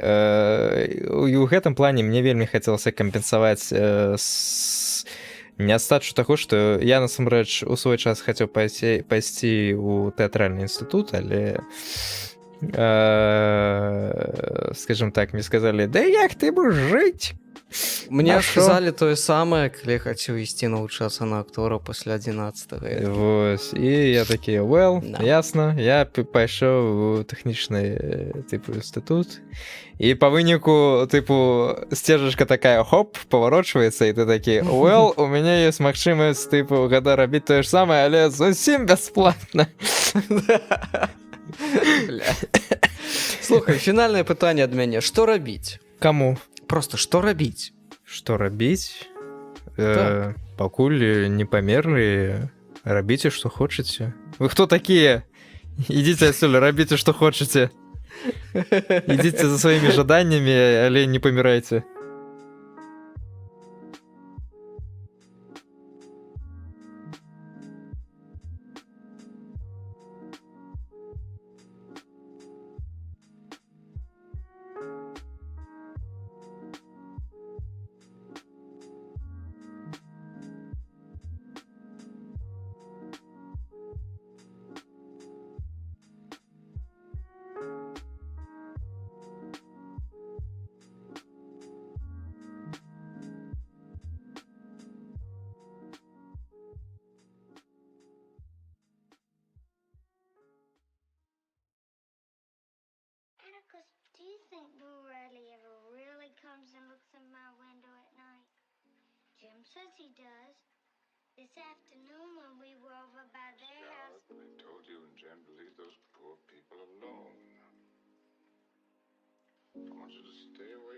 У гэтым плане мне вельмі хацелася кампенсаваць нястачу таго, што я насамрэч у свой час хацеў пайсці ў тэатральны інстытут, але скажем так, мне сказалі, да як ты будешь жыць? Мне сказалі тое самае, калі хацеў ісці навучацца на актора пасля 11-го. Вось, і я такі, ясна, я пайшоў у тэхнічны тыпу інстытут, і па выніку, тыпу, сцежачка такая, хоп, паварочваецца, і ты такі, у мяне ёсць магчымасць, тыпу, гэта рабіць тое ж самае, але зусім бясплатна. Слухай, фінальнае пытанне ад мяне, што рабіць? Каму? Просто што рабіць? Што рабіць? Пакуль не памерлі, рабіце, што хочаце. Вы хто такія? Ідзіце адсюль, рабіце, што хочаце. Ідзіце за сваімі жаданнямі, але не памірайце. Do you think Boo Radley ever really comes and looks in my window at night? Jim says he does. This afternoon when we were over by their house... I told you, Jen, leave those poor people alone. I want you to stay away